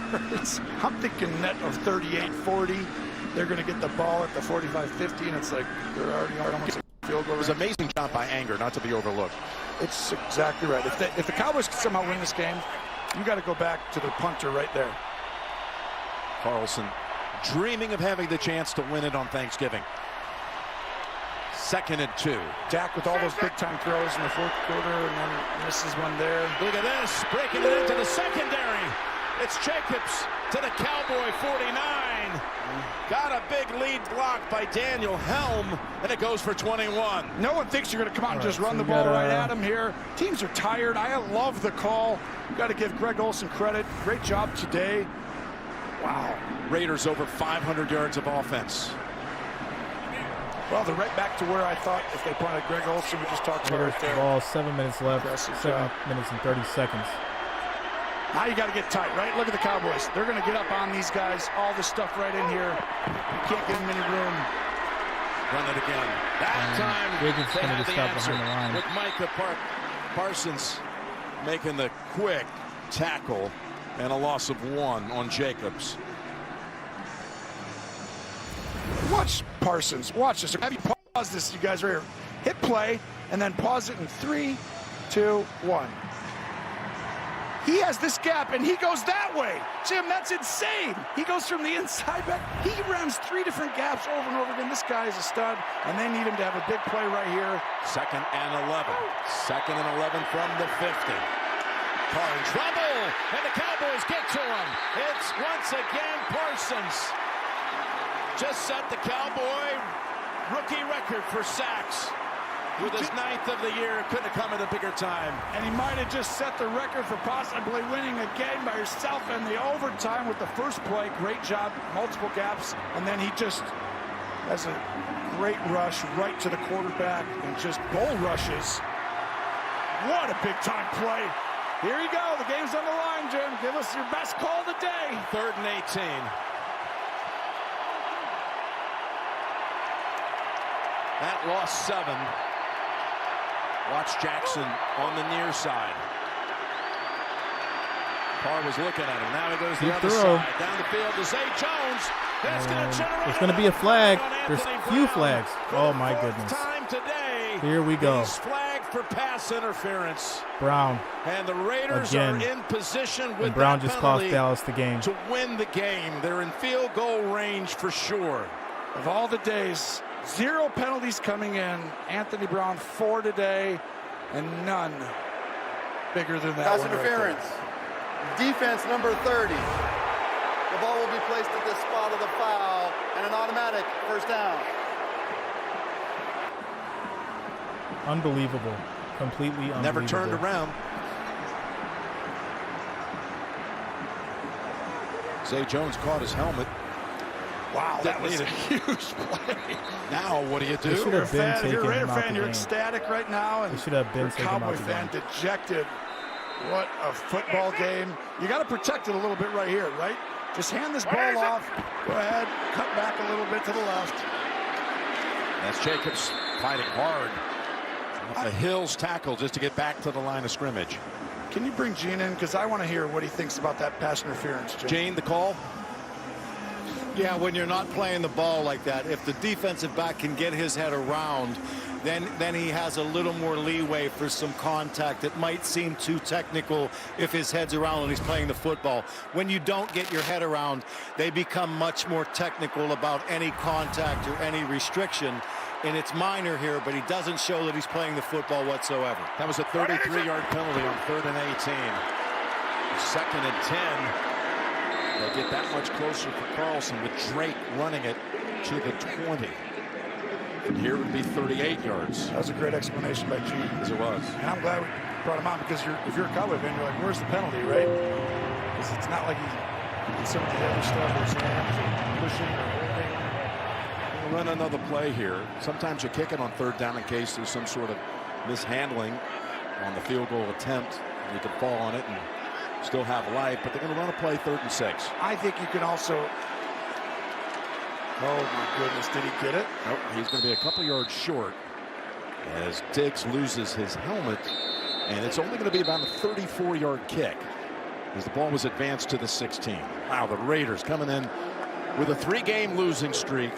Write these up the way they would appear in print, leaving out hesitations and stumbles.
yards. I'm thinking net of 38-40. They're going to get the ball at the 45-50, and it's like they're already almost a field goal. It was an amazing job by Anger not to be overlooked. It's exactly right. If the Cowboys can somehow win this game, you got to go back to the punter right there. Carlson dreaming of having the chance to win it on Thanksgiving. 2nd and 2. Dak with all those big-time throws in the fourth quarter, and then misses one there. Look at this, breaking it into the secondary. It's Jacobs to the Cowboy 49. Got a big lead block by Daniel Helm, and it goes for 21. No one thinks you're going to come out and just run the ball right at him here. Teams are tired. I love the call. Got to give Greg Olsen credit. Great job today. Wow. Raiders over 500 yards of offense. Well, they're right back to where I thought if they punted Greg Olsen, we just talked about right there. Ball, 7 minutes left, 7 minutes and 30 seconds. Now you got to get tight, right? Look at the Cowboys. They're going to get up on these guys. All this stuff right in here. You can't give them any room. Run it again. That time they have the answer the line. With Micah Parsons making the quick tackle and a loss of 1 on Jacobs. Watch Parsons. Watch this. Have you pause this, you guys, right here. Hit play, and then pause it in 3, 2, 1. He has this gap, and he goes that way. Jim, that's insane. He goes from the inside back. He runs 3 different gaps over and over again. This guy is a stud, and they need him to have a big play right here. 2nd and 11. 2nd and 11 from the 50. Carr in trouble, and the Cowboys get to him. It's once again Parsons. Just set the Cowboy rookie record for sacks. With his 9th of the year, couldn't have come at a bigger time. And he might have just set the record for possibly winning a game by yourself in the overtime with the first play. Great job, multiple gaps, and then he just has a great rush right to the quarterback and just bull rushes. What a big-time play. Here you go. The game's on the line, Jim. Give us your best call today. 3rd and 18. That lost 7. Watch Jackson on the near side. Carr was looking at him. Now he goes the other side. Down the field to Zay Jones. There's going to be a flag. There's few flags. Oh, my goodness. Time today. Here we go. He's flagged for pass interference. Brown. And the Raiders are in position with Brown just cost Dallas the game. To win the game. They're in field goal range for sure. Of all the days, 0 penalties coming in. Anthony Brown 4 today, and none bigger than that. Pass interference. Defense number 30. The ball will be placed at the spot of the foul, and an automatic first down. Unbelievable. Completely unbelievable. Never turned around. Zay Jones caught his helmet. Wow, that was a huge play. Now, what do you do? They should have been taking If you're a Raider him out fan, the you're game. ecstatic right now. And they should have been taking him out Cowboy the fan game. dejected. What a football game. You got to protect it a little bit right here, right? Just hand this ball off. Go ahead, cut back a little bit to the left. That's Jacobs fighting hard. The Hill's tackle just to get back to the line of scrimmage. Can you bring Gene in? Because I want to hear what he thinks about that pass interference, Jim. Gene, the call? Yeah, when you're not playing the ball like that, if the defensive back can get his head around, then he has a little more leeway for some contact. It might seem too technical if his head's around and he's playing the football. When you don't get your head around, they become much more technical about any contact or any restriction. And it's minor here, but he doesn't show that he's playing the football whatsoever. That was a 33-yard penalty on 3rd and 18. 2nd and 10. They'll get that much closer for Carlson with Drake running it to the 20. And here would be 38 yards. That was a great explanation by Gene. As it was. And I'm glad we brought him on because if you're a Cowboy fan, you're like, where's the penalty, right? Because it's not like he did some of the other stuff or something pushing or holding. We'll run another play here. Sometimes you kick it on 3rd down in case there's some sort of mishandling on the field goal attempt. You can fall on it and still have life, but they're going to run a play 3rd and 6. I think you can also. Oh my goodness, did he get it? Nope, he's going to be a couple yards short as Diggs loses his helmet, and it's only going to be about a 34-yard kick. as the ball was advanced to the 16. Wow, the Raiders coming in with a 3-game losing streak.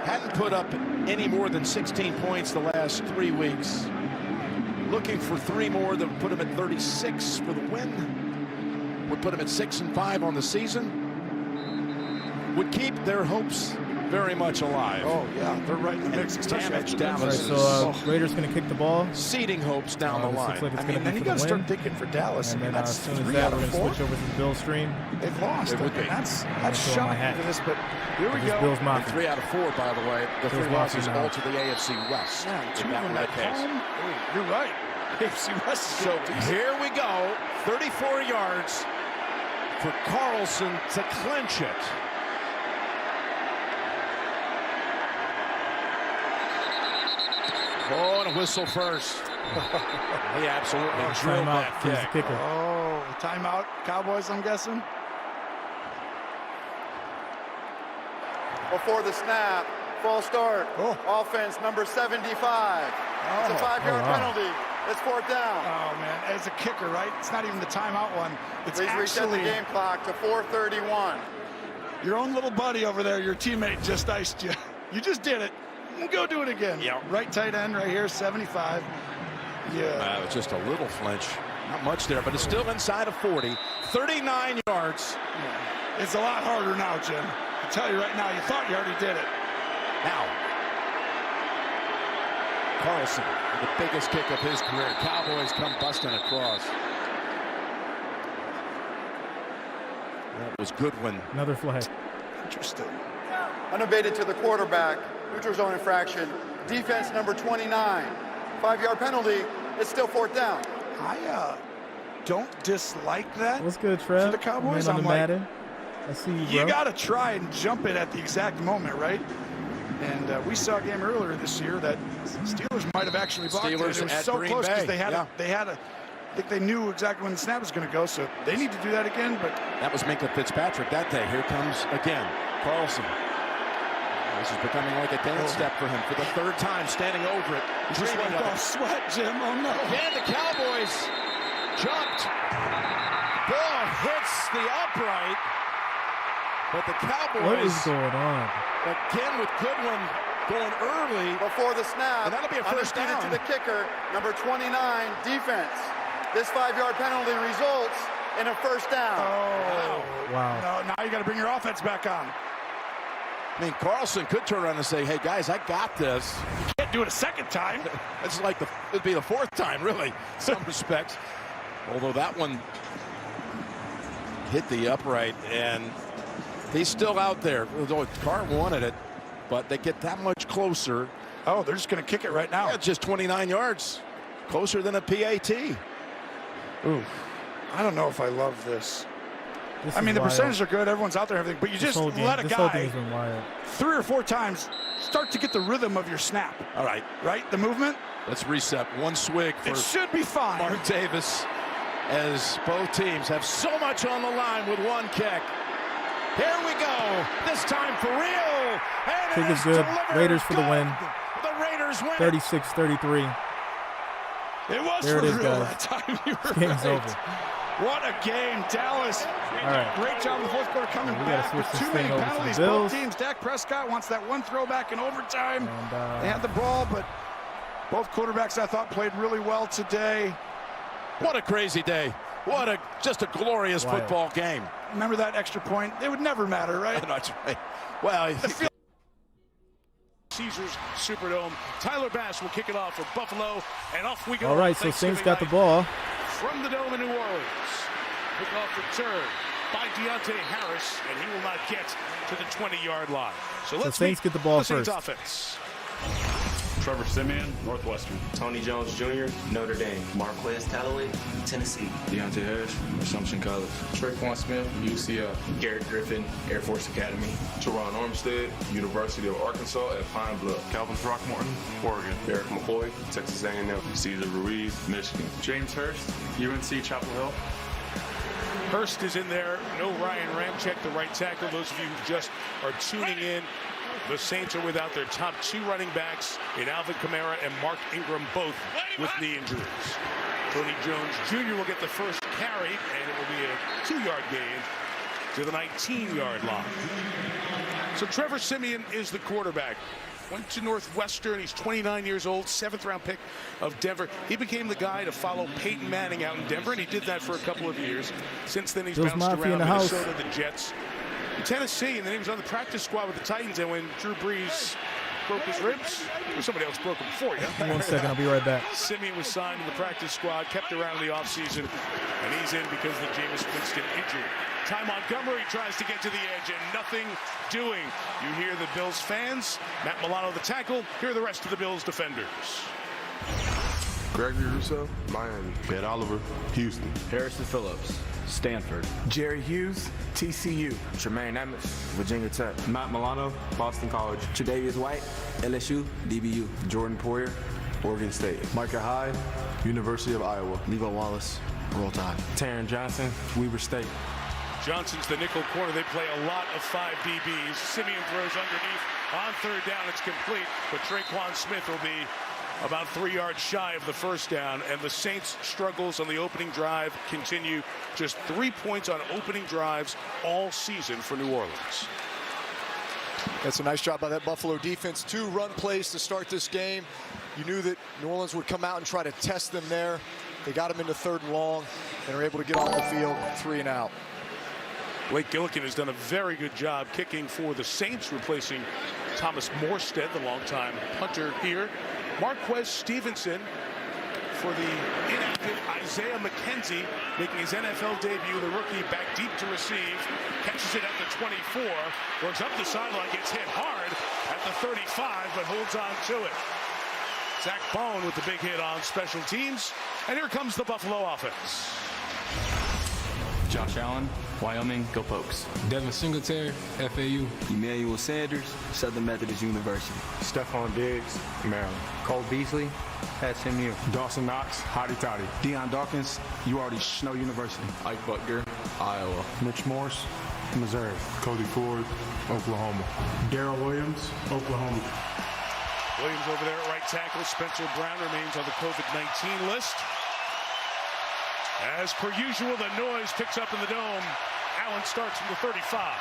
Hadn't put up any more than 16 points the last 3 weeks. Looking for 3 more that would put them at 36 for the win. Would put them at 6-5 on the season. Would keep their hopes very much alive. Oh, yeah, they're right in the mix. Damage All Dallas. right, so Raiders going to kick the ball. Seeding hopes down the line. Like it's I gonna mean, then be you for got to the start win. thinking for Dallas. And then that's as soon as 3 that, out we're of going to 4. switch over to the Bill stream. They've lost. It would be. That's throw my shocking hat. for this, but here we This go. Bills And Mafia. 3 out of 4, by the way. The Bills 3 losses Mafia now. all to the AFC West. Yeah, If 2 that of them were at the case. home. Oh, you're right. AFC West is So decent. here we go. 34 yards for Carlson to clinch it. Oh, and a whistle first. He absolutely drilled Timeout. that Here's the kick. kicker. Oh, timeout, Cowboys, I'm guessing. Before the snap, false start. Oh. Offense number 75. It's a 5-yard wow. penalty. It's 4th down. Oh, man, as a kicker, right? It's not even the timeout one. It's Please reset the actually game clock to 4:31. your own little buddy over there, your teammate just iced you. You just did it. Go do it again. Yep. Right tight end right here, 75. Yeah. It's just a little flinch. Not much there, but it's still inside of 40. 39 yards. Yeah. It's a lot harder now, Jim. I tell you right now, you thought you already did it. Now, Carlson, the biggest kick of his career. Cowboys come busting across. That was Goodwin. Another flag. Interesting. Unabated to the quarterback. Neutral zone infraction. Defense number 29. 5-yard penalty. It's still 4th down. I don't dislike that. What's good, Trev? For the Cowboys, Man on I'm the like, Madden. I see you, bro. You got to try and jump it at the exact moment, right? And we saw a game earlier this year that Steelers might have actually blocked it. Steelers It was at so Green close because Bay. they had a. I think they knew exactly when the snap was going to go, so they need to do that again. But That was Minka Fitzpatrick that day. Here comes again Carlson. This is becoming like a dance step for him for the 3rd time, standing over it. just dreaming wiped of off it. sweat, Jim. Oh no! And the Cowboys jumped. Ball hits the upright, but the Cowboys What is going on? again with Goodwin going early. Before the snap, And that'll be a first undisputed down. to the kicker, number 29, defense. This 5-yard penalty results in a 1st down. Oh Wow. no! Now you got to bring your offense back on. I mean, Carlson could turn around and say, "Hey guys, I got this." Can't do it a second time. It's like it'd be the 4th time, really, in some respects. Although that one hit the upright, and he's still out there. Although Carr wanted it, but they get that much closer. Oh, they're just going to kick it right now. Yeah, just 29 yards, closer than a PAT. Ooh, I don't know if I love this. This I is mean, the wild. percentages are good. Everyone's out there, everything. But you This just whole game- let a this whole thing guy has been wild. 3 or 4 times start to get the rhythm of your snap. All right, Right? The movement. let's reset. One swig for It should be fine. Mark Davis, as both teams have so much on the line with one kick. Here we go. This time for real. And Kick it is good. delivered. Raiders for the Good. win. The Raiders win. 36-33. It was There for it is, real guys. that time. You were Game's right. over. What a game, Dallas. All right. Great job in the 4th quarter coming We gotta back switch with this too thing many over to the penalties. Bills. Both teams. Dak Prescott wants that one throwback in overtime. And They had the ball, but both quarterbacks I thought played really well today. What a crazy day. What a just a glorious Wild. football game. Remember that extra point? It would never matter, right? That's right. Well, Caesars Superdome. Tyler Bass will kick it off for Buffalo, and off we go. all right, so Saints got the ball. From the Dome in New Orleans. Kickoff return by Deontay Harris, and he will not get to the 20-yard line. So let's Saints meet get the ball Saints first. offense. Trevor Simeon, Northwestern. Tony Jones Jr., Notre Dame. Marquez Callaway, Tennessee. Deontay Harris, Assumption College. Traquan Smith, UCF. Garrett Griffin, Air Force Academy. Teron Armstead, University of Arkansas at Pine Bluff. Calvin Throckmorton, Oregon. Eric McCoy, Texas A&M. Cesar Ruiz, Michigan. James Hurst, UNC Chapel Hill. Hurst is in there. No Ryan Ramczyk, the right tackle. Those of you who just are tuning in, the Saints are without their top 2 running backs in Alvin Kamara and Mark Ingram, both with knee injuries. Tony Jones Jr. will get the first carry, and it will be a 2-yard gain to the 19-yard line. So Trevor Siemian is the quarterback. Went to Northwestern. He's 29 years old, 7th-round pick of Denver. He became the guy to follow Peyton Manning out in Denver, and he did that for a couple of years. Since then, he's bounced around Minnesota, the Jets, Tennessee, and then he was on the practice squad with the Titans. And when Drew Brees broke his ribs, or somebody else broke them for you. 1 second, I'll be right back. Siemian was signed to the practice squad, kept around in the offseason, and he's in because of the Jameis Winston injury. Ty Montgomery tries to get to the edge and nothing doing. You hear the Bills fans, Matt Milano the tackle, hear the rest of the Bills defenders. Gregory Rousseau, Miami. Ed Oliver, Houston. Harrison Phillips, Stanford. Jerry Hughes, TCU. Tremaine Emmett, Virginia Tech. Matt Milano, Boston College. Tre'Davious White, LSU, DBU. Jordan Poyer, Oregon State. Micah Hyde, University of Iowa. Levo Wallace, Roll Tide. Taryn Johnson, Weber State. Johnson's the nickel corner. They play a lot of 5 DBs. Siemian throws underneath. On 3rd down, it's complete. But Traquan Smith will be about 3 yards shy of the first down. And the Saints' struggles on the opening drive continue. Just 3 points on opening drives all season for New Orleans. That's a nice job by that Buffalo defense. 2 run plays to start this game. You knew that New Orleans would come out and try to test them there. They got them into 3rd and long and are able to get off the field 3 and out. Blake Gillikin has done a very good job kicking for the Saints, replacing Thomas Morstead, the longtime punter here. Marquez Stevenson for the inactive Isaiah McKenzie, making his NFL debut. The rookie back deep to receive, catches it at the 24, works up the sideline, gets hit hard at the 35, but holds on to it. Zach Bone with the big hit on special teams, and here comes the Buffalo offense. Josh Allen, Wyoming, go Pokes. Devin Singletary, FAU. Emmanuel Sanders, Southern Methodist University. Stephon Diggs, Maryland. Cole Beasley, SMU. Dawson Knox, Hotty Toddy. Deion Dawkins, you already know University. Ike Butker, Iowa. Mitch Morse, Missouri. Cody Ford, Oklahoma. Darrell Williams, Oklahoma. Williams over there at right tackle. Spencer Brown remains on the COVID-19 list. As per usual, the noise picks up in the dome. Allen starts from the 35.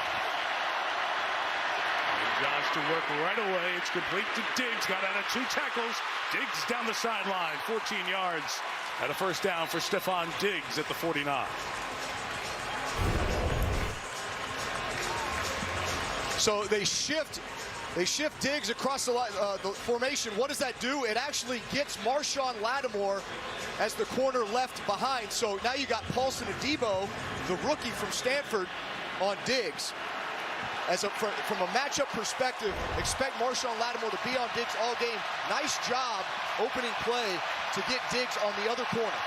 And Josh to work right away. It's complete to Diggs. Got out of 2 tackles. Diggs down the sideline. 14 yards at a first down for Stephon Diggs at the 49. So they shift Diggs across the formation. What does that do? It actually gets Marshawn Lattimore as the corner left behind. So now you got Paulson Adebo, the rookie from Stanford, on Diggs. From a matchup perspective, expect Marshawn Lattimore to be on Diggs all game. Nice job opening play to get Diggs on the other corner.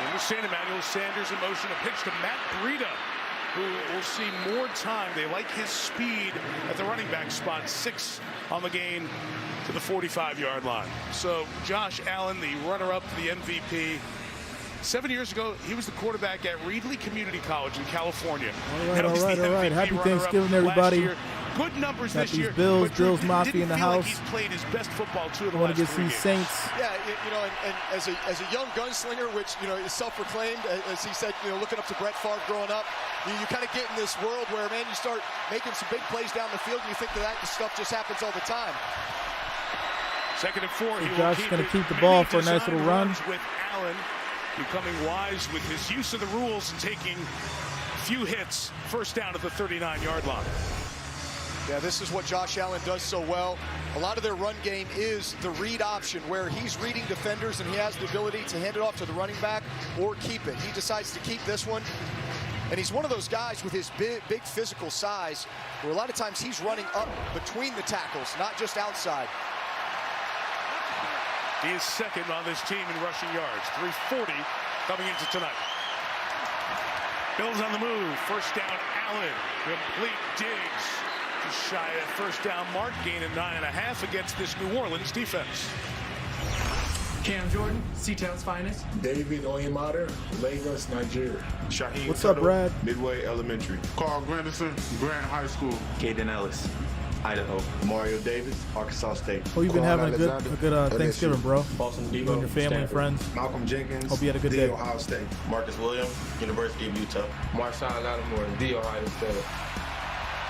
And we're seeing Emmanuel Sanders in motion. A pitch to Matt Breida, who will see more time. They like his speed at the running back spot. 6 on the gain to the 45-yard line. So Josh Allen, the runner-up to the MVP. 7 years ago, he was the quarterback at Reedley Community College in California. All right. Happy Thanksgiving, everybody. Good numbers got this year. Bills Mafia in the house. Like he's played his best football 2 of the want last to get 3 some games. Saints. Yeah, you know, and as a young gunslinger, which is self-proclaimed, as he said, looking up to Brett Favre growing up, you kind of get in this world where, man, you start making some big plays down the field, and you think that stuff just happens all the time. 2nd and 4. Josh is going to keep the ball for a nice little run. With Allen becoming wise with his use of the rules and taking few hits. First down at the 39-yard line. Yeah, this is what Josh Allen does so well. A lot of their run game is the read option, where he's reading defenders and he has the ability to hand it off to the running back or keep it. He decides to keep this one. And he's one of those guys with his big physical size, where a lot of times he's running up between the tackles, not just outside. He is 2nd on this team in rushing yards. 340 coming into tonight. Bills on the move. First down, Allen. Complete. Diggs just shy of first down mark. Gain of 9.5 against this New Orleans defense. Cam Jordan, C-Town's finest. David Oyemada, Lagos, Nigeria. What's up, Brad? Midway Elementary. Carl Granderson, Grant High School. Caden Ellis, Idaho. Mario Davis, Arkansas State. Hope you've been having a good Thanksgiving, bro. Boston You and your family and friends. Malcolm Jenkins, Hope you had a good day. Ohio State. Marcus Williams, University of Utah. Marshawn Lattimore, The Ohio State.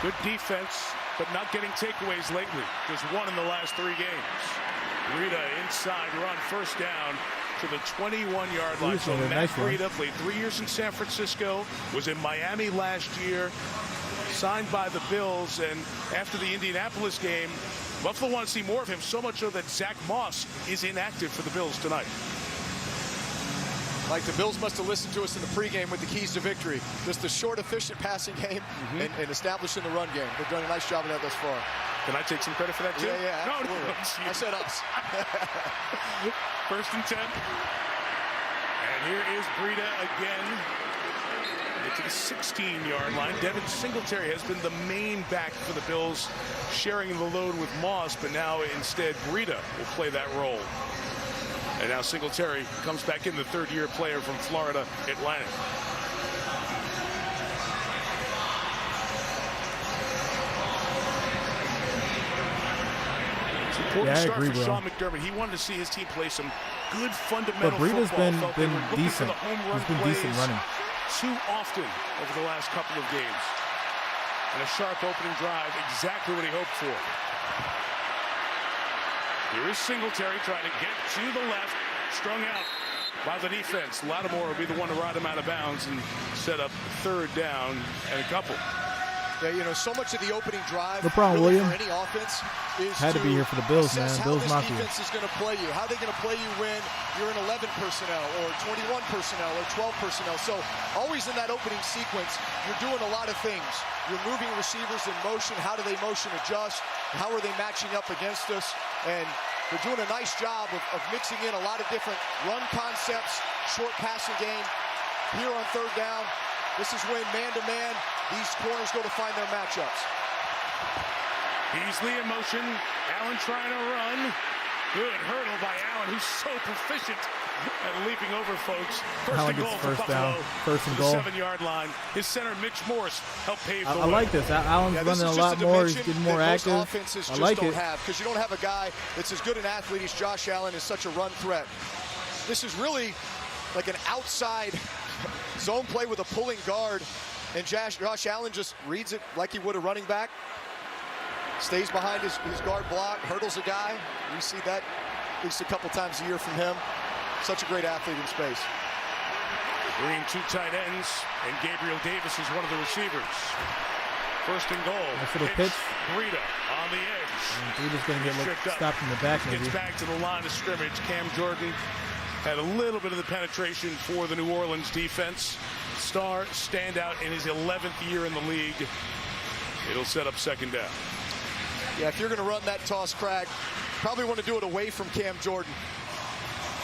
Good defense, but not getting takeaways lately. Just one in the last 3 games. Breida inside run, first down to the 21-yard line. So Matt Breida played 3 years in San Francisco, was in Miami last year, signed by the Bills, and after the Indianapolis game, Buffalo want to see more of him, so much so that Zach Moss is inactive for the Bills tonight. Like the Bills must have listened to us in the pregame with the keys to victory. Just a short, efficient passing game and establishing the run game. They've done a nice job of that thus far. Can I take some credit for that too? Yeah, no, I said us. First and 10. And here is Breida again. Get to the 16-yard line. Devin Singletary has been the main back for the Bills, sharing the load with Moss, but now instead Breida will play that role. And now Singletary comes back in, the third-year player from Florida Atlantic. It's an important start for Sean McDermott. He wanted to see his team play some good fundamental football. But Breida's been decent. He's been decent running. Too often over the last couple of games. And a sharp opening drive, exactly what he hoped for. Here is Singletary trying to get to the left, strung out by the defense. Lattimore will be the one to ride him out of bounds and set up third down and a couple. Yeah, you know, so much of the opening drive no problem, really William. For any offense is had to be here for the Bills, man. Bills Mafia. How this defense is going to play you. How are they going to play you when you're in 11 personnel or 21 personnel or 12 personnel? So always in that opening sequence, you're doing a lot of things. You're moving receivers in motion. How do they motion adjust? How are they matching up against us? And they're doing a nice job of mixing in a lot of different run concepts, short passing game. Here on third down, this is when man-to-man, these corners go to find their matchups. Beasley in motion. Allen trying to run. Good hurdle by Allen, who's so proficient at leaping over folks. First and goal for Buffalo. First and goal. 7-yard line. His center, Mitch Morse, helped pave the way. I like this. Allen's running a lot more. He's getting more active. Offenses just don't have, because you don't have a guy that's as good an athlete as Josh Allen is such a run threat. This is really like an outside zone play with a pulling guard, and Josh Allen just reads it like he would a running back. Stays behind his guard block, hurdles a guy. We see that at least a couple times a year from him. Such a great athlete in space. Green, 2 tight ends, and Gabriel Davis is one of the receivers. First and goal. Nice little pitch. Breida on the edge. Breida's going to get stopped in the back, maybe. Gets back to the line of scrimmage. Cam Jordan had a little bit of the penetration for the New Orleans defense. Star standout in his 11th year in the league. It'll set up second down. Yeah, if you're going to run that toss crack, probably want to do it away from Cam Jordan.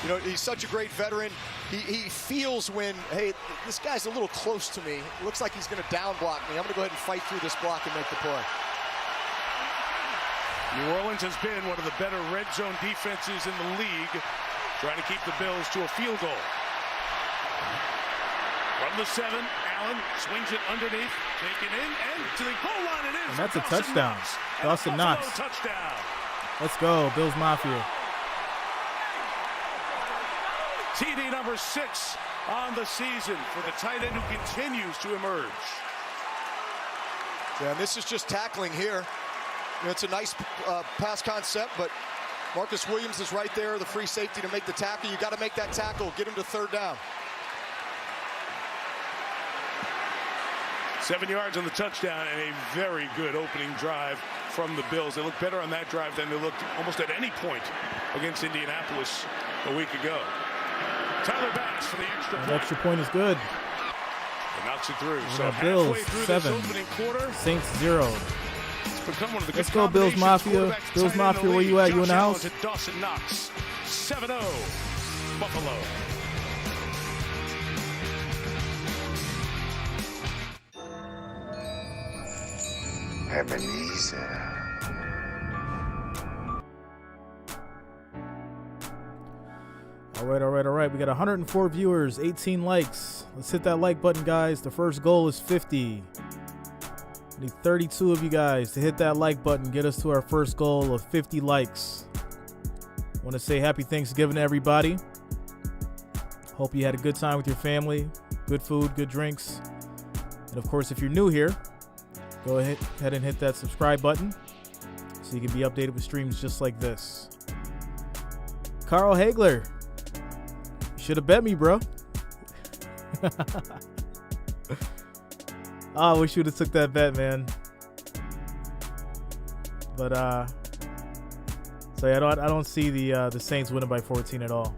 You know, he's such a great veteran. He feels when, hey, this guy's a little close to me. It looks like he's going to down block me. I'm going to go ahead and fight through this block and make the play. New Orleans has been one of the better red zone defenses in the league, trying to keep the Bills to a field goal. From the 7, Allen swings it underneath, taken in, and to the goal line it is. And that's a touchdown. Dawson Knox. Touchdown. Let's go, Bills Mafia. TD number 6 on the season for the tight end who continues to emerge. Yeah, and this is just tackling here. You know, it's a nice pass concept, but Marcus Williams is right there, the free safety to make the tackle. You got to make that tackle, get him to third down. 7 yards on the touchdown and a very good opening drive from the Bills. They looked better on that drive than they looked almost at any point against Indianapolis a week ago. Tyler Bass for the extra point. The extra point is good. And knocks it through. So Bills halfway through 7, this opening quarter, Saints 0. It's become one of the Let's good go, Bills combinations. Mafia. Bills Mafia, where you at? You in the house? Dawson Knox, 7-0, Buffalo. Ebenezer. All right. We got 104 viewers, 18 likes. Let's hit that like button, guys. The first goal is 50. Need 32 of you guys to hit that like button. Get us to our first goal of 50 likes. Want to say happy Thanksgiving to everybody. Hope you had a good time with your family. Good food, good drinks. And of course, if you're new here, go ahead and hit that subscribe button so you can be updated with streams just like this. Carl Hagler. You should have bet me, bro. I wish you would have took that bet, man. But so yeah, I don't see the Saints winning by 14 at all.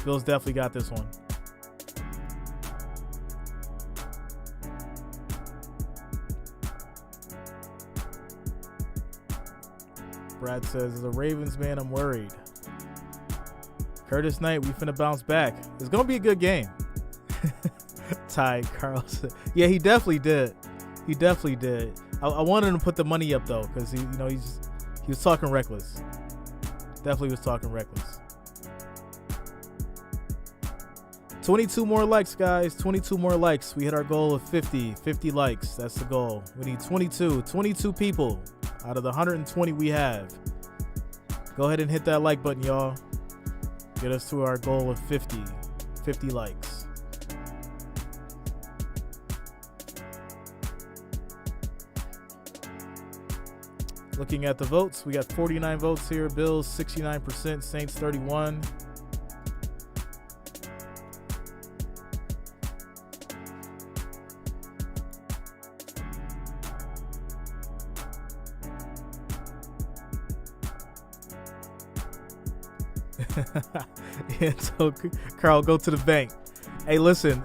Bills definitely got this one. Brad says, as a Ravens man, I'm worried. Curtis Knight, we finna bounce back. It's gonna be a good game. Ty Carlson. Yeah, he definitely did. He definitely did. I wanted him to put the money up though, because he was talking reckless. Definitely was talking reckless. 22 more likes, guys. 22 more likes. We hit our goal of 50 likes. That's the goal. We need 22 people out of the 120 we have. Go ahead and hit that like button, y'all. Get us to our goal of 50 likes. Looking at the votes, we got 49 votes here. Bills 69%, Saints 31. Yeah, so Carl, go to the bank. Hey, listen,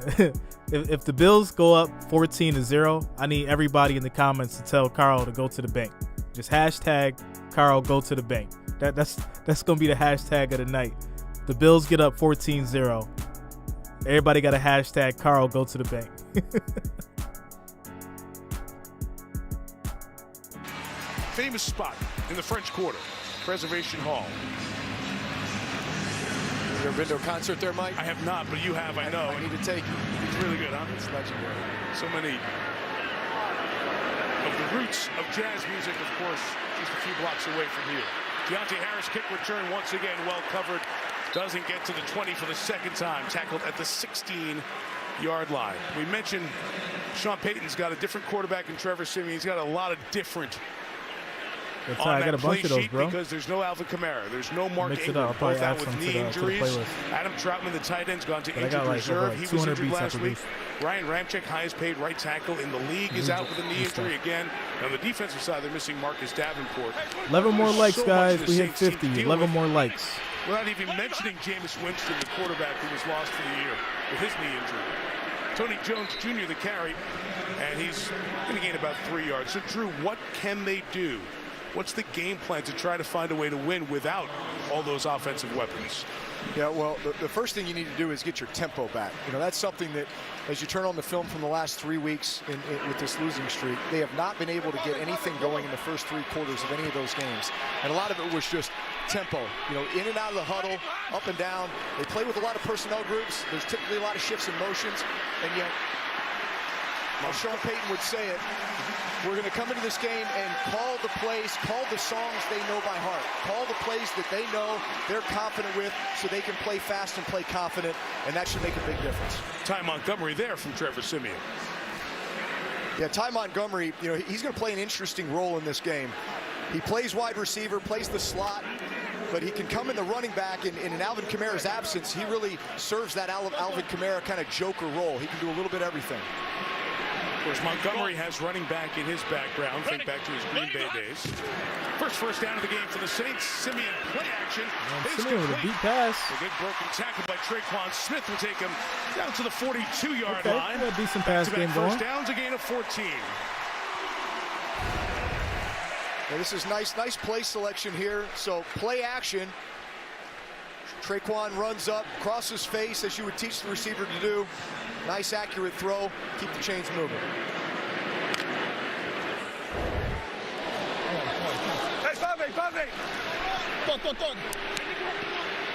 if the Bills go up 14-0, I need everybody in the comments to tell Carl to go to the bank. Just hashtag Carl go to the bank. That's gonna be the hashtag of the night. The Bills get up 14-0. Everybody got a hashtag Carl go to the bank. Famous spot in the French Quarter, Preservation Hall. You ever been to a concert there, Mike? I have not, but you have, I know. I need to take you. It's really good, huh? It's legendary. So many of the roots of jazz music, of course, just a few blocks away from here. Deontay Harris kick return once again, well covered. Doesn't get to the 20 for the second time. Tackled at the 16-yard line. We mentioned Sean Payton's got a different quarterback in Trevor Siemian. He's got a lot of different on I that got a play bunch of those, sheet bro. because there's no Alvin Kamara. There's no Mark Mix it Ingram. up. I'll Both out probably with add knee some to the injuries. playlist. Adam Troutman, the tight end's gone to But I injured got like reserve. over He was 200 injured beats I last week. produced. Ryan Ramczyk, highest paid right tackle in the league, is out with a knee injury again. On the defensive side, they're missing Marcus Davenport. 11 more There's likes, so guys. much We the hit Saints team 50. deal 11 with, more likes. without even mentioning Jameis Winston, the quarterback who was lost for the year with his knee injury. Tony Jones Jr., the carry, and he's going to gain about 3 yards. So, Drew, what can they do? What's the game plan to try to find a way to win without all those offensive weapons? Yeah, well, the first thing you need to do is get your tempo back. You know, that's something that, as you turn on the film from the last 3 weeks with this losing streak, they have not been able to get anything going in the first 3 quarters of any of those games. And a lot of it was just tempo. You know, in and out of the huddle, up and down. They play with a lot of personnel groups. There's typically a lot of shifts and motions. And yet, as Sean Payton would say it, we're going to come into this game and call the plays, call the songs they know by heart, call the plays that they know they're confident with so they can play fast and play confident, and that should make a big difference. Ty Montgomery there from Trevor Siemian. Yeah, Ty Montgomery, you know, he's going to play an interesting role in this game. He plays wide receiver, plays the slot, but he can come in the running back, and in Alvin Kamara's absence, he really serves that Alvin Kamara kind of joker role. He can do a little bit of everything. Of course, Montgomery has running back in his background. Think back to his Green Bay days. First down of the game for the Saints. Siemian play action. Siemian with a deep pass. A good broken tackle by Traquan Smith will take him down to the 42-yard line. A decent pass game going. First downs, a gain of 14. Now, this is nice play selection here. So play action. Traquan runs up, crosses face, as you would teach the receiver to do. Nice, accurate throw. Keep the chains moving.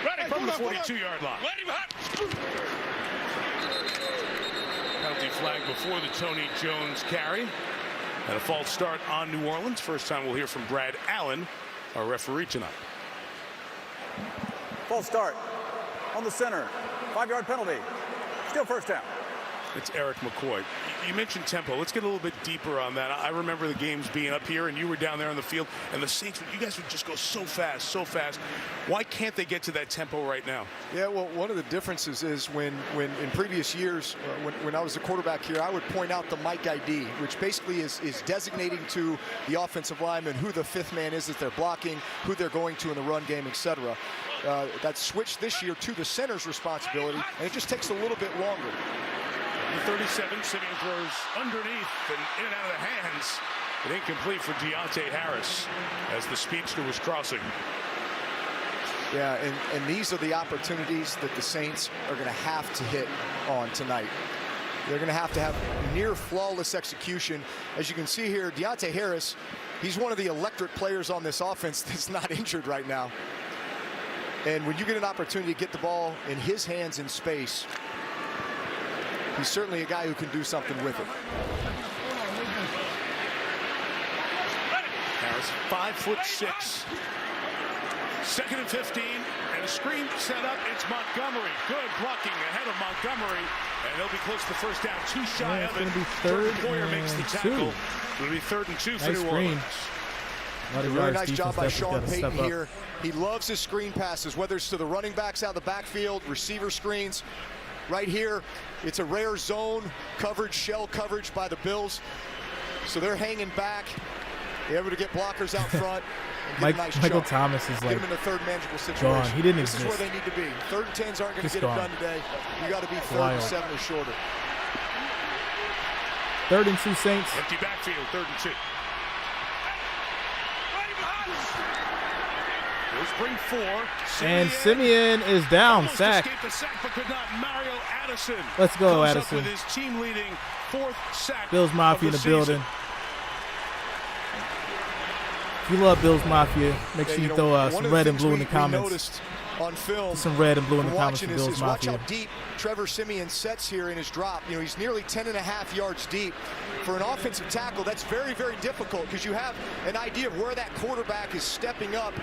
Ready from the 42-yard line. Penalty flag before the Tony Jones carry. And a false start on New Orleans. First time we'll hear from Brad Allen, our referee tonight. False start on the center. 5-yard penalty. Still first down. It's Eric McCoy. You mentioned tempo. Let's get a little bit deeper on that. I remember the games being up here, and you were down there on the field, and the Saints, you guys would just go so fast, so fast. Why can't they get to that tempo right now? Yeah, well, one of the differences is when in previous years, when I was a quarterback here, I would point out the Mike ID, which basically is designating to the offensive lineman who the fifth man is that they're blocking, who they're going to in the run game, etc. That's switched this year to the center's responsibility, and it just takes a little bit longer. The 37, Simeon throws underneath and in and out of the hands. But incomplete for Deontay Harris as the speedster was crossing. Yeah, and these are the opportunities that the Saints are going to have to hit on tonight. They're going to have near flawless execution. As you can see here, Deontay Harris, he's one of the electric players on this offense that's not injured right now. And when you get an opportunity to get the ball in his hands in space, he's certainly a guy who can do something with it. Harris, 5'6". 2nd and 15, and a screen set up. It's Montgomery. Good blocking ahead of Montgomery, and they'll be close to first down. Too shy of it. It's going to be third Boyer makes the tackle. 2. It'll be 3rd and 2 for Nice New screen. Orleans. A really nice job by Sean Payton here. He loves his screen passes, whether it's to the running backs out of the backfield, receiver screens. Right here, it's a rare zone coverage, shell coverage by the Bills. So they're hanging back. They're able to get blockers out front. And get a nice Michael chunk. Thomas is like get him in the third manageable situation. gone. He didn't this exist. is where they need to be. 3rd and 10s aren't going to get gone. it done today. You got to be 3rd Wild. and 7 or shorter. 3rd and 2 Saints. Empty backfield, 3rd and 2. Bring 4. And Simeon is down. Sack. The sack, but could not. Mario Addison. Let's go, comes Addison. Up with his team-leading 4th sack. Bills Mafia in the season. building. If you love Bills Mafia, make sure you throw some red and blue in the comments. On film, some red and blue in the comments for watching Bills is watch Mafia. how deep Trevor Simeon sets here in his drop. You know, he's nearly 10.5 yards deep. For an offensive tackle, that's very, very difficult because you have an idea of where that quarterback is stepping up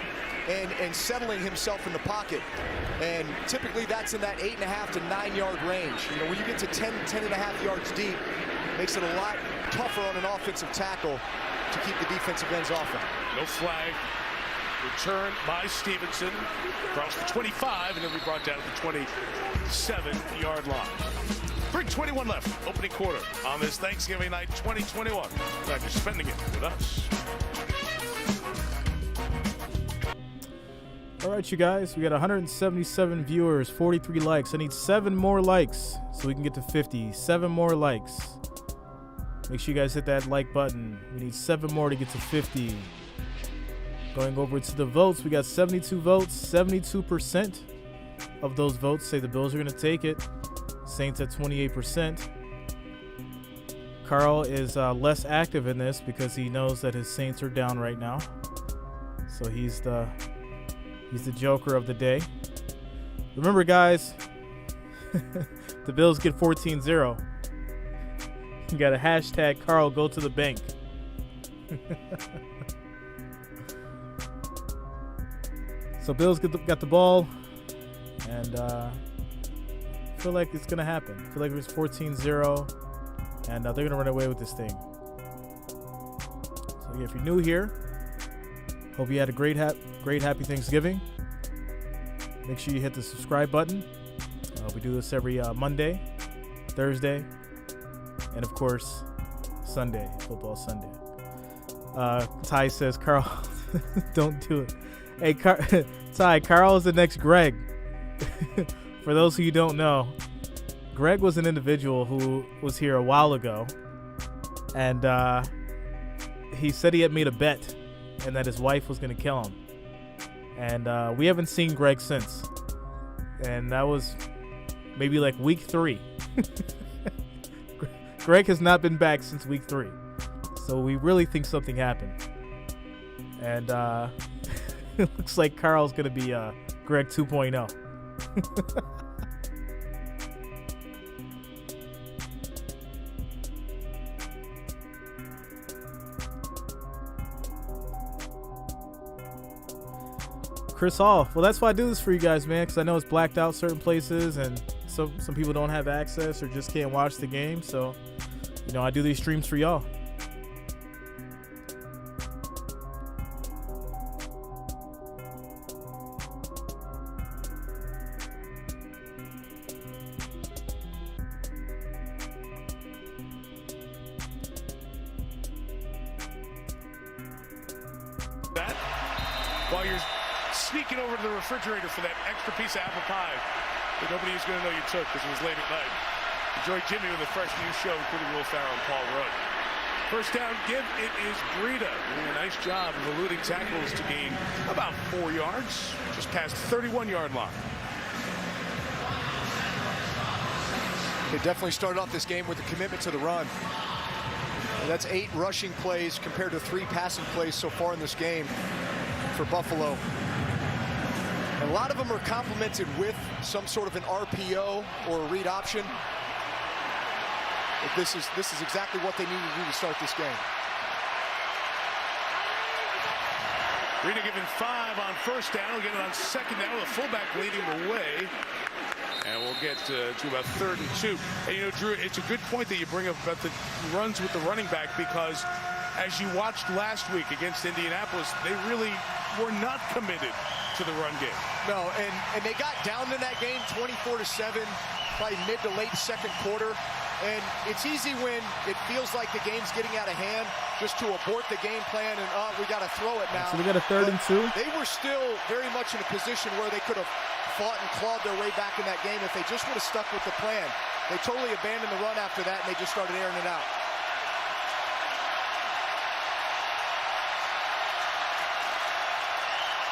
and settling himself in the pocket. And typically that's in that 8.5 to 9 yard range. You know, when you get to 10.5 yards deep, it makes it a lot tougher on an offensive tackle to keep the defensive ends off him. No flag. Return by Stevenson. Across the 25, and it'll be brought down to the 27-yard line. 3:21 left, opening quarter on this Thanksgiving night 2021. Glad you're spending it with us. All right, you guys, we got 177 viewers, 43 likes. I need 7 more likes so we can get to 50. 7 more likes. Make sure you guys hit that like button. We need 7 more to get to 50. Going over to the votes, we got 72 votes. 72% of those votes say the Bills are going to take it. Saints at 28%. Carl is less active in this because he knows that his Saints are down right now. So he's the joker of the day. Remember, guys, the Bills get 14-0. You got a hashtag Carl go to the bank. So Bills got the ball, and I feel like it's going to happen. I feel like it's 14-0, and they're going to run away with this thing. So yeah, if you're new here, hope you had a great happy Thanksgiving. Make sure you hit the subscribe button. We do this every Monday, Thursday, and of course, Sunday, Football Sunday. Ty says, Carl, don't do it. Hey, Ty, Carl is the next Greg. For those who you don't know, Greg was an individual who was here a while ago, and he said he had made a bet and that his wife was going to kill him. And we haven't seen Greg since. And that was maybe like week 3. Greg has not been back since week 3. So we really think something happened. And it looks like Carl's going to be Greg 2.0. Chris Hall. Well, that's why I do this for you guys, man, because I know it's blacked out certain places, and some people don't have access or just can't watch the game. So, you know, I do these streams for y'all. While you're sneaking over to the refrigerator for that extra piece of apple pie that nobody is going to know you took because it was late at night. Enjoy Jimmy with a fresh new show, including Will Farrell and Paul Rudd. First down give, it is Breida doing a nice job of eluding tackles to gain about 4 yards, just past the 31-yard line. They definitely started off this game with a commitment to the run. And that's 8 rushing plays compared to 3 passing plays so far in this game for Buffalo. And a lot of them are complemented with some sort of an RPO or a read option. But this is exactly what they need to do to start this game. Breida given 5 on first down. We'll get it on second down with a fullback leading the way. And we'll get to about 3rd and 2. And, you know, Drew, it's a good point that you bring up about the runs with the running back, because as you watched last week against Indianapolis, they really were not committed to the run game. No, and they got down in that game 24-7, probably mid to late second quarter. And it's easy when it feels like the game's getting out of hand just to abort the game plan and, we got to throw it now. So we got a 3rd and 2. They were still very much in a position where they could have fought and clawed their way back in that game if they just would have stuck with the plan. They totally abandoned the run after that, and they just started airing it out.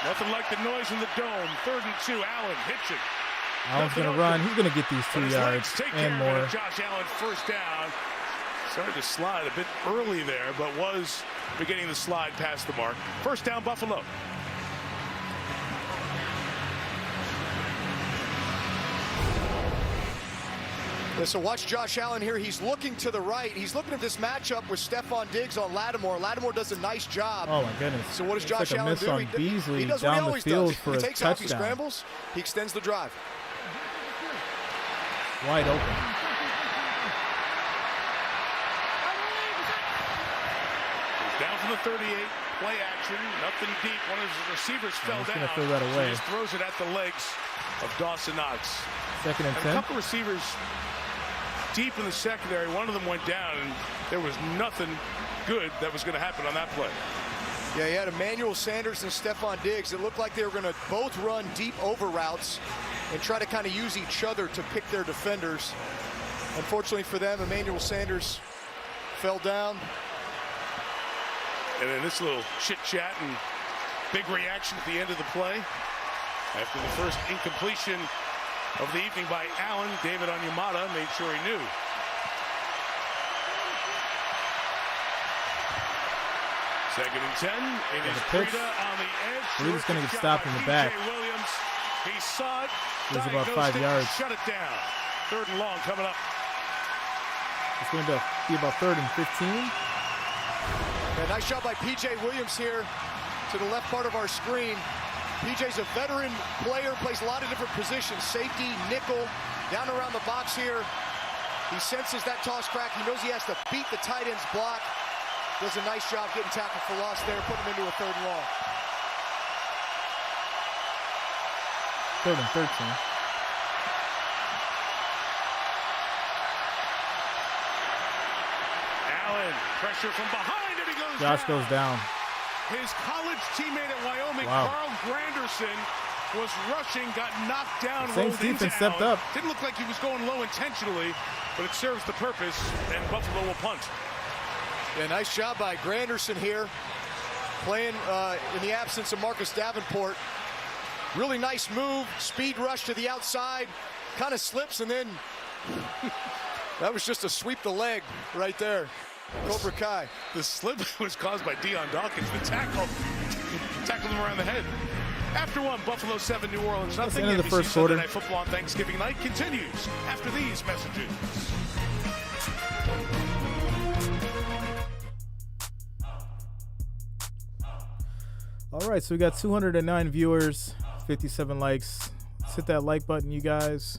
Nothing like the noise in the dome. 3rd and 2. Allen hitching. Allen's going to run. He's going to get these 2 yards and more. Josh Allen first down. Started to slide a bit early there, but was beginning to slide past the mark. First down, Buffalo. Yeah, so watch Josh Allen here. He's looking to the right. He's looking at this matchup with Stephon Diggs on Lattimore. Lattimore does a nice job. Oh, my goodness. So what does It's Josh like a Allen miss do? on Beasley he does down what he the always field does. for He a takes off, he touchdown. scrambles, he extends the drive. Wide open. Down from the 38, play action, nothing deep. One of his receivers fell down. Gonna throw that away. So he just throws it at the legs of Dawson Knox. 2nd and 10. A couple receivers deep in the secondary. One of them went down, and there was nothing good that was going to happen on that play. Yeah, he had Emmanuel Sanders and Stephon Diggs. It looked like they were going to both run deep over routes and try to kind of use each other to pick their defenders. Unfortunately for them, Emmanuel Sanders fell down. And then this little chit-chat and big reaction at the end of the play. After the first incompletion of the evening by Allen, David Onyemata made sure he knew. Second and 10. It is Breida on the edge. Breida's going to get stopped in the back. Williams. He saw it. It was about 5 yards. Shut it down. 3rd and long coming up. It's going to be about 3rd and 15. Yeah, nice job by P.J. Williams here to the left part of our screen. P.J.'s a veteran player, plays a lot of different positions. Safety, nickel, down around the box here. He senses that toss crack. He knows he has to beat the tight end's block. Does a nice job getting tackled for loss there, putting him into a 3rd and long. 3rd and 13. Allen, pressure from behind, and he goes Josh down. goes down. His college teammate at Wyoming, Wow. Carl Granderson, was rushing, got knocked down, Saints rolled into defense stepped Allen. up. Didn't look like he was going low intentionally, but it serves the purpose, and Buffalo will punt. Yeah, nice job by Granderson here, playing in the absence of Marcus Davenport. Really nice move, speed rush to the outside, kind of slips, and then that was just a sweep the leg right there. Cobra Kai. The slip was caused by Deion Dawkins. The tackle tackled him around the head. After one, Buffalo 7, New Orleans nothing. That's the end of the NBC first Sunday quarter. Night Football on Thanksgiving night continues after these messages. All right, so we got 209 viewers 57 likes. Let's hit that like button, you guys.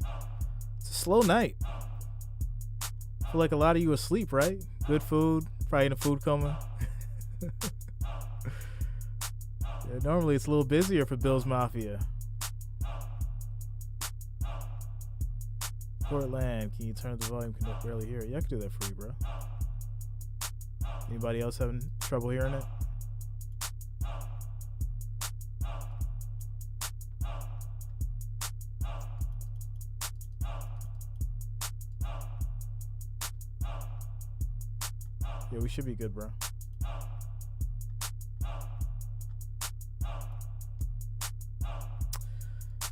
It's a slow night. I feel like a lot of you asleep, right? Good food. Probably the food coma. Yeah, normally it's a little busier for Bills Mafia. Portland, can you turn up the volume? Can I barely hear it? Yeah, I can do that for you, bro. Anybody else having trouble hearing it? Yeah, we should be good, bro.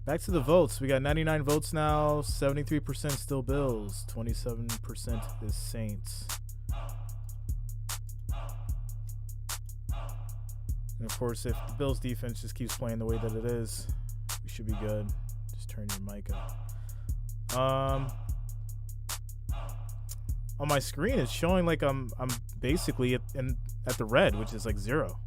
Back to the votes. We got 99 votes now. 73% still Bills. 27% is Saints. And of course, if the Bills defense just keeps playing the way that it is, we should be good. Just turn your mic up. On my screen, it's showing like I'm basically at the red, which is like 0.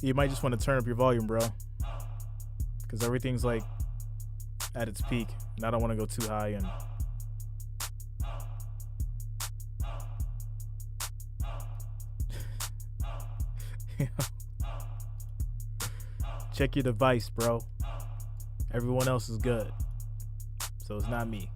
You might just want to turn up your volume, bro, because everything's like at its peak, and I don't want to go too high. And check your device, bro. Everyone else is good, so it's not me.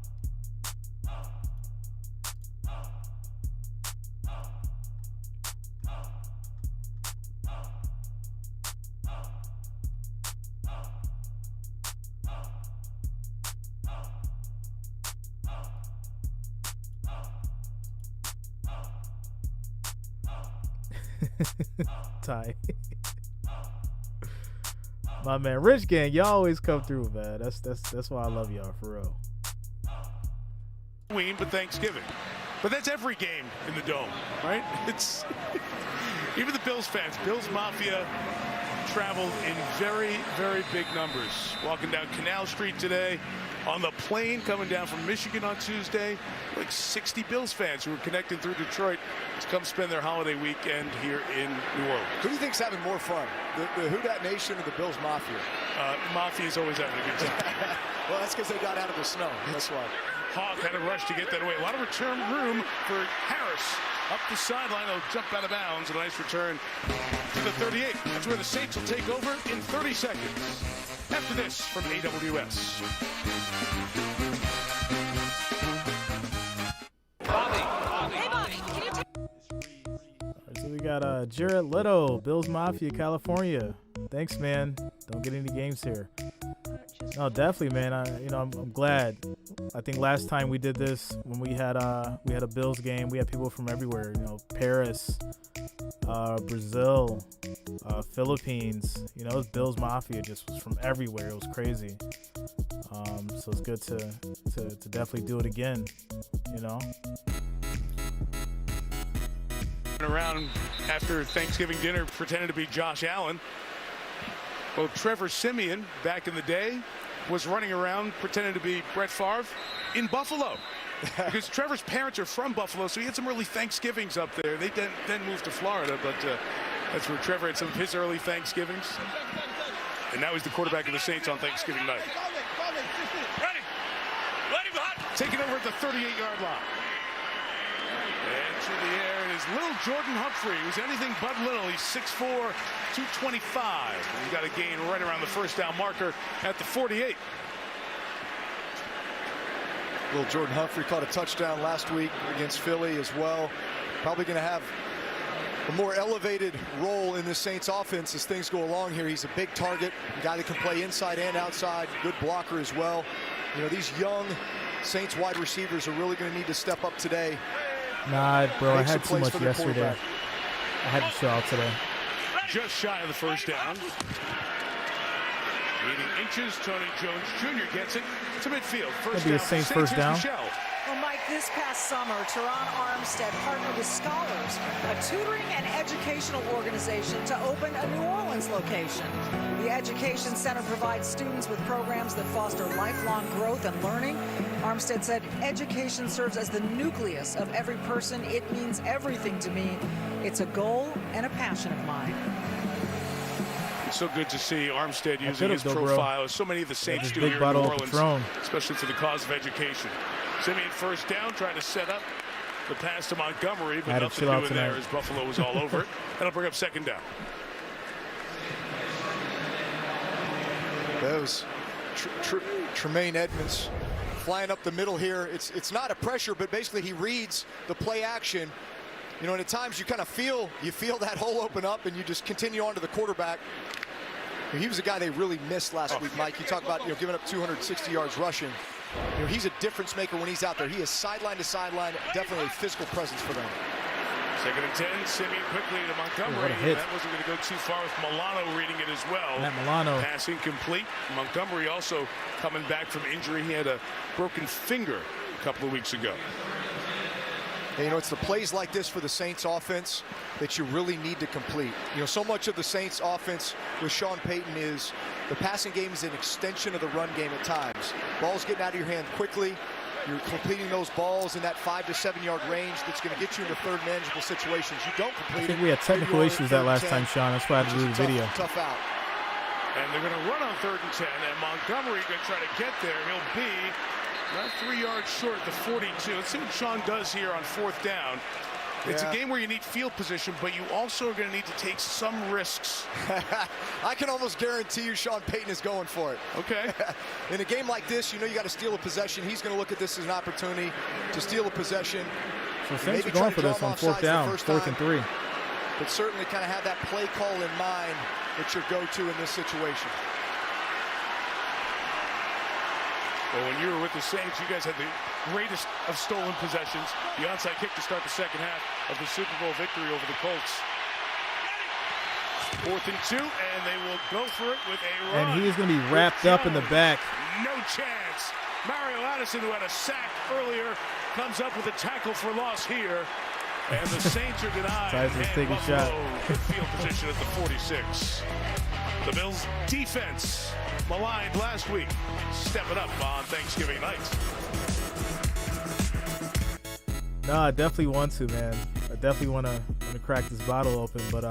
Ty. My man, Rich Gang, y'all always come through, man. That's why I love y'all, for real. Halloween, but Thanksgiving. But that's every game in the Dome, right? It's even the Bills fans. Bills Mafia traveled in very, very big numbers. Walking down Canal Street today, on the plane coming down from Michigan on Tuesday, like 60 Bills fans who were connecting through Detroit to come spend their holiday weekend here in New Orleans. Who do you think's having more fun, the Who Dat Nation or the Bills Mafia? Mafia's always having a good time. Well, that's because they got out of the snow. That's why. Hawk had a rush to get that away. A lot of return room for Harris. Up the sideline, he'll jump out of bounds. A nice return to the 38. That's where the Saints will take over in 30 seconds. After this from AWS. So we got Jared Leto, Bills Mafia, California. Thanks, man. Don't get any games here. No, definitely, man. I'm glad. I think last time we did this, when we had a Bills game, we had people from everywhere. Paris, Brazil, Philippines. It was Bills Mafia. Just was from everywhere. It was crazy. So it's good to definitely do it again. Around after Thanksgiving dinner, pretending to be Josh Allen. Well, Trevor Siemian, back in the day, was running around pretending to be Brett Favre in Buffalo. Because Trevor's parents are from Buffalo, so he had some early Thanksgivings up there. They then moved to Florida, but that's where Trevor had some of his early Thanksgivings. And now he's the quarterback of the Saints on Thanksgiving night. Ready! Let him hot! Taking over at the 38-yard line. And through the air is little Jordan Humphrey, who's anything but little. He's 6'4", 225. He's got a gain right around the first down marker at the 48. Little Jordan Humphrey caught a touchdown last week against Philly as well. Probably going to have a more elevated role in the Saints offense as things go along here. He's a big target, a guy that can play inside and outside, good blocker as well. These young Saints wide receivers are really going to need to step up today. Nah, bro, I had too much yesterday. I had to show out today. Just shy of the first down. Leading inches, Tony Jones Jr. gets it to midfield. First That'd be a down. Saints first down. Michelle Well, Mike, this past summer, Teron Armstead partnered with Scholars, a tutoring and educational organization, to open a New Orleans location. The Education Center provides students with programs that foster lifelong growth and learning. Armstead said, education serves as the nucleus of every person. It means everything to me. It's a goal and a passion of mine. It's so good to see Armstead using his profile, as so many of the Saints do here in New Orleans, especially for the cause of education. Simeon first down, trying to set up the pass to Montgomery, but nothing doing there as Buffalo was all over it. That'll bring up second down. That was Tremaine Edmonds flying up the middle here. It's not a pressure, but basically he reads the play action. You know, and at times you kind of feel that hole open up, and you just continue on to the quarterback. He was a guy they really missed last week, Mike. You talk about, you know, giving up 260 yards rushing. You know, he's a difference maker when he's out there. He is sideline to sideline, definitely a physical presence for them. Second and 10, Simeon quickly to Montgomery. That wasn't going to go too far with Milano reading it as well. Matt Milano. Pass incomplete. Montgomery also coming back from injury. He had a broken finger a couple of weeks ago. And, you know, it's the plays like this for the Saints offense that you really need to complete. You know, so much of the Saints offense with Sean Payton is the passing game is an extension of the run game at times. Balls getting out of your hand quickly. You're completing those balls in that 5 to 7 yard range that's going to get you into third manageable situations. You don't complete it. I think we had technical issues that last time, Sean. That's why I had to do the video. Tough out. And they're going to run on 3rd and 10, and Montgomery going to try to get there. He'll be about 3 yards short at the 42. Let's see what Sean does here on 4th down. It's a game where you need field position, but you also are going to need to take some risks. I can almost guarantee you Sean Payton is going for it. Okay. In a game like this, you know you got to steal a possession. He's going to look at this as an opportunity to steal a possession. So Saints are going for this on 4th down, 4th and 3. But certainly kind of have that play call in mind that your go-to in this situation. Well, when you were with the Saints, you guys had the greatest of stolen possessions. The onside kick to start the second half of the Super Bowl victory over the Colts. 4th and 2, and they will go for it with a run. And he is going to be wrapped up in the back. No chance. Mario Addison, who had a sack earlier, comes up with a tackle for loss here. And the Saints are denied. Tyson's taking a shot. Good field position at the 46. The Bills' defense, maligned last week, stepping up on Thanksgiving night. No, I definitely want to, man. I definitely want to crack this bottle open. But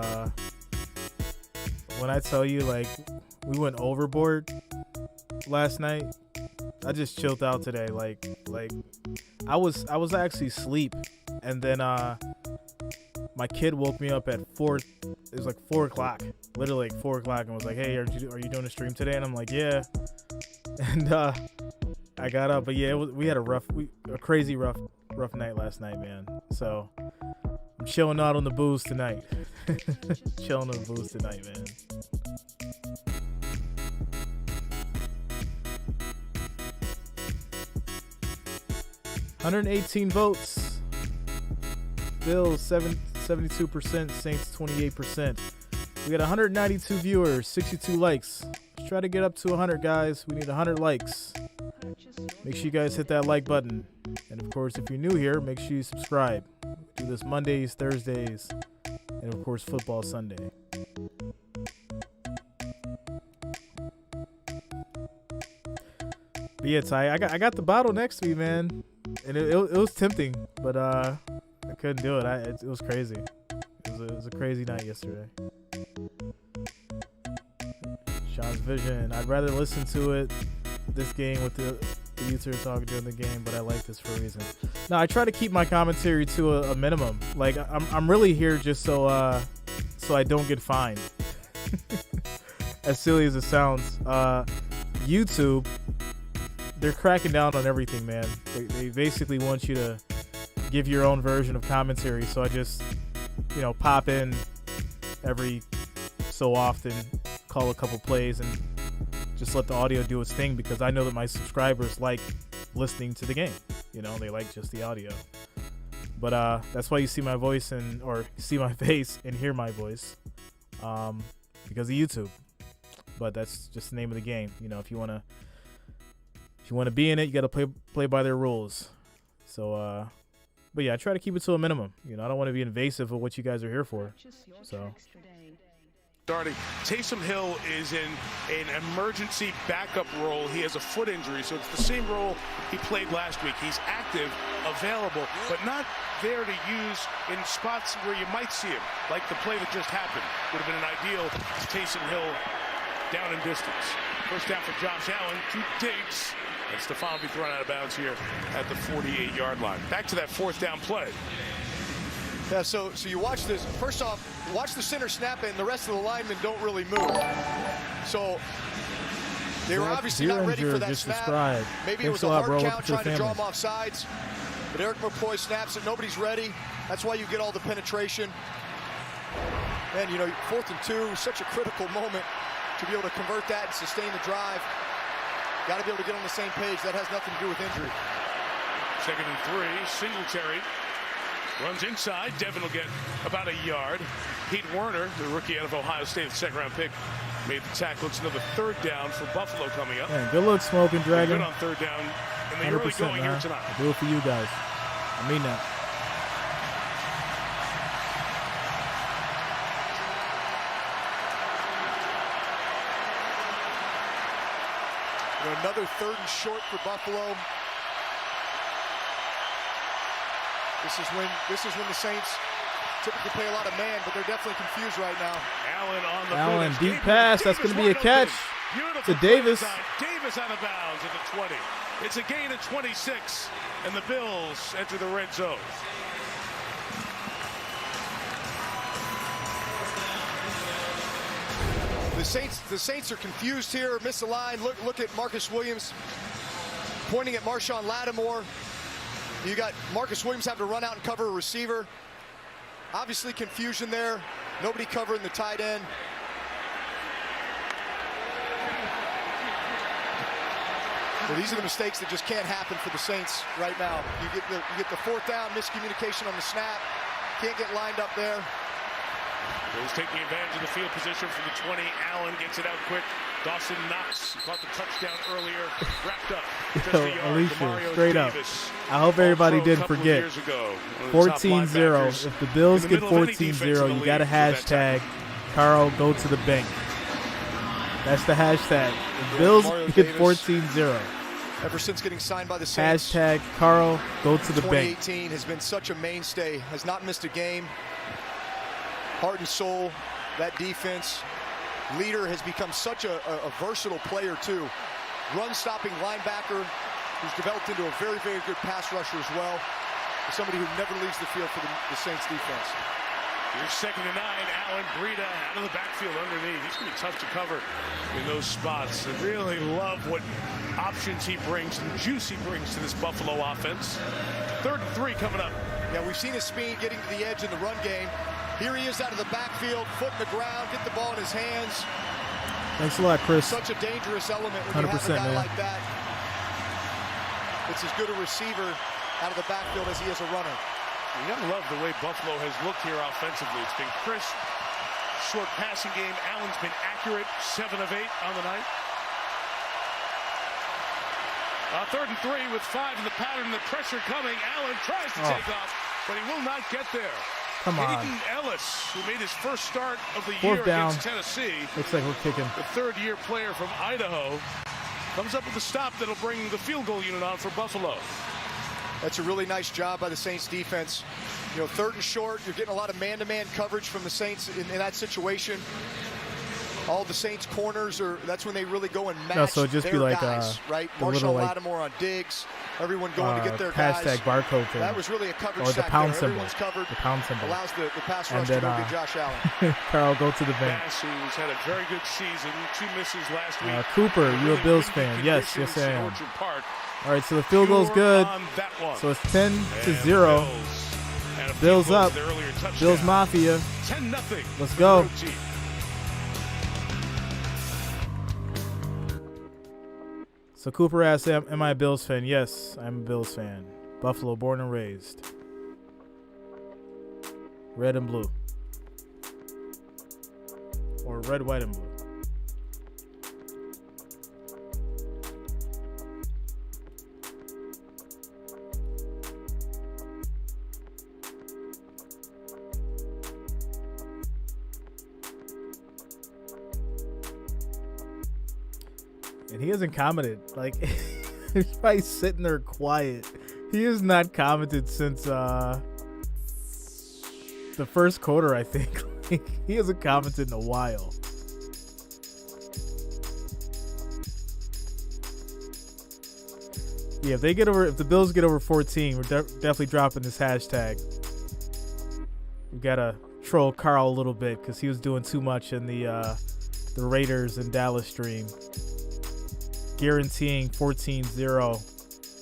when I tell you, like, we went overboard last night, I just chilled out today. Like I was actually asleep, and then my kid woke me up at 4. It was like 4 o'clock, literally like 4 o'clock, and was like, "Hey, are you doing a stream today?" And I'm like, "Yeah." And I got up, but yeah, we had a crazy rough night last night, man. So I'm chilling out on the booze tonight. Chilling on the booze tonight, man. $118 votes. Bills 72%, Saints 28%. We got 192 viewers, 62 likes. Let's try to get up to 100, guys. We need 100 likes. Make sure you guys hit that like button. And of course, if you're new here, make sure you subscribe. We do this Mondays, Thursdays, and of course, football Sunday. But yeah, Ty, I got the bottle next to me, man. And it was tempting, but I couldn't do it. It was crazy. It was a crazy night yesterday. Sean's vision. I'd rather listen to it this game with the YouTuber talking during the game, but I like this for a reason. Now, I try to keep my commentary to a minimum. Like, I'm really here just so I don't get fined. As silly as it sounds. YouTube, they're cracking down on everything, man. They basically want you to give your own version of commentary. So I just, pop in every so often, call a couple plays, and just let the audio do its thing, because I know that my subscribers like listening to the game. They like just the audio. But that's why you see my voice or see my face and hear my voice, because of YouTube. But that's just the name of the game. If you want to be in it, you got to play by their rules. So, but yeah, I try to keep it to a minimum. You know, I don't want to be invasive of what you guys are here for. So. Starting, Taysom Hill is in an emergency backup role. He has a foot injury, so it's the same role he played last week. He's active, available, but not there to use in spots where you might see him, like the play that just happened. Would have been an ideal Taysom Hill down in distance. First down for Josh Allen, 2 digs, and Stephon will be thrown out of bounds here at the 48-yard line. Back to that 4th down play. Yeah, so you watch this. First off, watch the center snap it, and the rest of the linemen don't really move. So they were obviously not ready for that snap. Maybe it was a hard count trying to draw them off sides. But Eric McCoy snaps it. Nobody's ready. That's why you get all the penetration. And, you know, 4th and 2, such a critical moment to be able to convert that and sustain the drive. Got to be able to get on the same page. That has nothing to do with injury. 2nd and 3, Singletary. Runs inside. Devin will get about a yard. Pete Werner, the rookie out of Ohio State, the 2nd-round pick, made the tackle. It's another 3rd down for Buffalo coming up. Man, good luck, Smoking Dragon. Good on 3rd down in the early going here tonight. I do it for you guys. I mean that. You know, another 3rd and short for Buffalo. This is when the Saints typically play a lot of man, but they're definitely confused right now. Allen on the Allen, move. deep pass. That's going to be a catch to Davis. Davis out of bounds at the 20. It's a gain of 26, and the Bills enter the red zone. The Saints are confused here. Miss the line. Look at Marcus Williams pointing at Marshawn Lattimore. You got Marcus Williams having to run out and cover a receiver. Obviously confusion there. Nobody covering the tight end. Well, these are the mistakes that just can't happen for the Saints right now. You get the 4th down, miscommunication on the snap. Can't get lined up there. Bills taking advantage of the field position from the 20. Allen gets it out quick. Dawson Knox caught the touchdown earlier. Wrapped up. Just a yard. Alicia, straight up. I hope everybody didn't forget. 14-0. If the Bills get 14-0, you got to hashtag Carl go to the bank. That's the hashtag. If Bills get 14-0. Ever since getting signed by the Saints, hashtag Carl go to the bank. 2018 has been such a mainstay. Has not missed a game. Heart and soul, that defense. Leader has become such a versatile player too. Run-stopping linebacker who's developed into a very, very good pass rusher as well. Somebody who never leaves the field for the Saints defense. Here's 2nd and 9. Allen Breida out of the backfield underneath. He's going to be tough to cover in those spots. I really love what options he brings and juice he brings to this Buffalo offense. 3rd and 3 coming up. Yeah, we've seen his speed getting to the edge in the run game. Here he is out of the backfield, foot in the ground, get the ball in his hands. Thanks a lot, Chris. Such a dangerous element when you have a guy like that. It's as good a receiver out of the backfield as he is a runner. You gotta love the way Buffalo has looked here offensively. It's been crisp, short passing game. Allen's been accurate, 7 of 8 on the night. 3rd and 3 with 5 in the pattern, the pressure coming. Allen tries to take off, but he will not get there. Come on. Hayden Ellis, who made his first start of the 4th year down. against Tennessee. Looks like we're kicking. The 3rd-year player from Idaho comes up with a stop that'll bring the field goal unit on for Buffalo. That's a really nice job by the Saints defense. You know, 3rd and short, you're getting a lot of man-to-man coverage from the Saints in that situation. All the Saints corners that's when they really go and match so just their be like, guys, right? Marshawn Lattimore on Diggs, everyone going to get their guys. Hashtag barcode thing. That was really a coverage the sack pound there. symbol. Everyone's covered. The pound symbol. Allows the pass rush to go get Josh Allen. Carl, go to the bank. Bass, who's had a very good season, 2 misses last week. Cooper, you a Bills fan? Yes, I am. All right, so the field goal's good. So it's 10-0. Bills up. Bills Mafia. 10-0. Let's go. So Cooper asks, am I a Bills fan? Yes, I'm a Bills fan. Buffalo, born and raised. Red and blue. Or red, white, and blue. And he hasn't commented. Like, he's probably sitting there quiet. He has not commented since the first quarter, I think. Like, he hasn't commented in a while. Yeah, if the Bills get over 14, we're definitely dropping this hashtag. We gotta troll Carl a little bit because he was doing too much in the Raiders and Dallas stream. Guaranteeing 14-0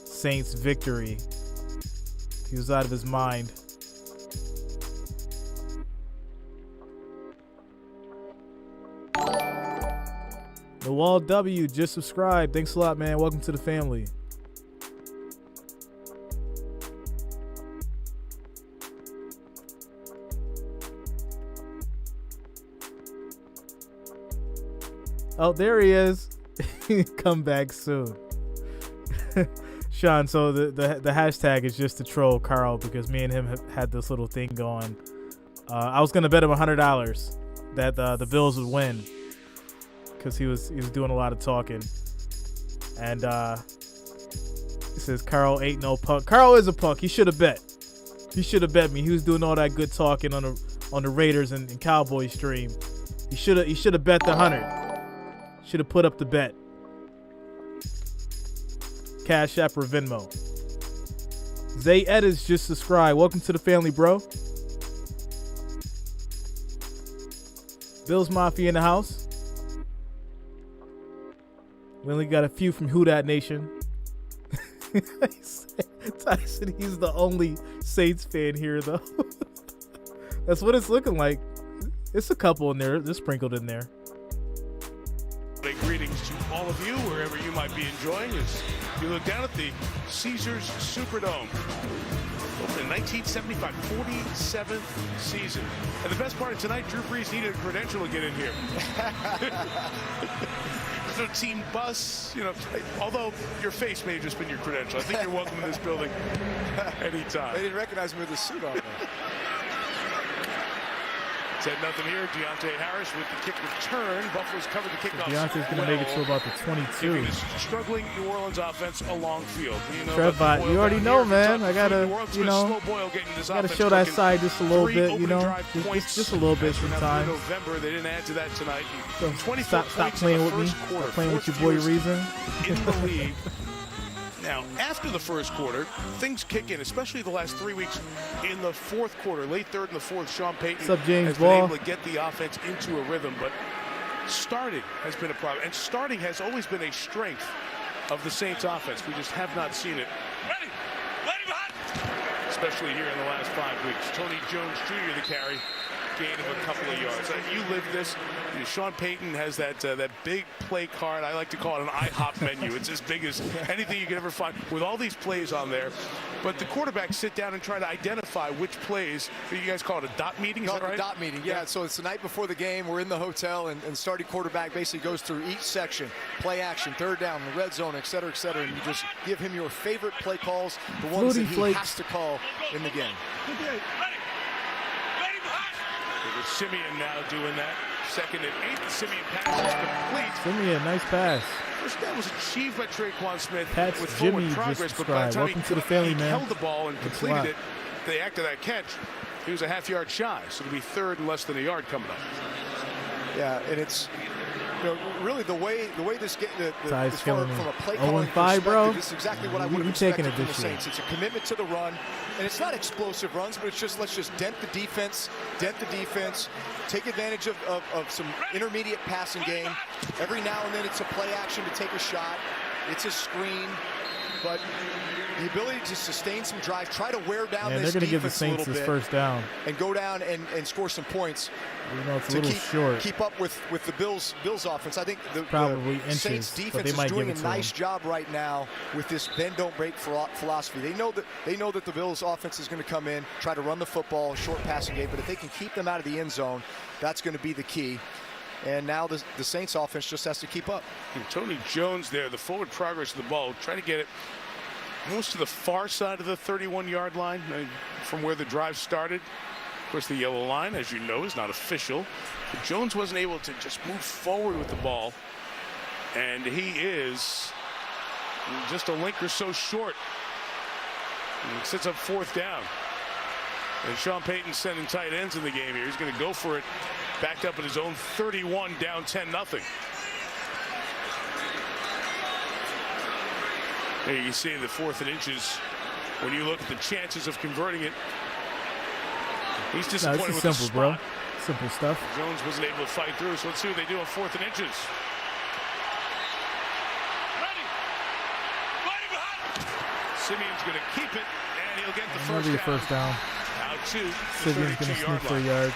Saints victory. He was out of his mind. The Wall W just subscribed. Thanks a lot, man. Welcome to the family. Oh, there he is. Come back soon. Sean, so the hashtag is just to troll Carl because me and him have had this little thing going. I was gonna bet him $100 that the Bills would win because he was doing a lot of talking. And he says Carl ain't no punk. Carl is a punk. He should have bet. He should have bet me. He was doing all that good talking on the Raiders and Cowboys stream. He should have bet the 100. Should have put up the bet. Cashapp or Venmo. Zay Edis just subscribed. Welcome to the family, bro. Bills Mafia in the house. We only got a few from Who Dat Nation. Tyson, he's the only Saints fan here, though. That's what it's looking like. It's a couple in there. They're sprinkled in there. Greetings to all of you, wherever you might be enjoying, as you look down at the Caesars Superdome. Opened in 1975, 47th season. And the best part of tonight, Jreasn needed a credential to get in here. There's no team bus, you know, although your face may have just been your credential. I think you're welcome in this building anytime. They didn't recognize me with the suit on. Said nothing here. Deontay Harris with the kick return. Buffalo's covered the kickoff. Deontay's going to make it to about the 22. Struggling New Orleans offense along field. You know, Trevbot, you already know, man. I got to, gotta show that side just a little bit, you know. Just a little bit sometimes. November, they didn't add to that tonight. So stop playing with me. Stop playing with your boy Jreasn. In the league. Now, after the first quarter, things kick in, especially the last 3 weeks in the fourth quarter, late third and the fourth. Sean Payton What's up, James has Ball? been able to get the offense into a rhythm, but starting has been a problem. And starting has always been a strength of the Saints offense. We just have not seen it. Ready, hot. Especially here in the last 5 weeks. Tony Jones Jr. the carry. Gain of a couple of yards. You live this. You know, Sean Payton has that big play card. I like to call it an IHOP menu. It's as big as anything you can ever find with all these plays on there. But the quarterbacks sit down and try to identify which plays. You guys call it a dot meeting? Is that right? A dot meeting, yeah. So it's the night before the game. We're in the hotel, and starting quarterback basically goes through each section. Play action, third down, the red zone, et cetera, and you just give him your favorite play calls, the ones that he has to call in the game. Simeon now doing that. Second and 8. Simeon pass is complete. Simeon, nice pass. First down was achieved by Traquan Smith Pat's with forward Jimmy progress, just but by the time Welcome to the family, he man. held the ball and completed it, the act of that catch, he was a half-yard shy. So it'll be third and less than a yard coming up. Yeah, and it's, you know, really the way this game, as far from a play calling 0-5, bro. This is exactly what I would have expected from the Saints. It's a commitment to the run, and it's not explosive runs, but it's just let's just dent the defense, take advantage of some intermediate passing game. Every now and then it's a play action to take a shot. It's a screen, but the ability to sustain some drives, try to wear down this defense they're going to give the Saints this first down and go down and score some points. You know, it's a little short. Keep up with the Bills offense. I think the Saints defense is doing a nice job right now with this bend don't break philosophy. They know that the Bills offense is going to come in, try to run the football, short passing game, but if they can keep them out of the end zone, that's going to be the key. And now the Saints offense just has to keep up. And Tony Jones there, the forward progress of the ball, trying to get it almost to the far side of the 31-yard line from where the drive started. Of course, the yellow line, as you know, is not official. But Jones wasn't able to just move forward with the ball And he is just a link or so short. He sits up 4th down. And Sean Payton's sending tight ends in the game here. He's going to go for it, backed up at his own 31, down 10-0. There you can see the 4th and inches. When you look at the chances of converting it, he's disappointed with the spot. Bro. Simple stuff. Jones wasn't able to fight through, so let's see what they do on 4th and inches. Simeon's going to keep it, and he'll get the first down. Out to the Simeon's going to sneak for a yard.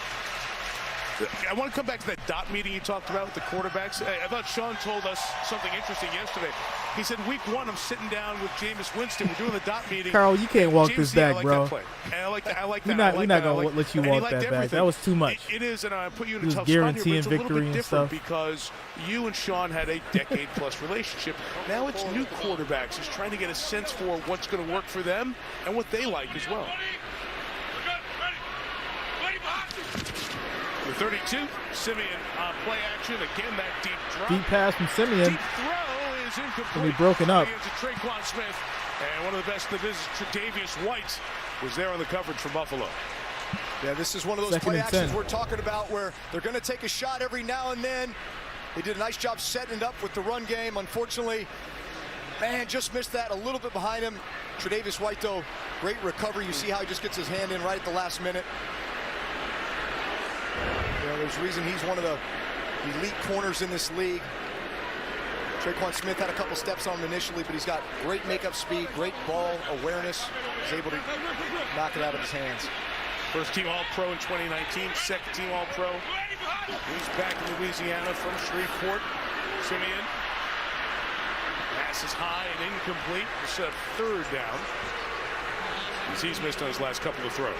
I want to come back to that dot meeting you talked about with the quarterbacks. I thought Sean told us something interesting yesterday. He said, week 1, I'm sitting down with Jameis Winston. We're doing the dot meeting. Carl, you can't walk this back, bro. And I like that. I like we're that. Not going to let you walk that back. That was too much. It is, and I put you in a tough spot here, but it's a little bit different stuff. because you and Sean had a decade-plus relationship. Now it's new quarterbacks. He's trying to get a sense for what's going to work for them and what they like as well. The 32, Simeon play action. Again, that deep drop. Deep pass from Simeon. Deep throw is incomplete. Going to be broken up. Traquan Smith. And one of the best in the business, Tre'Davious White, was there on the coverage for Buffalo. Yeah, this is one of those play actions we're talking about where they're going to take a shot every now and then. They did a nice job setting it up with the run game. Unfortunately, man, just missed that a little bit behind him. Tre'Davious White, though, great recovery. You see how he just gets his hand in right at the last minute. You know, there's a reason he's one of the elite corners in this league. Traquan Smith had a couple steps on him initially, but he's got great makeup speed, great ball awareness. He's able to knock it out of his hands. First team All-Pro in 2019, second team All-Pro. He's back in Louisiana from Shreveport. Simeon. Pass is high and incomplete. It's a 3rd down. As he's missed on his last couple of throws.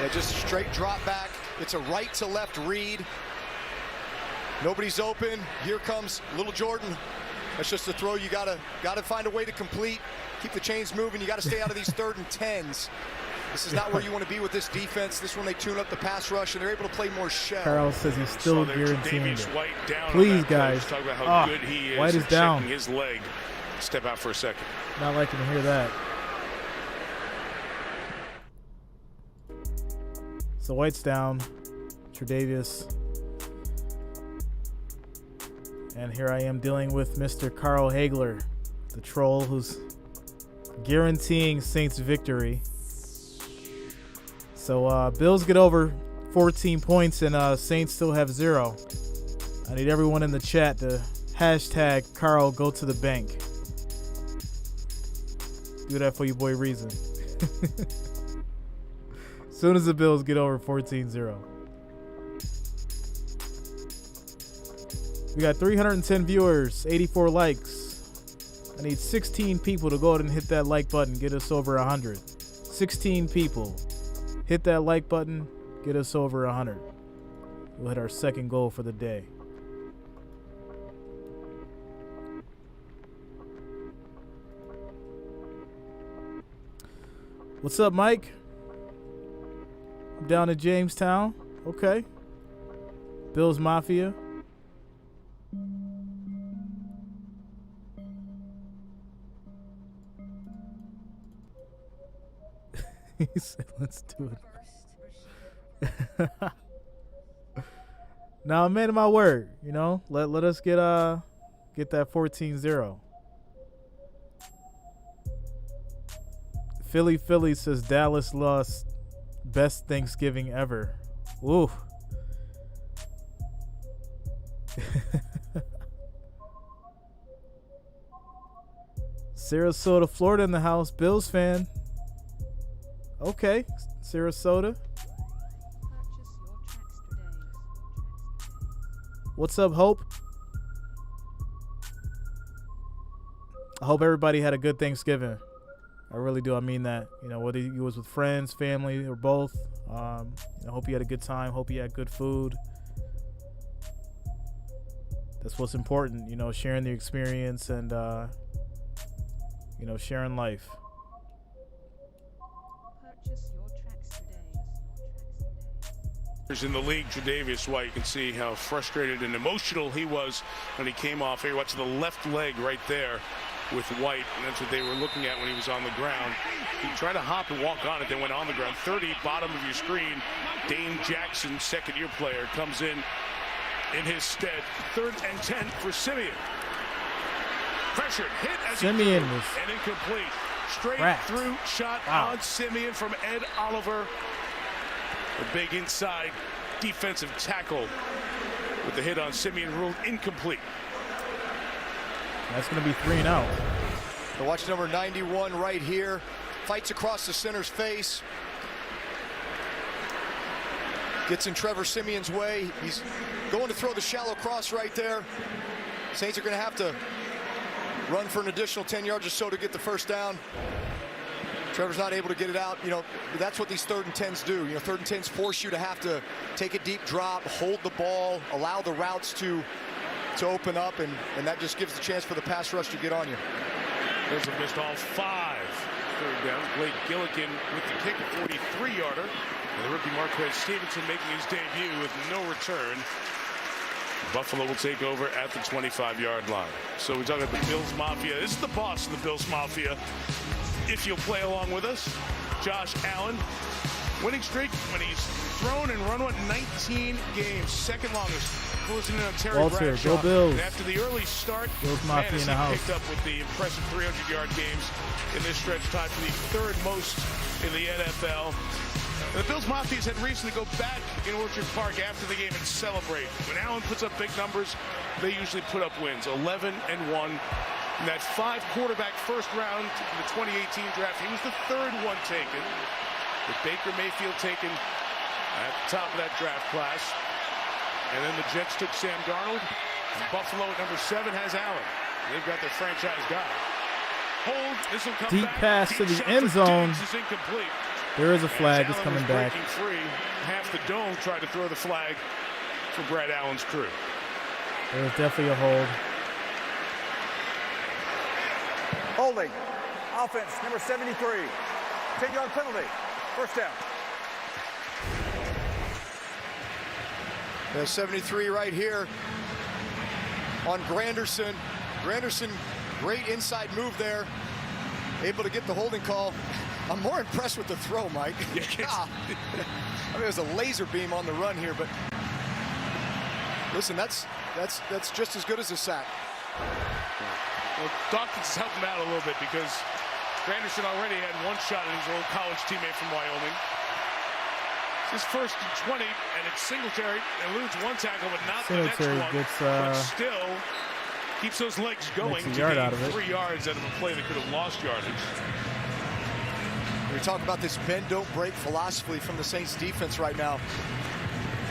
Yeah, just a straight drop back. It's a right to left read. Nobody's open. Here comes little Jordan. That's just a throw you gotta find a way to complete. Keep the chains moving. You gotta stay out of these 3rd and 10s. This is not where you want to be with this defense. This one they tune up the pass rush and they're able to play more shell. Carl says he's still guaranteeing it. Down please, guys. Talk about how good he is. White is down. His leg. Step out for a second. Not liking to hear that. So White's down. Tre'Davious. And here I am dealing with Mr. Carl Hagler, the troll who's guaranteeing Saints victory. So Bills get over 14 points and Saints still have 0. I need everyone in the chat to hashtag Carl go to the bank. Do that for your boy Jreasn. As soon as the Bills get over 14-0. We got 310 viewers, 84 likes. I need 16 people to go ahead and hit that like button, get us over 100. 16 people. Hit that like button, get us over 100. We'll hit our second goal for the day. What's up, Mike? I'm down in Jamestown. Okay. Bills Mafia. He said, let's do it. Now, I'm man of my word, you know. Let us get that 14-0. Philly says Dallas lost. Best Thanksgiving ever. Ooh. Sarasota, Florida in the house. Bills fan. Okay, Sarasota. What's up, Hope? I hope everybody had a good Thanksgiving. I really do. I mean that. You know, whether you was with friends, family, or both. I hope you had a good time. Hope you had good food. That's what's important. You know, sharing the experience and, sharing life. In the league, Tre'Davious White, you can see how frustrated and emotional he was when he came off here. Watch the left leg right there with White, and that's what they were looking at when he was on the ground. He tried to hop and walk on it, then went on the ground. 30, bottom of your screen. Dane Jackson, second-year player, comes in his stead. 3rd and 10 for Simeon. Pressured, hit as Simeon was and incomplete. Straight cracked. through shot on Simeon from Ed Oliver. The big inside defensive tackle with the hit on Simeon ruled incomplete. That's going to be 3 and out. Now watch number 91 right here. Fights across the center's face. Gets in Trevor Simeon's way. He's going to throw the shallow cross right there. Saints are going to have to run for an additional 10 yards or so to get the first down. Trevor's not able to get it out. You know, that's what these 3rd and 10s do. You know, 3rd and 10s force you to have to take a deep drop, hold the ball, allow the routes to open up, and that just gives the chance for the pass rush to get on you. Bills have missed all 5 3rd downs. Blake Gillikin with the kick, a 43-yarder. And the rookie Marquez Stevenson making his debut with no return. Buffalo will take over at the 25-yard line. So we talk about the Bills Mafia. This is the boss of the Bills Mafia. If you'll play along with us, Josh Allen, winning streak when he's thrown and run 19 games, 2nd longest, closing in on Terry Walter, Bradshaw. go Bills. And after the early start, Bills Mafia in the house. picked up with the impressive 300-yard games in this stretch, tied for the 3rd most in the NFL. And the Bills Mafia had reason to go back in Orchard Park after the game and celebrate. When Allen puts up big numbers, they usually put up wins. 11-1. In that 5 quarterback first round in the 2018 draft, he was the 3rd one taken, with Baker Mayfield taken at the top of that draft class. And then the Jets took Sam Darnold. And Buffalo at number 7 has Allen. They've got their franchise guy. Hold, this will come Deep back. pass to the end zone. Is incomplete. There is a flag. It's Allen coming was back. breaking free. Half the dome tried to throw the flag for Brad Allen's crew. There was definitely a hold. Holding. Offense, number 73. 10-yard penalty. First down. There's 73 right here on Granderson. Granderson, great inside move there. Able to get the holding call. I'm more impressed with the throw, Mike. I mean, there's a laser beam on the run here, but listen, that's just as good as a sack. Well, Dawkins is helping him out a little bit because Granderson already had 1 shot at his old college teammate from Wyoming. It's his 1st and 20, and it's Singletary, eludes 1 tackle, but not the next one. But still keeps those legs going to gain 3 yards out of a play that could have lost yardage. We talk about this bend, don't break philosophy from the Saints defense right now.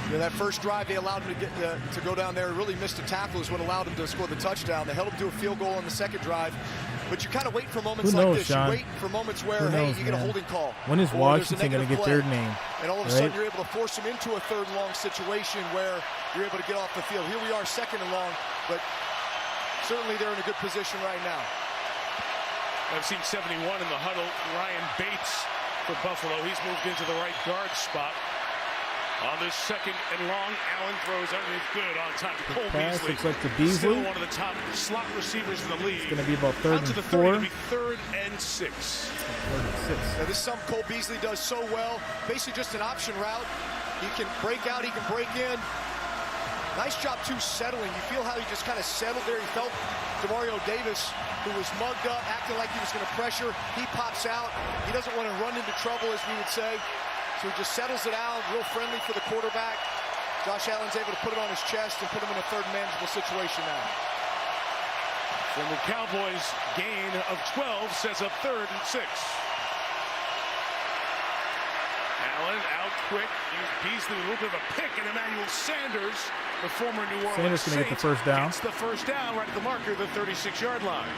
You know, that first drive, they allowed him to go down there. Really missed a tackle is what allowed him to score the touchdown. They held him to a field goal on the 2nd drive. But you kind of wait for moments like this. Sean? You wait for moments where, hey, you get a holding call. When is Washington going to get their name? And all of a sudden, you're able to force them into a 3rd and long situation where you're able to get off the field. Here we are, 2nd and long, but certainly they're in a good position right now. I've seen 71 in the huddle. Ryan Bates for Buffalo. He's moved into the right guard spot. On this 2nd and long, Allen throws underneath good on time to Cole Beasley. Looks like to Beasley. Still one of the top slot receivers in the league. It's going to be about 3rd and 4. It'll be 3rd and 6. 3rd and 6. Now, this is something Cole Beasley does so well. Basically just an option route. He can break out, he can break in. Nice job, too, settling. You feel how he just kind of settled there. He felt Demario Davis, who was mugged up, acting like he was going to pressure. He pops out. He doesn't want to run into trouble, as we would say. So he just settles it out, real friendly for the quarterback. Josh Allen's able to put it on his chest and put him in a 3rd manageable situation now. From the Cowboys, gain of 12 sets up 3rd and 6. Allen out quick. Beasley with a little bit of a pick, and Emmanuel Sanders, the former New Orleans Sanders going to get the first down. Gets the first down right at the marker, the 36-yard line.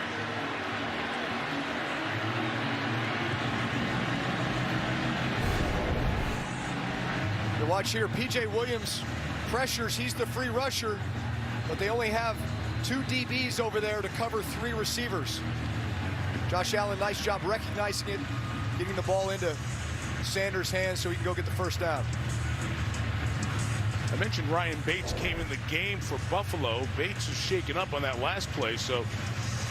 Watch here, P.J. Williams pressures. He's the free rusher, but they only have 2 DBs over there to cover 3 receivers. Josh Allen, nice job recognizing it, getting the ball into Sanders' hands so he can go get the first down. I mentioned Ryan Bates came in the game for Buffalo. Bates is shaken up on that last play, so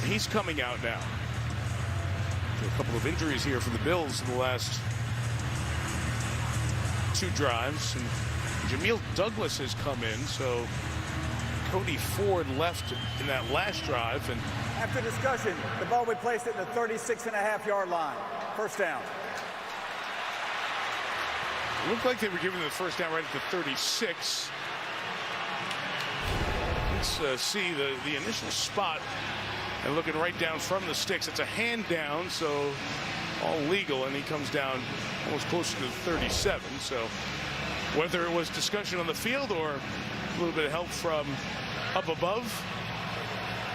he's coming out now. A couple of injuries here for the Bills in the last 2 drives. And Jamil Douglas has come in, so Cody Ford left in that last drive. And After discussion, the ball will be placed at the 36.5-yard line. First down. It looked like they were giving the first down right at the 36. Let's see the initial spot. And looking right down from the sticks, it's a hand down, so all legal, and he comes down almost close to the 37. So whether it was discussion on the field or a little bit of help from up above.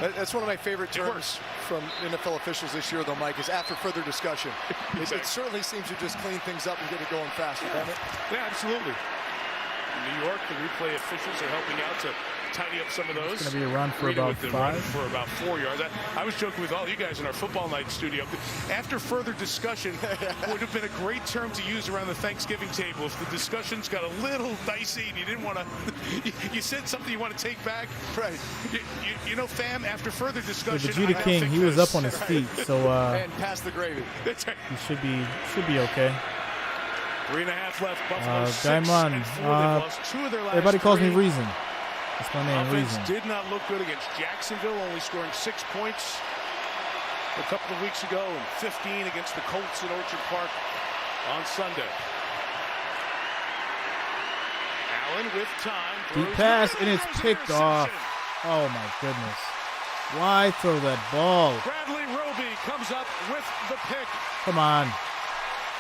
That's one of my favorite terms from NFL officials this year, though, Mike, is after further discussion. Exactly. It certainly seems to just clean things up and get it going faster, doesn't it? Yeah, absolutely. In New York, the replay officials are helping out to tidy up some of those. It's going to be a run for Rita about with the 5. run for about 4 yards. I was joking with all you guys in our football night studio. After further discussion would have been a great term to use around the Thanksgiving table if the discussions got a little dicey and you didn't want to. You said something you want to take back. Right. You know, fam, after further discussion. Vegeta King, he was up on his feet, so and pass the gravy. That's right. He should be okay. 3.5 left. Buffalo 6 Diamond, and 4. They've lost 2 of their last everybody calls 3. me Jreasn. That's my name, Offense Jreasn. did not look good against Jacksonville, only scoring 6 points a couple of weeks ago and 15 against the Colts in Orchard Park on Sunday. Allen with time. Deep pass, and it's picked off. Oh, my goodness. Why throw that ball? Bradley Roby comes up with the pick. Come on.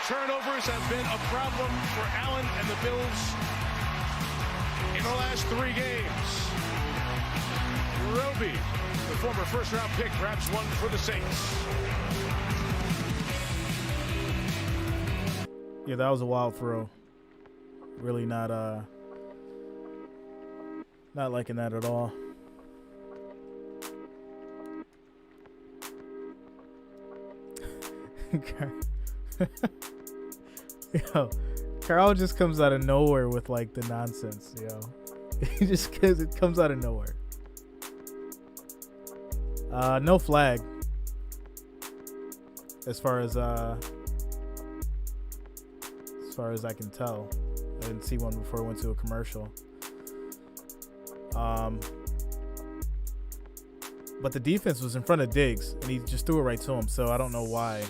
Turnovers have been a problem for Allen and the Bills in the last 3 games. Roby, the former first-round pick, grabs one for the Saints. Yeah, that was a wild throw. Really not liking that at all. Yo, Carl just comes out of nowhere with like the nonsense, yo. He just it comes out of nowhere. No flag. As far as I can tell. I didn't see one before I went to a commercial. But the defense was in front of Diggs and he just threw it right to him, so I don't know why.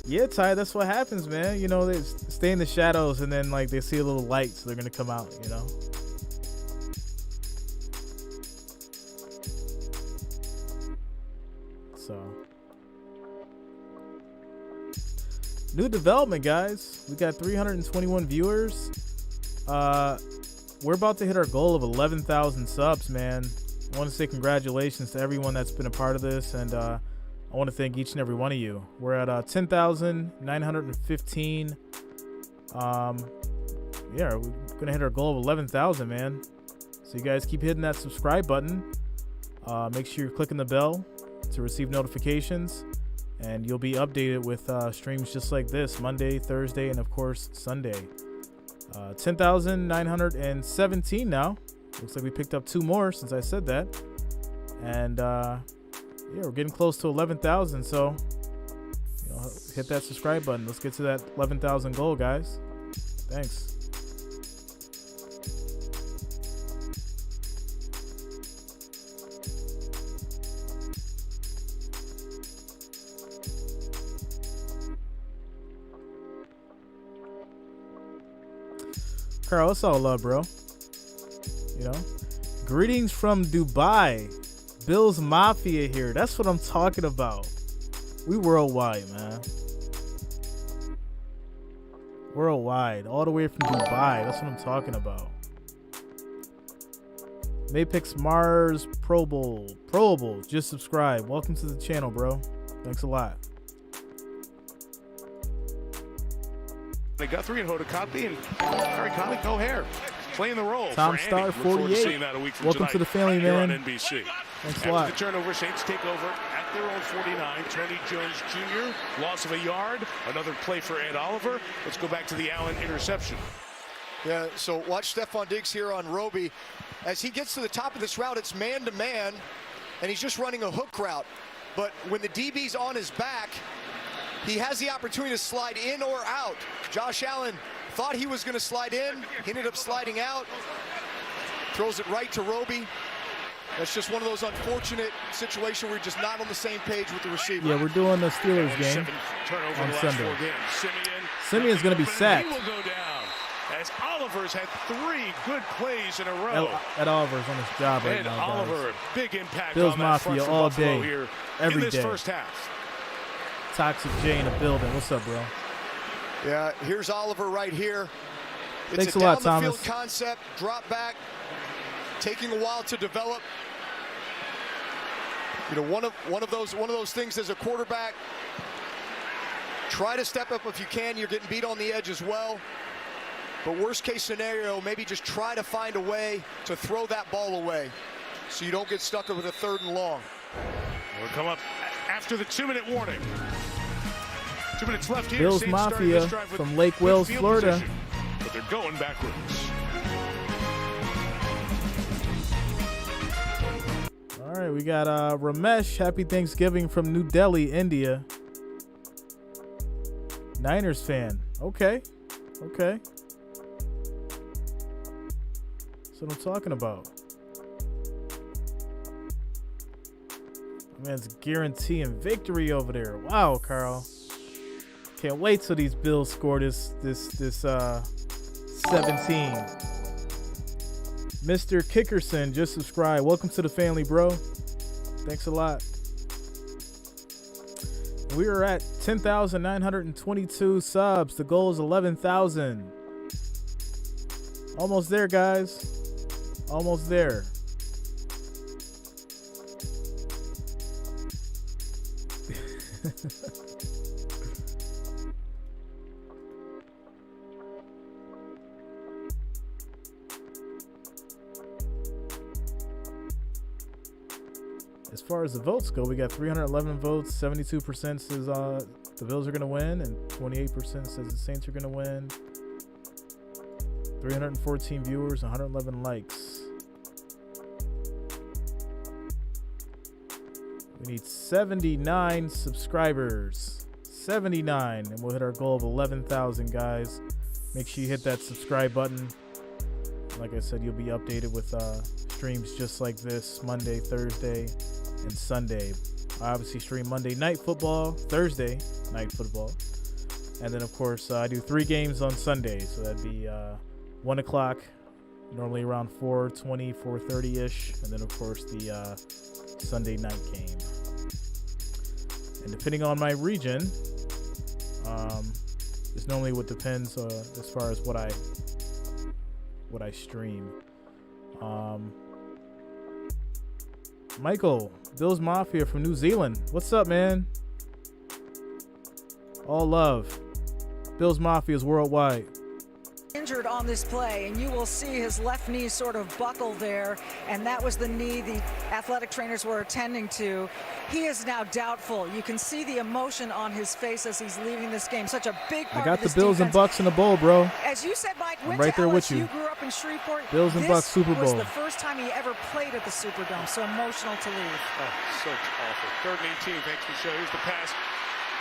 Yeah, Ty, that's what happens, man. You know, they stay in the shadows and then like they see a little light, so they're gonna come out, you know. So new development, guys. We got 321 viewers. We're about to hit our goal of 11,000 subs, man. I want to say congratulations to everyone that's been a part of this, and I want to thank each and every one of you. We're at 10,915. Yeah, we're gonna hit our goal of 11,000, man. So you guys keep hitting that subscribe button. Make sure you're clicking the bell to receive notifications, and you'll be updated with streams just like this, Monday, Thursday, and of course Sunday. 10,917 now. Looks like we picked up 2 more since I said that, and yeah, we're getting close to 11,000. So you know, hit that subscribe button. Let's get to that 11,000 goal, guys. Thanks. Carl, it's all love, bro. You know, greetings from Dubai. Bills Mafia here. That's what I'm talking about. We worldwide, man. Worldwide, all the way from Dubai. That's what I'm talking about. Maypix Mars Pro Bowl. Just subscribe. Welcome to the channel, bro. Thanks a lot. They got 3 in Hodakapi and Harry Connick, no hair. Playing the role Tom for Star, Andy. Look forward to 48. seeing that a week from Welcome tonight to the family, here man. on NBC. Thanks After a lot. the turnover, Saints take over at their own 49. Tony Jones Jr., loss of a yard. Another play for Ed Oliver. Let's go back to the Allen interception. Yeah, so watch Stephon Diggs here on Roby. As he gets to the top of this route, it's man-to-man, and he's just running a hook route. But when the DB's on his back, he has the opportunity to slide in or out. Josh Allen thought he was going to slide in. He ended up sliding out. Throws it right to Roby. That's just one of those unfortunate situations where you're just not on the same page with the receiver. Yeah, we're doing the Steelers game on Sunday. Simeon's going to be sacked. He will go down as Oliver's had 3 good plays in a row. Ed Oliver's on his job right now, guys. Oliver, big impact Bills on that front Mafia for all Buffalo day, here every in this day. first half. Toxic J in the building. What's up, bro? Yeah, here's Oliver right here. It's Thanks a a lot, down the Thomas. field concept, drop back, taking a while to develop. You know, one of those things as a quarterback. Try to step up if you can. You're getting beat on the edge as well. But worst case scenario, maybe just try to find a way to throw that ball away so you don't get stuck with a 3rd and long. We'll come up after the 2-minute warning. 2 minutes left here. Bills Saints starting Mafia this drive with from Lake good Wales, field Florida. position, but they're going backwards. All right, we got Ramesh. Happy Thanksgiving from New Delhi, India. Niners fan. Okay. That's what I'm talking about. Man's guaranteeing victory over there. Wow, Carl. Can't wait till these Bills score this 17. Mr. Kickerson just subscribed. Welcome to the family, bro. Thanks a lot. We are at 10,922 subs. The goal is 11,000. Almost there, guys. Almost there. As far as the votes go, we got 311 votes. 72% says the Bills are going to win, and 28% says the Saints are going to win. 314 viewers, 111 likes. We need 79 subscribers. 79, and we'll hit our goal of 11,000, guys. Make sure you hit that subscribe button. Like I said, you'll be updated with streams just like this Monday, Thursday, and Sunday. I obviously stream Monday Night Football, Thursday Night Football, and then of course I do 3 games on Sunday. So that'd be 1 o'clock, normally around 4:20, 4:30-ish, and then of course the Sunday night game. And depending on my region, it's normally what depends as far as what I stream. Michael, Bills Mafia from New Zealand. What's up, man? All love. Bills Mafia is worldwide. Injured on this play, and you will see his left knee sort of buckle there, and that was the knee the athletic trainers were attending to. He is now doubtful. You can see the emotion on his face as he's leaving this game. Such a big part I got of this the Bills defense. and Bucks in the bowl, bro. As you said, Mike, I'm went right to there LSU, with you. grew up in Shreveport. Bills and Bucks Super This was Bowl. the first time he ever played at the Superdome, so emotional to leave. Oh, so awful. 3rd and 18. Thanks, Michelle. Here's the pass.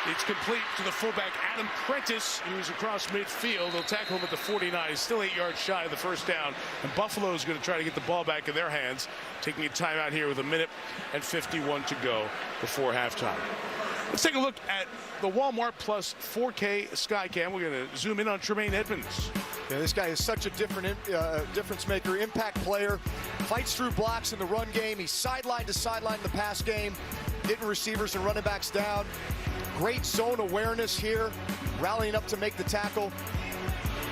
It's complete to the fullback, Adam Prentice, who's across midfield. They'll tackle him at the 49. He's still 8 yards shy of the first down. And Buffalo is going to try to get the ball back in their hands, taking a timeout here with 1:51 to go before halftime. Let's take a look at the Walmart Plus 4K Skycam. We're going to zoom in on Tremaine Edmonds. Yeah, this guy is such a difference maker, impact player. Fights through blocks in the run game. He's sideline to sideline in the pass game, getting receivers and running backs down. Great zone awareness here, rallying up to make the tackle.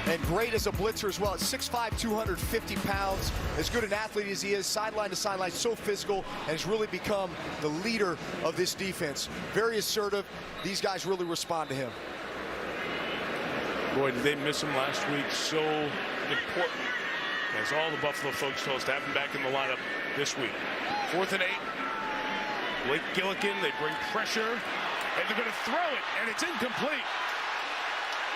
And great as a blitzer as well. At 6'5", 250 pounds. As good an athlete as he is, sideline to sideline, so physical, and has really become the leader of this defense. Very assertive. These guys really respond to him. Boy, did they miss him last week. So important, as all the Buffalo folks told us, to have him back in the lineup this week. 4th and 8. Blake Gillikin, they bring pressure, and they're going to throw it, and it's incomplete.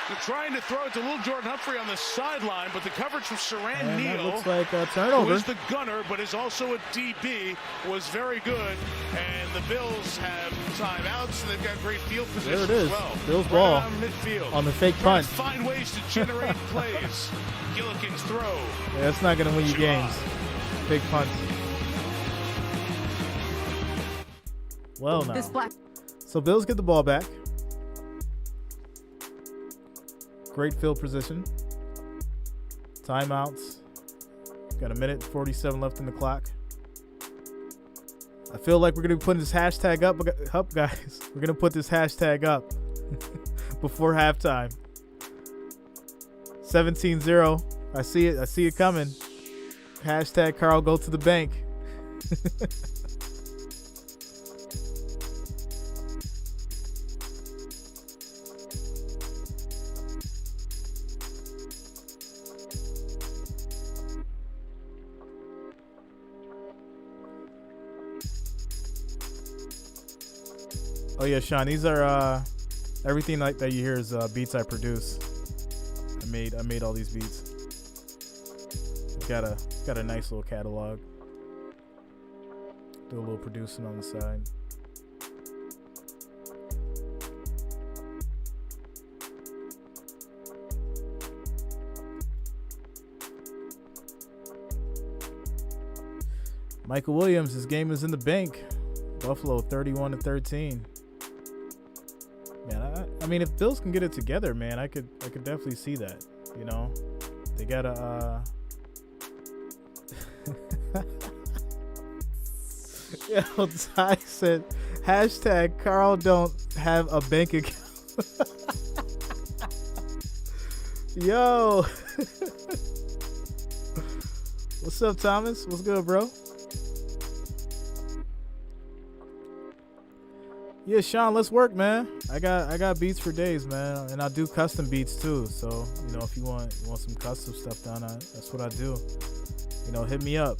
They're trying to throw it to little Jordan Humphrey on the sideline, but the coverage from Saran Neal, that looks like a turnover. who is the gunner but is also a DB, was very good. And the Bills have timeouts, and they've got great field position There it is. as well. Bills Right ball on midfield. on the fake Trying punt. to find ways to generate plays. Gillikin's throw. Yeah, that's not going to win you games. Fake punt. Well, now. So Bills get the ball back. Great field position. Timeouts. Got a minute 47 left in the clock. I feel like we're going to be putting this hashtag up, guys. We're going to put this hashtag up before halftime. 17-0. I see it. I see it coming. Hashtag Carl go to the bank. Oh yeah, Sean. These are everything like that you hear is beats I produce. I made all these beats. Got a nice little catalog. Do a little producing on the side. Michael Williams, his game is in the bank. Buffalo 31-13. Man, I mean, if Bills can get it together, man, I could definitely see that. You know, they gotta. Yo, Ty said, hashtag Carl don't have a bank account. Yo. What's up, Thomas? What's good, bro? Yeah, Sean, let's work, man. I got beats for days, man, and I do custom beats too. So, you know, if you want some custom stuff done, that's what I do. You know, hit me up.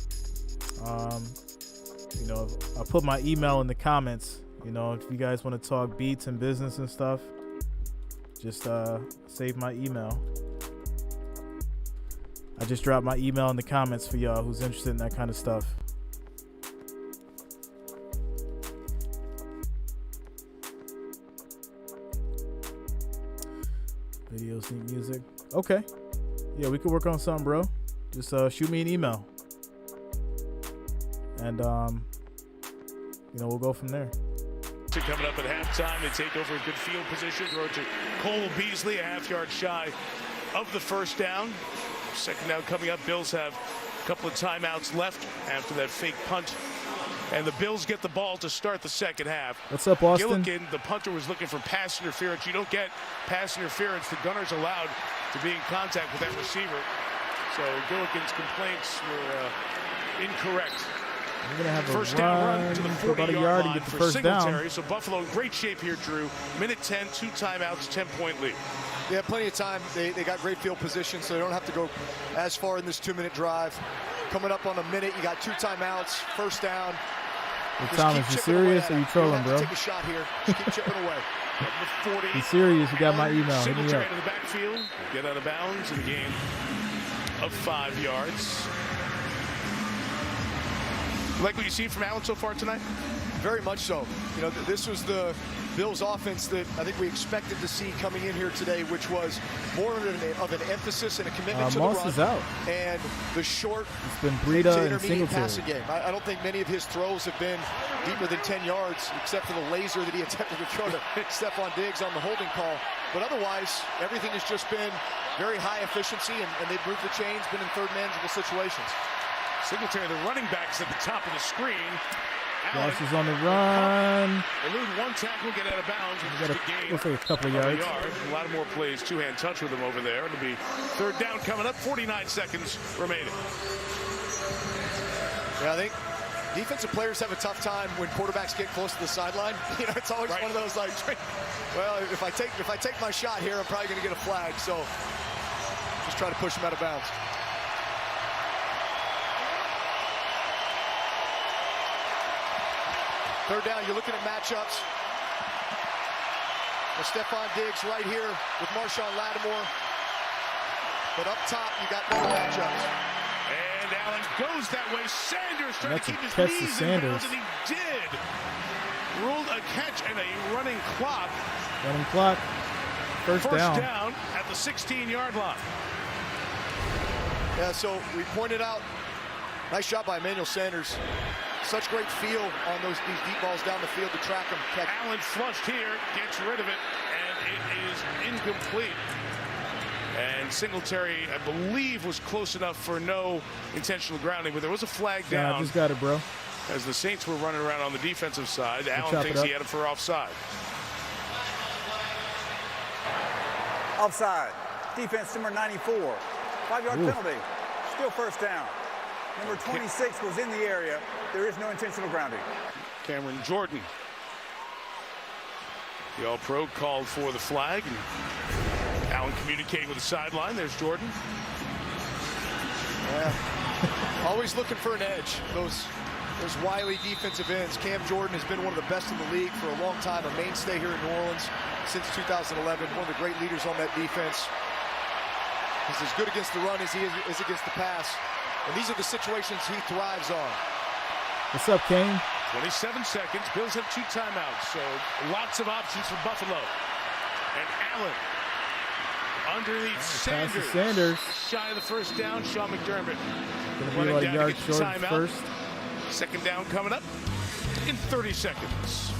You know, I'll put my email in the comments. You know, if you guys want to talk beats and business and stuff, just save my email. I just dropped my email in the comments for y'all who's interested in that kind of stuff. Videos need music. Okay. Yeah, we could work on something, bro. Just shoot me an email. And you know, we'll go from there. Coming up at halftime, they take over a good field position. Throw it to Cole Beasley, a half-yard shy of the first down. Second down coming up. Bills have a couple of timeouts left after that fake punt. And the Bills get the ball to start the second half. What's up, Austin? Gillikin, the punter, was looking for pass interference. You don't get pass interference. The gunner's allowed to be in contact with that receiver. So Gillikin's complaints were incorrect. We're going to have a first down run to the 40-yard line and get the for first Singletary. down. So Buffalo in great shape here, Drew. Minute 10, 2 timeouts, 10-point lead. They have plenty of time. They got great field position, so they don't have to go as far in this 2-minute drive. Coming up on a minute, you got 2 timeouts, first down. Hey, Thomas, you serious or you trolling, bro? Take a shot here. Just keep chipping away. You serious? You got my email. Hit me Singletary up. to the backfield. Get out of bounds in a gain of 5 yards. Like what you see from Allen so far tonight? Very much so. You know, this was the Bills offense that I think we expected to see coming in here today, which was more of an emphasis and a commitment to the Moss run is out. and the short It's been to Breida and intermediate Singletary. passing game. I don't think many of his throws have been deeper than 10 yards, except for the laser that he attempted to throw to Stephon Diggs on the holding call. But otherwise, everything has just been very high efficiency, and they've moved the chains, been in third manageable situations. Singletary, the running back's at the top of the screen. Moss is on the run. Elude one tackle, get out of bounds. Got looks like a couple of yards. A lot more plays, two-hand touch with him over there. It'll be third down coming up, 49 seconds remaining. Yeah, I think defensive players have a tough time when quarterbacks get close to the sideline. You know, it's always one of those like, well, if I take my shot here, I'm probably going to get a flag. So just try to push him out of bounds. Third down, you're looking at matchups. Well, Stephon Diggs right here with Marshawn Lattimore. But up top, you got no matchups. And Allen goes that way. Sanders trying That's to keep a his catch to knees in Sanders. bounds, and he did. Ruled a catch and a running clock. Running clock. First down. Down at the 16-yard line. Yeah, so we pointed out, nice job by Emmanuel Sanders. Such great feel on these deep balls down the field to track them. Catch. Allen flushed here, gets rid of it, and it is incomplete. And Singletary, I believe, was close enough for no intentional grounding, but there was a flag down. I just got it, bro. As the Saints were running around on the defensive side. We'll Allen thinks it he had it for offside. Offside. Defense number 94. 5-yard penalty. Still first down. Number 26 was in the area. There is no intentional grounding. Cameron Jordan. The All-Pro called for the flag. And Allen communicating with the sideline. There's Jordan. Yeah. Always looking for an edge. Those wily defensive ends. Cam Jordan has been one of the best in the league for a long time, a mainstay here in New Orleans since 2011. One of the great leaders on that defense. He's as good against the run as he is against the pass. And these are the situations he thrives on. What's up, Kane? 27 seconds. Bills have 2 timeouts, so lots of options for Buffalo. And Allen underneath Sanders. Shy of the first down. Sean McDermott. Gonna be about a yard short first. Second down coming up in 30 seconds.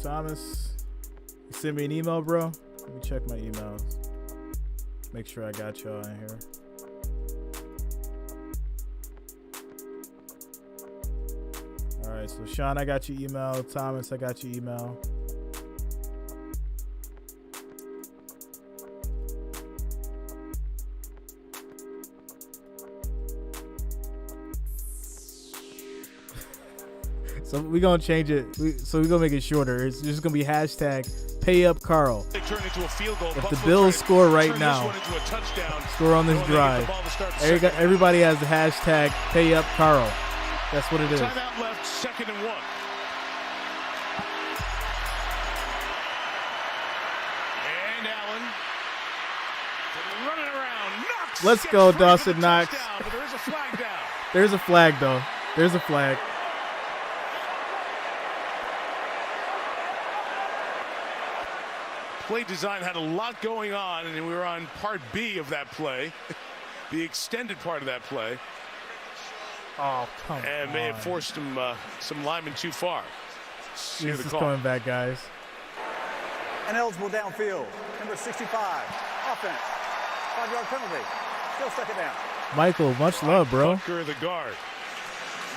Thomas, you sent me an email, bro? Let me check my emails. Make sure I got y'all in here. All right, so Sean, I got your email. Thomas, I got your email. So we're going to change it. So we're going to make it shorter. It's just going to be hashtag #PayUpCarl. They turn into a field goal. If the Bills score right now, score on this drive. Everybody has the hashtag #PayUpCarl. That's what it is. Timeout left, 2nd and 1. And Allen running around. Knox. Let's go, Dawson Knox. Touchdown, but there is a flag down. There's a flag, though. There's a flag. Play design had a lot going on, and we were on part B of that play, the extended part of that play. Oh, come on. And may have forced him, some linemen too far. This is coming back, guys. Ineligible downfield. Number 65. Offense. 5-yard penalty. Still second down. Michael, much love, bro. Butker, the guard.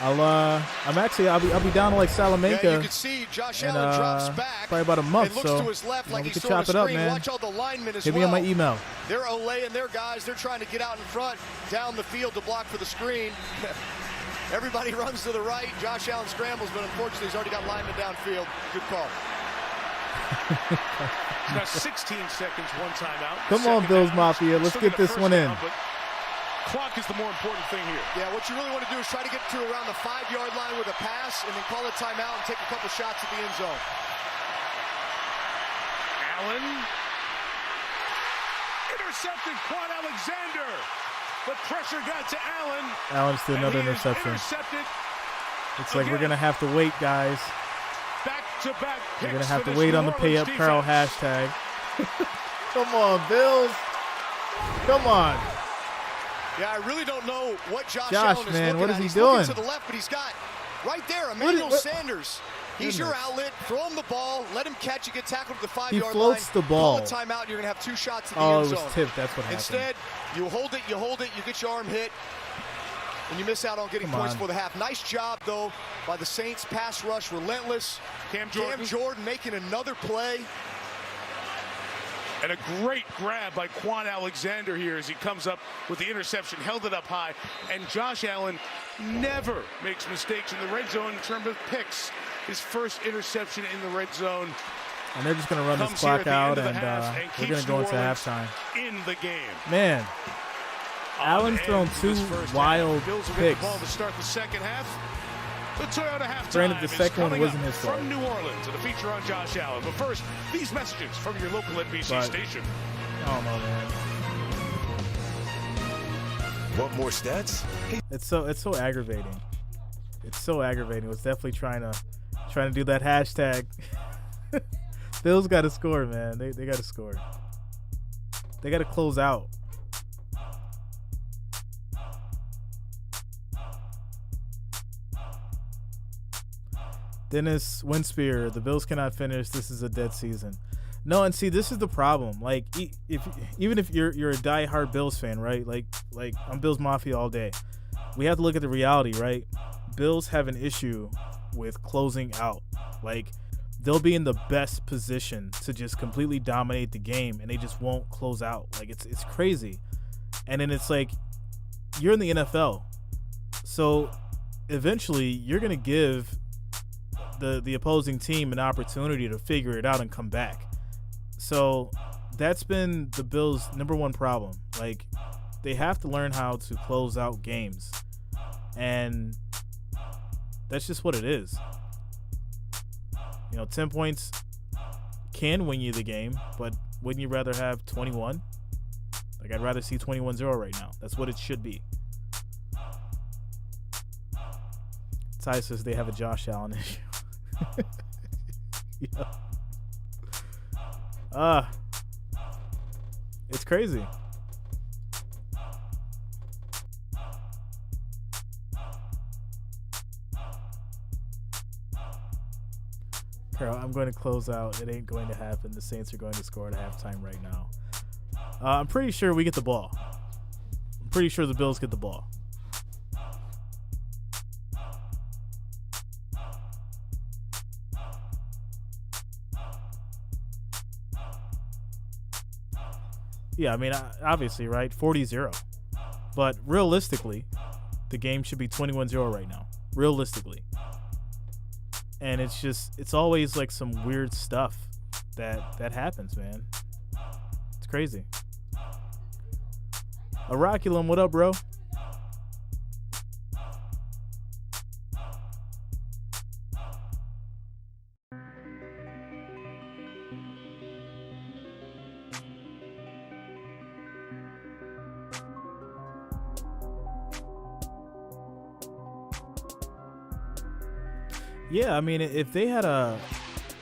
I'll be down to like Salamanca. Yeah, you can see Josh Allen drops back. Probably about a month, and looks so to his left like we he's can chop it up, man. Watch all the linemen as Hit me on my email. They're olaying their guys. They're trying to get out in front, down the field to block for the screen. Everybody runs to the right. Josh Allen scrambles, but unfortunately he's already got linemen downfield. Good call. He's got 16 seconds, 1 timeout. Come on, Bills Mafia. Let's get this one in. Clock is the more important thing here. Yeah, what you really want to do is try to get to around the 5-yard line with a pass and then call a timeout and take a couple shots at the end zone. Allen. Intercepted Quan Alexander. But pressure got to Allen. Allen's did another interception. Looks like we're going to have to wait, guys. Back-to-back picks. We're going to have to wait on the #PayUpCarl hashtag. Come on, Bills. Come on. Yeah, I really don't know what Josh Allen is man, looking what is at. he He's doing? looking to the left, but he's got right there Emmanuel Sanders. He's your outlet. Throw him the ball. Let him catch it. Get tackled to the 5-yard line. He floats the ball. Call a timeout. You're going to have 2 shots at the end zone. Oh, it was tipped. That's what happened. Instead, you hold it, you get your arm hit, and you miss out on getting points for the half. Nice job, though, by the Saints. Pass rush, relentless. Cam Jordan making another play. And a great grab by Quan Alexander here as he comes up with the interception, held it up high. And Josh Allen never makes mistakes in the red zone in terms of picks. His first interception in the red zone And they're just going to run this clock out, and we're going to go into halftime. In the game. Man, Allen's thrown 2 wild picks. Ball to start the second half. The Toyota halftime. Granted, the second one wasn't his fault. From New Orleans, and a feature on Josh Allen. But first, these messages from your local NBC station. Oh no, man! Want more stats? It's so aggravating. It's so aggravating. It was definitely trying to do that hashtag. Bills got to score, man. They got to score. They got to close out. Dennis Winspear, the Bills cannot finish. This is a dead season. No, and see, this is the problem. Like, even if you're a diehard Bills fan, right? Like I'm Bills Mafia all day. We have to look at the reality, right? Bills have an issue with closing out. Like, they'll be in the best position to just completely dominate the game, and they just won't close out. Like, it's crazy. And then it's like, you're in the NFL, so eventually you're gonna give the opposing team an opportunity to figure it out and come back. So that's been the Bills' #1 problem. Like, they have to learn how to close out games, and that's just what it is. 10 points can win you the game, but wouldn't you rather have 21? Like, I'd rather see 21-0 right now. That's what it should be. Ty says they have a Josh Allen issue. It's crazy. Carol, I'm going to close out. It ain't going to happen. The Saints are going to score at halftime right now. I'm pretty sure we get the ball. I'm pretty sure the Bills get the ball. Yeah, I mean, obviously, right? 40-0. But realistically, the game should be 21-0 right now. Realistically. And it's always like some weird stuff that happens, man. It's crazy. Oraculum, what up, bro? Yeah, I mean, if they had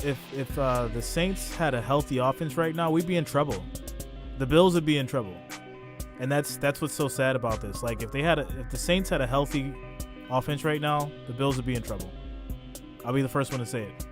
if the Saints had a healthy offense right now, we'd be in trouble. The Bills would be in trouble, and that's what's so sad about this. Like, if the Saints had a healthy offense right now, the Bills would be in trouble. I'll be the first one to say it.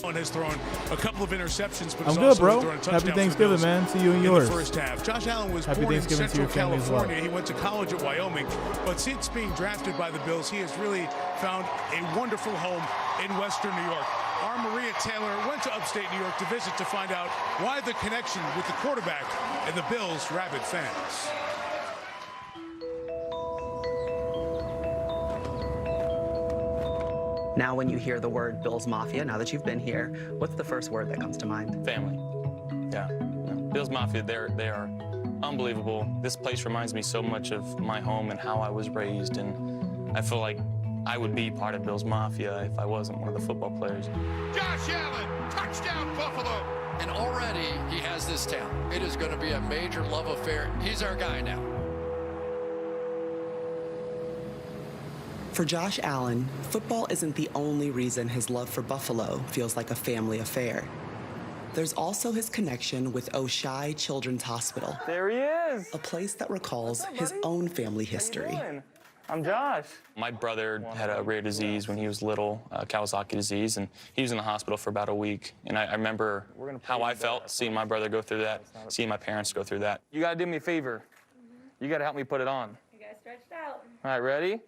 Has thrown a couple of interceptions, but I'm good, bro. Happy Thanksgiving, man. To you and yours. In the first half. Josh Allen was Happy born in Thanksgiving Central to your family California. as well. He went to college at Wyoming, but since being drafted by the Bills, he has really found a wonderful home in Western New York. Our Maria Taylor went to upstate New York to visit to find out why the connection with the quarterback and the Bills' rabid fans. Now, when you hear the word Bills Mafia, now that you've been here, what's the first word that comes to mind? Family. Yeah. Bills Mafia, they are unbelievable. This place reminds me so much of my home and how I was raised, and I feel like I would be part of Bills Mafia if I wasn't one of the football players. Josh Allen, touchdown Buffalo. And already he has this town. It is going to be a major love affair. He's our guy now. For Josh Allen, football isn't the only reason his love for Buffalo feels like a family affair. There's also his connection with Oshai Children's Hospital. There he is. A place that recalls his own family history. I'm Josh. My brother had a rare disease when he was little, Kawasaki disease, and he was in the hospital for about a week. And I remember how I felt seeing my brother go through that, seeing my parents go through that. You gotta do me a favor. You gotta help me put it on. You guys stretched out. All right, ready?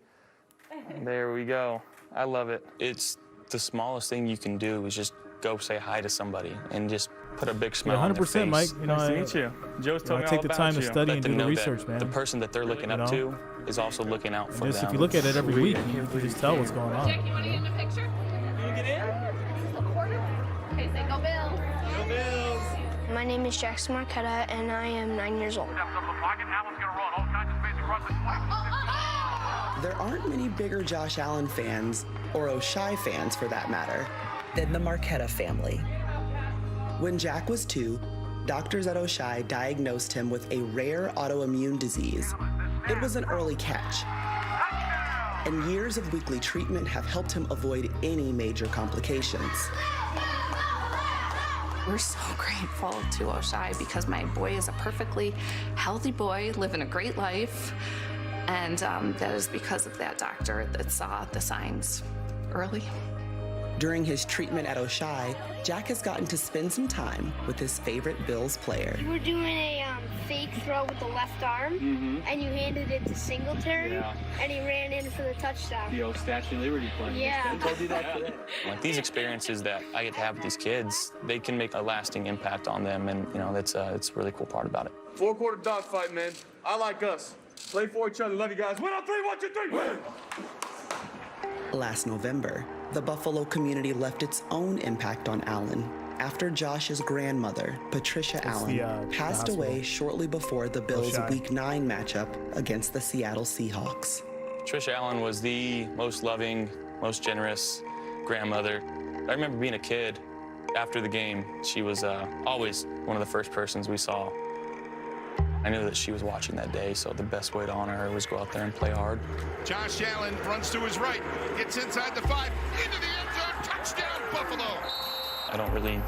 There we go. I love it. It's the smallest thing you can do is just go say hi to somebody and just put a big smile on their 100%, face. Mike. You know, Nice to meet you. Joe's told me I take all the about time to you. study Let and do them the know research, that man. the person that they're looking up to is also looking out for Just them. if you look at it every week, you can just tell what's going on. Jack, you want to get in the picture? You get in? A quarter? Okay, say go Bills. Go Bills. My name is Jackson Marquetta, and I am 9 years old. There aren't many bigger Josh Allen fans, or O'Shea fans for that matter, than the Marquetta family. When Jack was 2, doctors at O'Shea diagnosed him with a rare autoimmune disease. It was an early catch, and years of weekly treatment have helped him avoid any major complications. We're so grateful to O'Shea because my boy is a perfectly healthy boy, living a great life. And that is because of that doctor that saw the signs early. During his treatment at O'Shea, Jack has gotten to spend some time with his favorite Bills player. You were doing a fake throw with the left arm, and you handed it to Singletary, and he ran in for the touchdown. The old Statue of Liberty play. Yeah. I told you that today. Like these experiences that I get to have with these kids, they can make a lasting impact on them, and you know that's it's a really cool part about it. 4-quarter dogfight, man. I like us. Play for each other. Love you guys. Win on 3, 1, 2, 3. Win! Last November, the Buffalo community left its own impact on Allen after Josh's grandmother, Patricia Allen, passed away shortly before the Bills' Week 9 matchup against the Seattle Seahawks. Patricia Allen was the most loving, most generous grandmother. I remember being a kid. After the game, she was always one of the first persons we saw. I knew that she was watching that day, so the best way to honor her was go out there and play hard. Josh Allen runs to his right, gets inside the 5, into the end zone, touchdown Buffalo. I don't really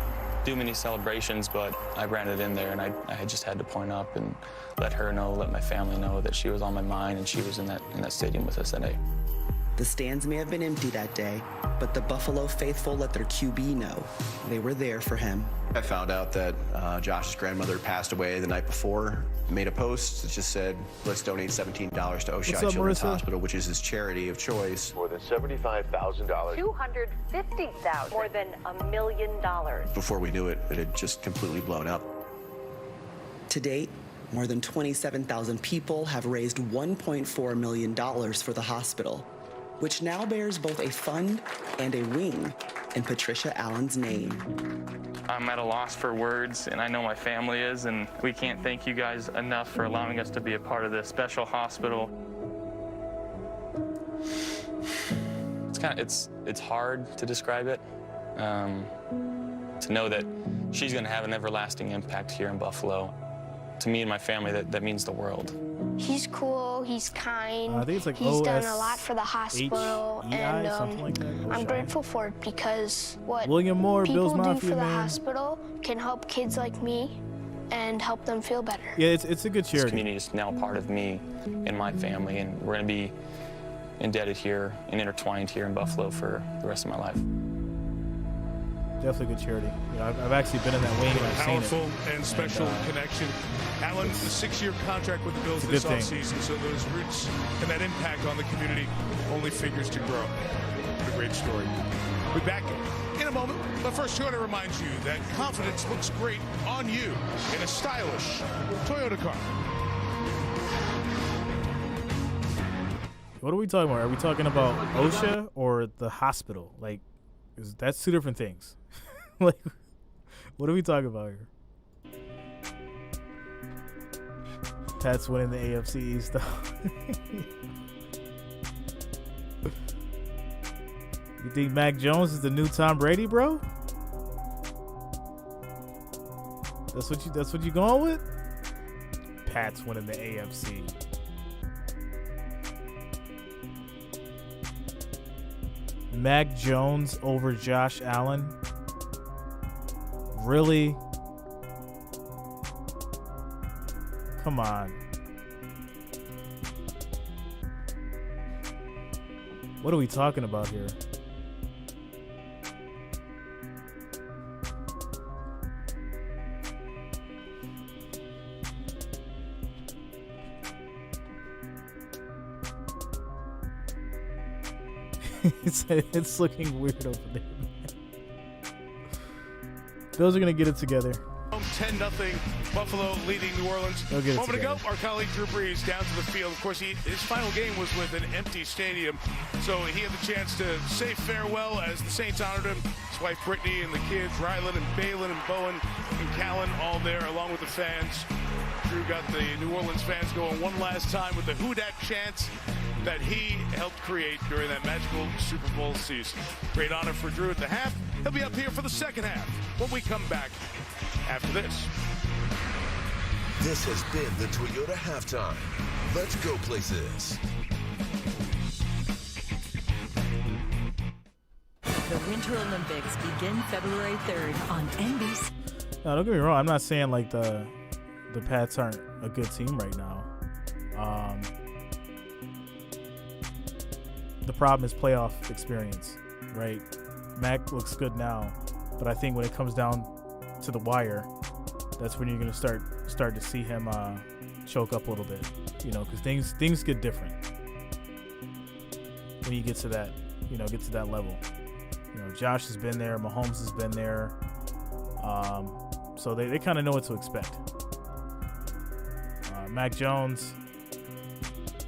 do many celebrations, but I ran it in there, and I just had to point up and let her know, let my family know that she was on my mind and she was in that stadium with us that day. The stands may have been empty that day, but the Buffalo faithful let their QB know they were there for him. I found out that Josh's grandmother passed away the night before. Made a post that just said, let's donate $17 to O'Shea Children's Hospital, which is his charity of choice. More than $75,000. $250,000. More than $1 million. Before we knew it, it had just completely blown up. To date, more than 27,000 people have raised $1.4 million for the hospital, which now bears both a fund and a wing in Patricia Allen's name. I'm at a loss for words, and I know my family is, and we can't thank you guys enough for allowing us to be a part of this special hospital. It's hard to describe it. To know that she's gonna have an everlasting impact here in Buffalo. To me and my family, that means the world. He's cool, he's kind, I think it's like he's done a lot for the hospital, and I'm grateful for it because what William Moore, people Bills do Mafia, for the man. hospital can help kids like me and help them feel better. Yeah, it's a good charity. This community is now part of me and my family, and we're gonna be indebted here and intertwined here in Buffalo for the rest of my life. Definitely good charity. You know, I've actually been in that wing and I've seen it. Powerful and special connection. Allen, the 6-year contract with the Bills this offseason, so those roots and that impact on the community only figures to grow. What a great story. We'll be back in a moment, but first, I want to remind you that confidence looks great on you in a stylish Toyota car. What are we talking about? Are we talking about OSHA or the hospital? Like, that's two different things. Like, what are we talking about here? Pats winning the AFC East, though. You think Mac Jones is the new Tom Brady, bro? That's what you going with? Pats winning the AFC. Mac Jones over Josh Allen. Really? Come on. What are we talking about here? It's looking weird over there, man. Bills are going to get it together. 10-0, Buffalo leading New Orleans. They'll get it Moment ago, together. our colleague Drew Brees down to the field. Of course, his final game was with an empty stadium, so he had the chance to say farewell as the Saints honored him. His wife Brittany and the kids, Rylan and Balin and Bowen and Callan, all there along with the fans. Drew got the New Orleans fans going one last time with the Who Dat chants that he helped create during that magical Super Bowl season. Great honor for Drew at the half. He'll be up here for the second half when we come back after this. This has been the Toyota Halftime. Let's go places. The Winter Olympics begin February 3rd on NBC. No, don't get me wrong. I'm not saying like the Pats aren't a good team right now. The problem is playoff experience, right? Mac looks good now, but I think when it comes down to the wire, that's when you're gonna start to see him choke up a little bit, you know, because things get different when you get to that level. You know, Josh has been there, Mahomes has been there, so they kind of know what to expect. Mac Jones,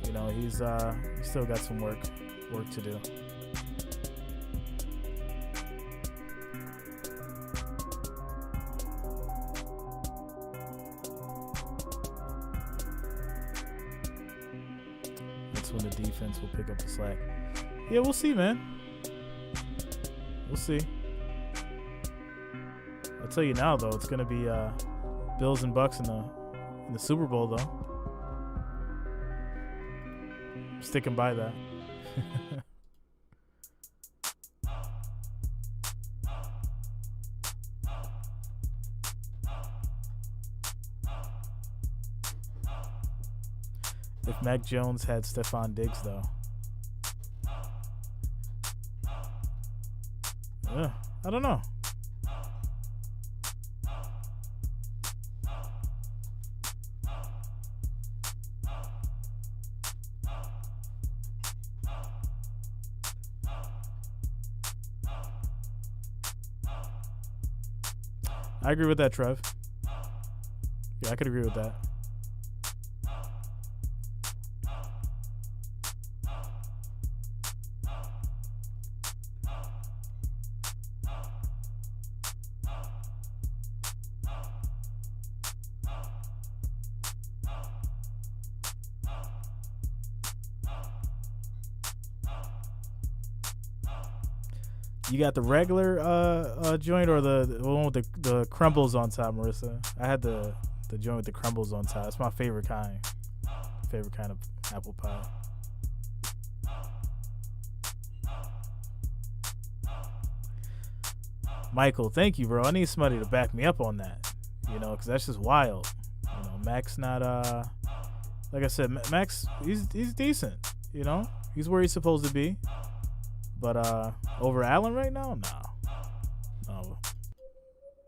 you know, he's still got some work to do. That's when the defense will pick up the slack. Yeah, we'll see, man. We'll see. I'll tell you now, though, it's gonna be Bills and Bucks in the Super Bowl, though. I'm sticking by that. If Mac Jones had Stephon Diggs, though. Yeah, I don't know. I agree with that, Trev. Yeah, I could agree with that. You got the regular joint or the one with the crumbles on top, Marissa? I had the joint with the crumbles on top. It's my favorite kind. Favorite kind of apple pie. Michael, thank you, bro. I need somebody to back me up on that. You know, because that's just wild. You know, Mac's not like I said, Mac's he's decent. You know, he's where he's supposed to be. But over Allen right now, no.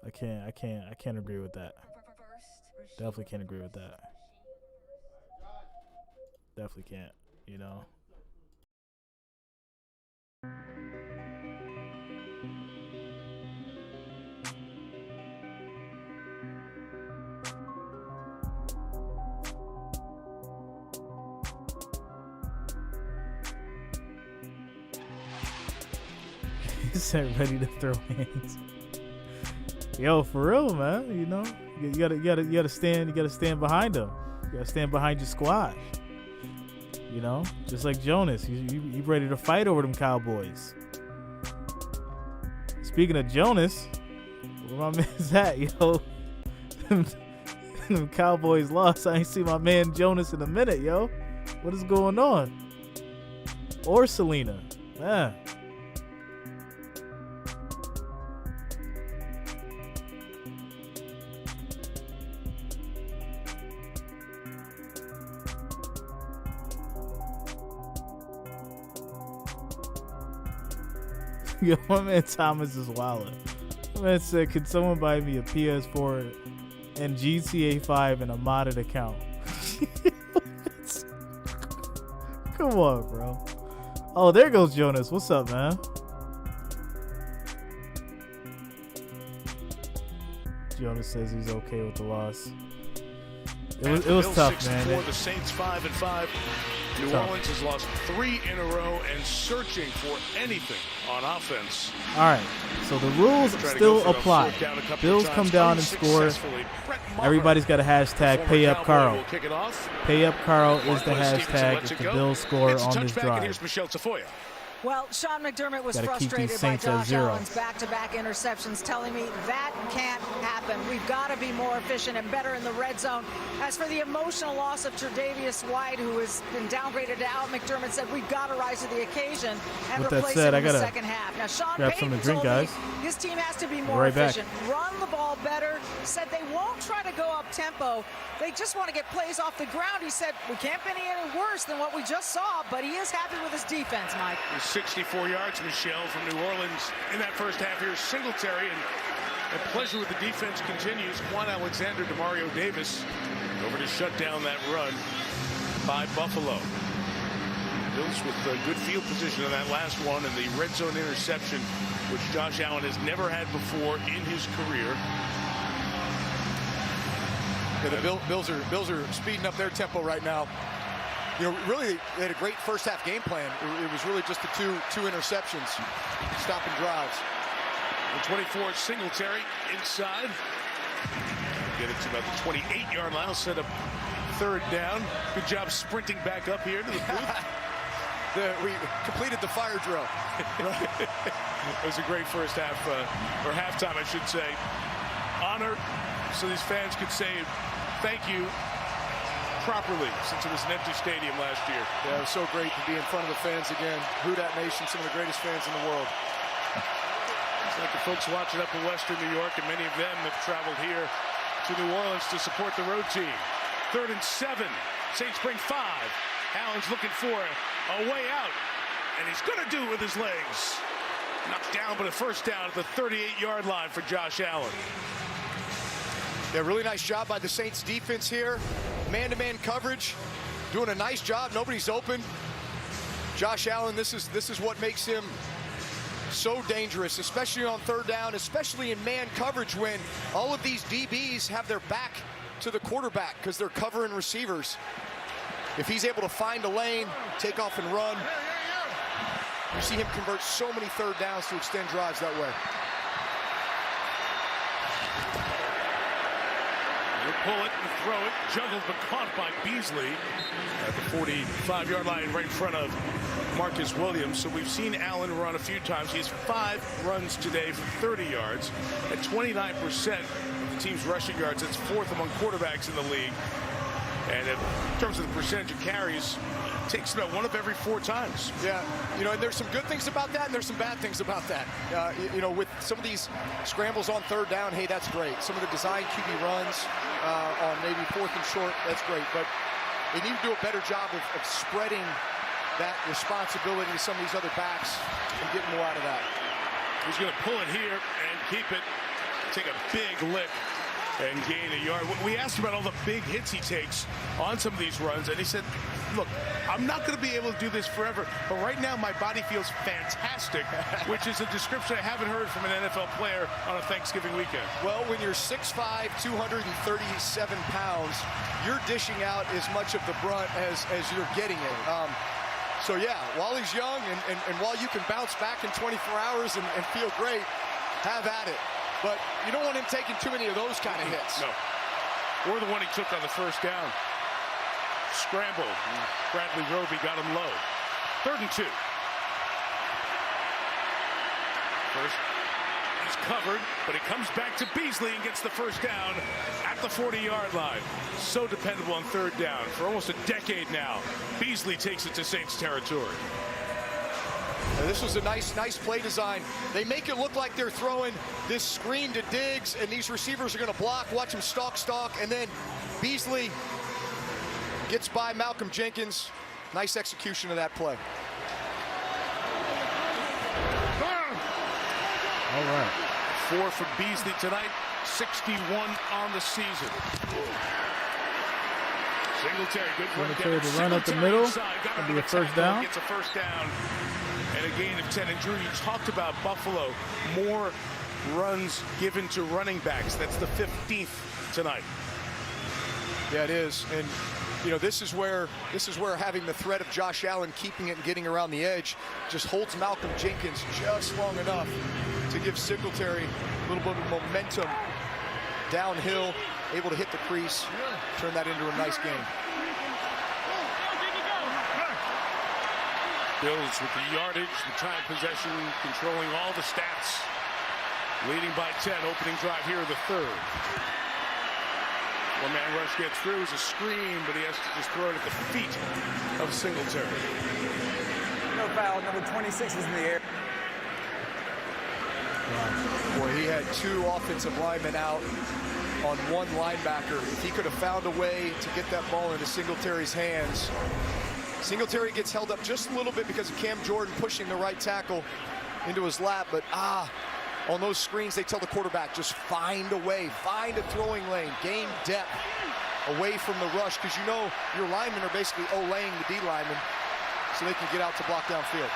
I can't agree with that. Definitely can't agree with that. Definitely can't, you know. He said ready to throw hands. Yo, for real, man. You know, you gotta stand behind them. You gotta stand behind your squad. You know, just like Jonas, you ready to fight over them Cowboys. Speaking of Jonas, where my man's at, yo? Them Cowboys lost. I ain't seen my man Jonas in a minute, yo. What is going on? Or Selena, man. Yo, my man Thomas is wildin'. My man said, "Can someone buy me a PS4 and GTA 5 and a modded account?" Come on, bro. Oh, there goes Jonas. What's up, man? Jonas says he's okay with the loss. It was tough, man. The Saints 5-5. New Orleans has lost 3 in a row and searching for anything on offense. All right, so the rules still apply. Bills come down and score. Everybody's got a hashtag #PayUpCarl. #PayUpCarl is the hashtag if the Bills score on this drive. Well, Sean McDermott was Gotta keep frustrated these by Saints at Josh 0. Allen's back-to-back interceptions, telling me that can't happen. We've got to be more efficient and better in the red zone. As for the emotional loss of Tre'Davious White, who has been downgraded to out, McDermott said we've got to rise to the occasion and replace him in the second half. Now, Sean grab Payton something to drink, told me guys. his team has to be more Right back. efficient, run the ball better, said they won't try to go up-tempo. They just want to get plays off the ground. He said we can't be any worse than what we just saw, but he is happy with his defense, Mike. 64 yards, Michelle, from New Orleans in that first half here. Singletary, and pleasure with the defense continues. Quan Alexander, Demario Davis over to shut down that run by Buffalo. Bills with good field position on that last one, and the red zone interception, which Josh Allen has never had before in his career. Yeah, the Bills are speeding up their tempo right now. You know, really, they had a great first half game plan. It was really just the two interceptions, stopping drives. The 24 Singletary inside. Get it to about the 28-yard line. I'll set up third down. Good job sprinting back up here to the booth. We completed the fire drill. It was a great first half, or halftime, I should say. Honor, so these fans could say thank you properly, since it was an empty stadium last year. Yeah, it was so great to be in front of the fans again. Who Dat Nation, some of the greatest fans in the world. It's like the folks watching up in Western New York, and many of them have traveled here to New Orleans to support the road team. 3rd and 7. Saints bring 5. Allen's looking for a way out, and he's going to do it with his legs. Knocked down, but a first down at the 38-yard line for Josh Allen. Yeah, really nice job by the Saints defense here. Man-to-man coverage, doing a nice job. Nobody's open. Josh Allen, this is what makes him so dangerous, especially on 3rd down, especially in man coverage when all of these DBs have their back to the quarterback because they're covering receivers. If he's able to find a lane, take off and run, you see him convert so many 3rd downs to extend drives that way. Pull it and throw it, juggled but caught by Beasley at the 45-yard line right in front of Marcus Williams. So we've seen Allen run a few times. He has 5 runs today for 30 yards at 29% of the team's rushing yards. That's 4th among quarterbacks in the league. And in terms of the percentage of carries, it takes about 1 of every 4 times. Yeah, you know, and there's some good things about that, and there's some bad things about that. You know, with some of these scrambles on 3rd down, hey, that's great. Some of the design QB runs on maybe 4th and short, that's great. But they need to do a better job of spreading that responsibility to some of these other backs and getting more out of that. He's going to pull it here and keep it, take a big lick and gain a yard. We asked him about all the big hits he takes on some of these runs, and he said, look, I'm not going to be able to do this forever, but right now my body feels fantastic, which is a description I haven't heard from an NFL player on a Thanksgiving weekend. Well, when you're 6'5", 237 pounds, you're dishing out as much of the brunt as you're getting it. So yeah, while he's young and while you can bounce back in 24 hours and feel great, have at it. But you don't want him taking too many of those kind of hits. No. Or the one he took on the first down. Scramble. Bradley Roby got him low. 3rd and 2. First, he's covered, but he comes back to Beasley and gets the first down at the 40-yard line. So dependable on 3rd down for almost a decade now. Beasley takes it to Saints territory. Now, this was a nice play design. They make it look like they're throwing this screen to Diggs, and these receivers are going to block, watch them stalk, and then Beasley gets by Malcolm Jenkins. Nice execution of that play. All right. 4 for Beasley tonight, 61 on the season. Singletary, good Singletary to run up the middle. That'll be a first down. Gets a first down and a gain of 10. And Drew, you talked about Buffalo more runs given to running backs. That's the 15th tonight. Yeah, it is. And you know, this is where having the threat of Josh Allen keeping it and getting around the edge just holds Malcolm Jenkins just long enough to give Singletary a little bit of momentum downhill, able to hit the crease, turn that into a nice game. Bills with the yardage, the time possession, controlling all the stats. Leading by 10, opening drive here of the third. One-man rush gets through, it's a screen, but he has to just throw it at the feet of Singletary. No foul, number 26 is in the air. Boy, he had two offensive linemen out on one linebacker. If he could have found a way to get that ball into Singletary's hands. Singletary gets held up just a little bit because of Cam Jordan pushing the right tackle into his lap, but on those screens, they tell the quarterback, just find a way, find a throwing lane, gain depth away from the rush, because you know your linemen are basically O-laying the D linemen so they can get out to block downfield.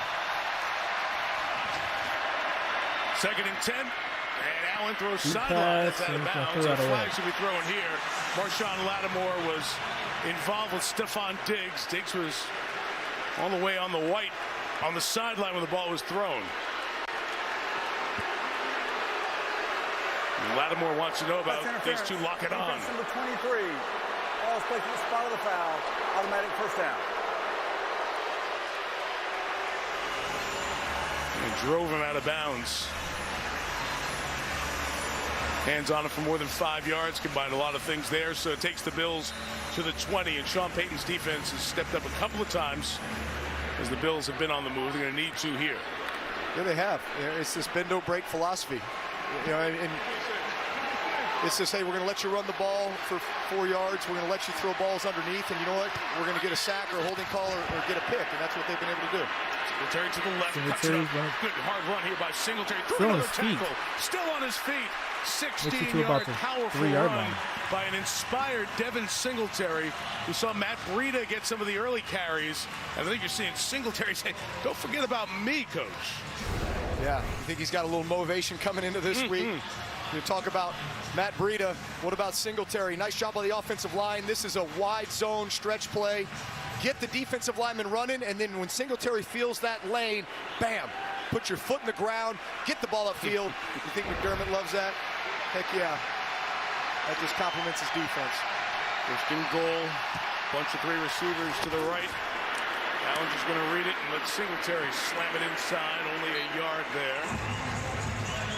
2nd and 10, and Allen throws sideline. That's out of bounds. The flag should be thrown here. Marshawn Lattimore was involved with Stephon Diggs. Diggs was all the way on the white on the sideline when the ball was thrown. Lattimore wants to know about these two lock it on. Number 23. Ball's played from the spot of the foul. Automatic first down. And drove him out of bounds. Hands on him for more than 5 yards. Combined a lot of things there. So it takes the Bills to the 20. And Sean Payton's defense has stepped up a couple of times as the Bills have been on the move. They're going to need to here. Yeah, they have. It's this bend don't break philosophy. You know, and it's just, hey, we're going to let you run the ball for 4 yards. We're going to let you throw balls underneath, and you know what? We're going to get a sack or a holding call or get a pick, and that's what they've been able to do. Singletary to the left. Good hard run here by Singletary. Through another tackle. Still on his feet. 16-yard powerful run by an inspired Devin Singletary. We saw Matt Breida get some of the early carries, and I think you're seeing Singletary say, don't forget about me, coach. Yeah, I think he's got a little motivation coming into this week. You talk about Matt Breida. What about Singletary? Nice job by the offensive line. This is a wide zone stretch play. Get the defensive lineman running, and then when Singletary feels that lane, bam, put your foot in the ground, get the ball upfield. You think McDermott loves that? Heck yeah. That just complements his defense. First and goal. Bunch of 3 receivers to the right. Allen's just going to read it and let Singletary slam it inside. Only a yard there.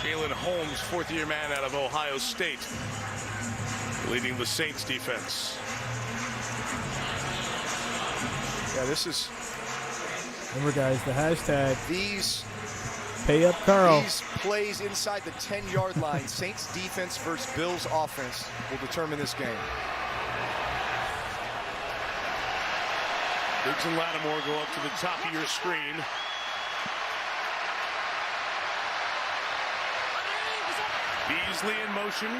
Jalen Holmes, 4th-year man out of Ohio State, leading the Saints defense. Yeah, this is... Remember, guys, the hashtag. These... Pay up, Carl. These plays inside the 10-yard line, Saints defense versus Bills offense, will determine this game. Diggs and Lattimore go up to the top of your screen. Beasley in motion.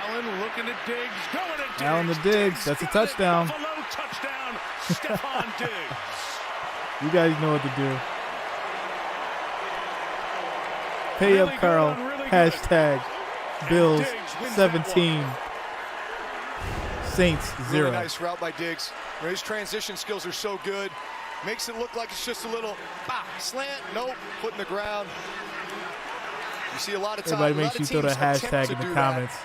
Allen looking at Diggs. Going at Diggs. Allen to Diggs. That's a touchdown. Buffalo touchdown. Stephon Diggs. You guys know what to do. Pay up, Carl. Hashtag Bills 17. Saints 0. Really nice route by Diggs. His transition skills are so good. Makes it look like it's just a little slant. Nope. Foot in the ground. You see a lot of times. Everybody make sure you throw the hashtag in the comments.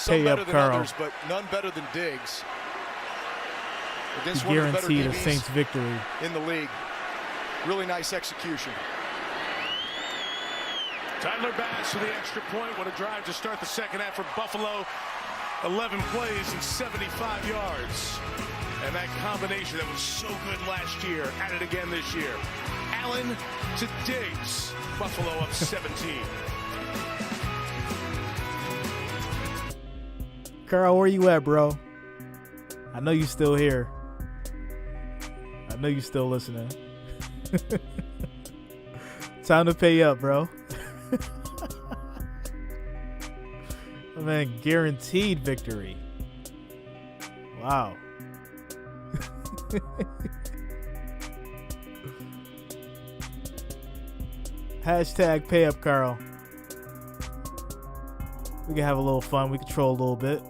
Pay up, Carl. Others, but none better than Diggs. Against one of the better DBs a Saints victory in the league. Really nice execution. Tyler Bass for the extra point. What a drive to start the second half for Buffalo. 11 plays and 75 yards. And that combination that was so good last year, at it again this year. Allen to Diggs. Buffalo up 17. Carl, where you at, bro? I know you still here. I know you still listening. Time to pay up, bro. Oh, man, guaranteed victory. Wow. Hashtag pay up, Carl. We can have a little fun. We can troll a little bit.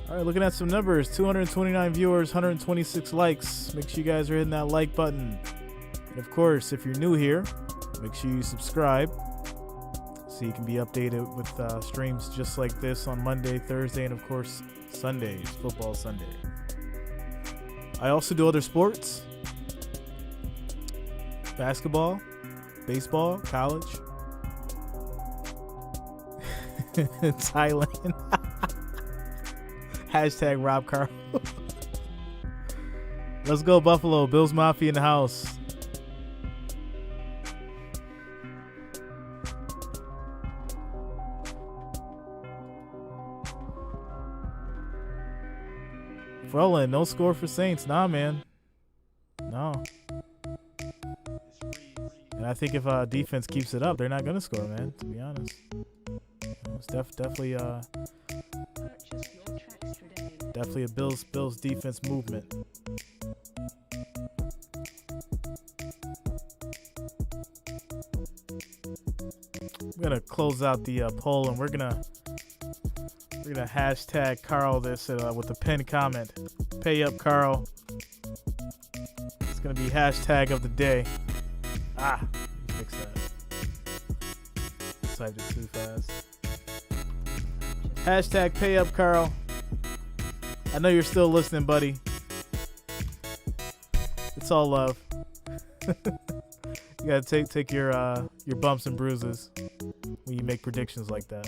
All right, looking at some numbers. 229 viewers, 126 likes. Make sure you guys are hitting that like button. And of course, if you're new here, make sure you subscribe so you can be updated with streams just like this on Monday, Thursday, and of course, Sundays, Football Sunday. I also do other sports. Basketball, baseball, college. Thailand. Hashtag Rob Carl. Let's go Buffalo. Bills Mafia in the house. Roland, no score for Saints. Nah, man. No. And I think if defense keeps it up, they're not going to score, man, to be honest. It's definitely a Bills defense movement. I'm gonna close out the poll, and we're gonna hashtag Carl this with a pinned comment. Pay up, Carl. It's gonna be hashtag of the day. Fix that. Typed it too fast. Hashtag pay up, Carl. I know you're still listening, buddy. It's all love. You gotta take your bumps and bruises when you make predictions like that.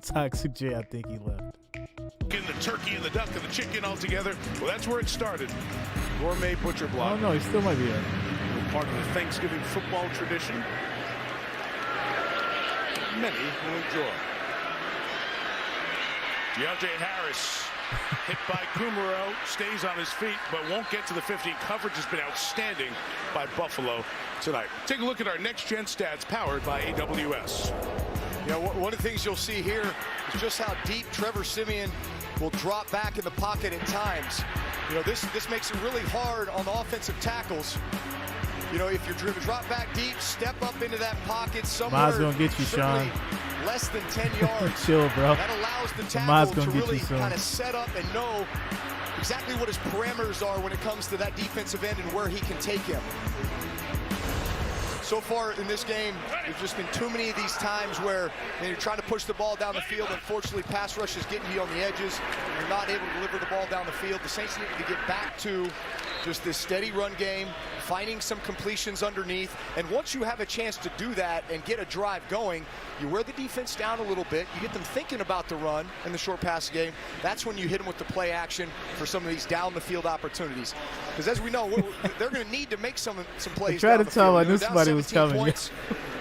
Toxic J, I think he left. In the turkey and the duck and the chicken all together. Well, that's where it started. Gourmet butcher block. Oh no, he still might be there. Part of the Thanksgiving football tradition. Many will enjoy. Deontay Harris hit by Kumaro, stays on his feet, but won't get to the 50. Coverage has been outstanding by Buffalo tonight. Take a look at our next gen stats powered by AWS. Yeah, one of the things you'll see here is just how deep Trevor Siemian will drop back in the pocket at times. You know, this makes it really hard on the offensive tackles. You know, if you're drop back deep, step up into that pocket somewhere. Gonna get you, Sean. Less than 10 yards. Chill, bro. That allows the tackle to really kind of set up and know exactly what his parameters are when it comes to that defensive end and where he can take him. So far in this game, there's just been too many of these times where you're trying to push the ball down the field. Unfortunately, pass rush is getting you on the edges. You're not able to deliver the ball down the field. The Saints need to get back to just this steady run game, finding some completions underneath. And once you have a chance to do that and get a drive going, you wear the defense down a little bit. You get them thinking about the run and the short pass game. That's when you hit them with the play action for some of these down the field opportunities. Because as we know, they're going to need to make some plays. I tried to tell. I knew somebody was coming.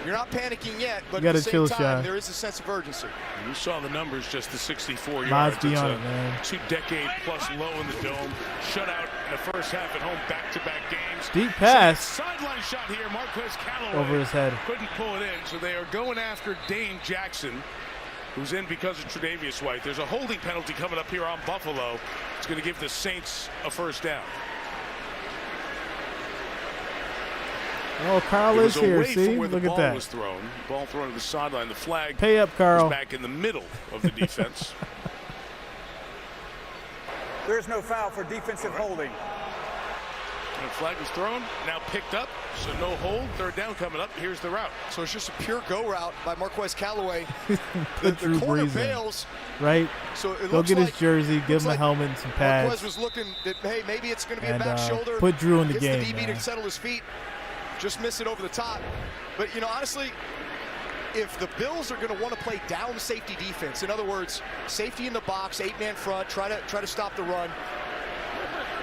You're not panicking yet, but at the same time, shot. there is a sense of urgency. You saw the numbers, just the 64 yards. Miles beyond it's it, man. 2-decade-plus low in the dome. Shutout in the first half at home, back-to-back games. Deep pass. Sideline shot here, Marquez Callaway. Over his head. Couldn't pull it in, so they are going after Dane Jackson, who's in because of Tre'Davious White. There's a holding penalty coming up here on Buffalo. It's going to give the Saints a first down. Oh, Carl is here. See, look at that. Ball was thrown. Ball thrown to the sideline. The flag. Pay up, Carl. Was back in the middle of the defense. There's no foul for defensive holding. And the flag was thrown. Now picked up. So no hold. Third down coming up. Here's the route. So it's just a pure go route by Marquez Callaway. the corner Jreasn bails. Right. So it Go looks get like, his jersey. Give him a helmet and some pads. Marquez was looking that, hey, maybe it's going to be a back shoulder. Put Drew in the Gets game, the DB man. to settle his feet. Just miss it over the top. But, you know, honestly, if the Bills are going to want to play down safety defense, in other words, safety in the box, 8-man front, try to stop the run.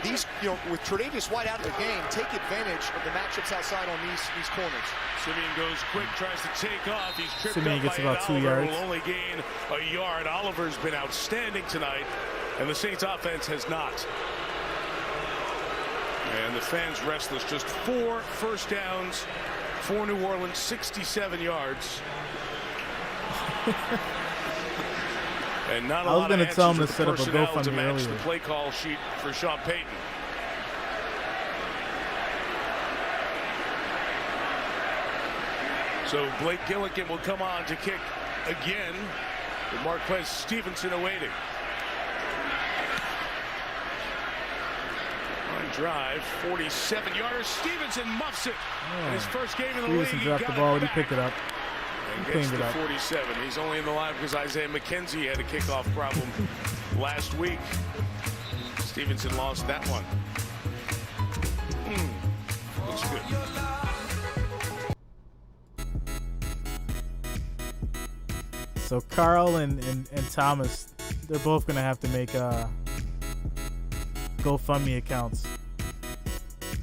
These, you know, with Tre'Davious White out of the game, take advantage of the matchups outside on these corners. Siemian goes quick, tries to take off. He's tripped Siemian up gets by about 2 Oliver, yards. will only gain a yard. Oliver's been outstanding tonight, and the Saints offense has not. And the fans restless. Just 4 first downs for New Orleans, 67 yards. And not a lot of answers tell him with to the set up a personnel GoFundMe to match earlier. the play call sheet for Sean Payton. So Blake Gillikin will come on to kick again with Marquez Stevenson awaiting. On drive, 47-yarder. Stevenson muffs it. In his first game in the league, Stevenson he dropped got the ball. it He back. picked it up. And He gets cleaned it to up. 47. He's only in the line because Isaiah McKenzie had a kickoff problem last week. Stevenson lost that one. Looks good. So Carl and Thomas, they're both gonna have to make GoFundMe accounts.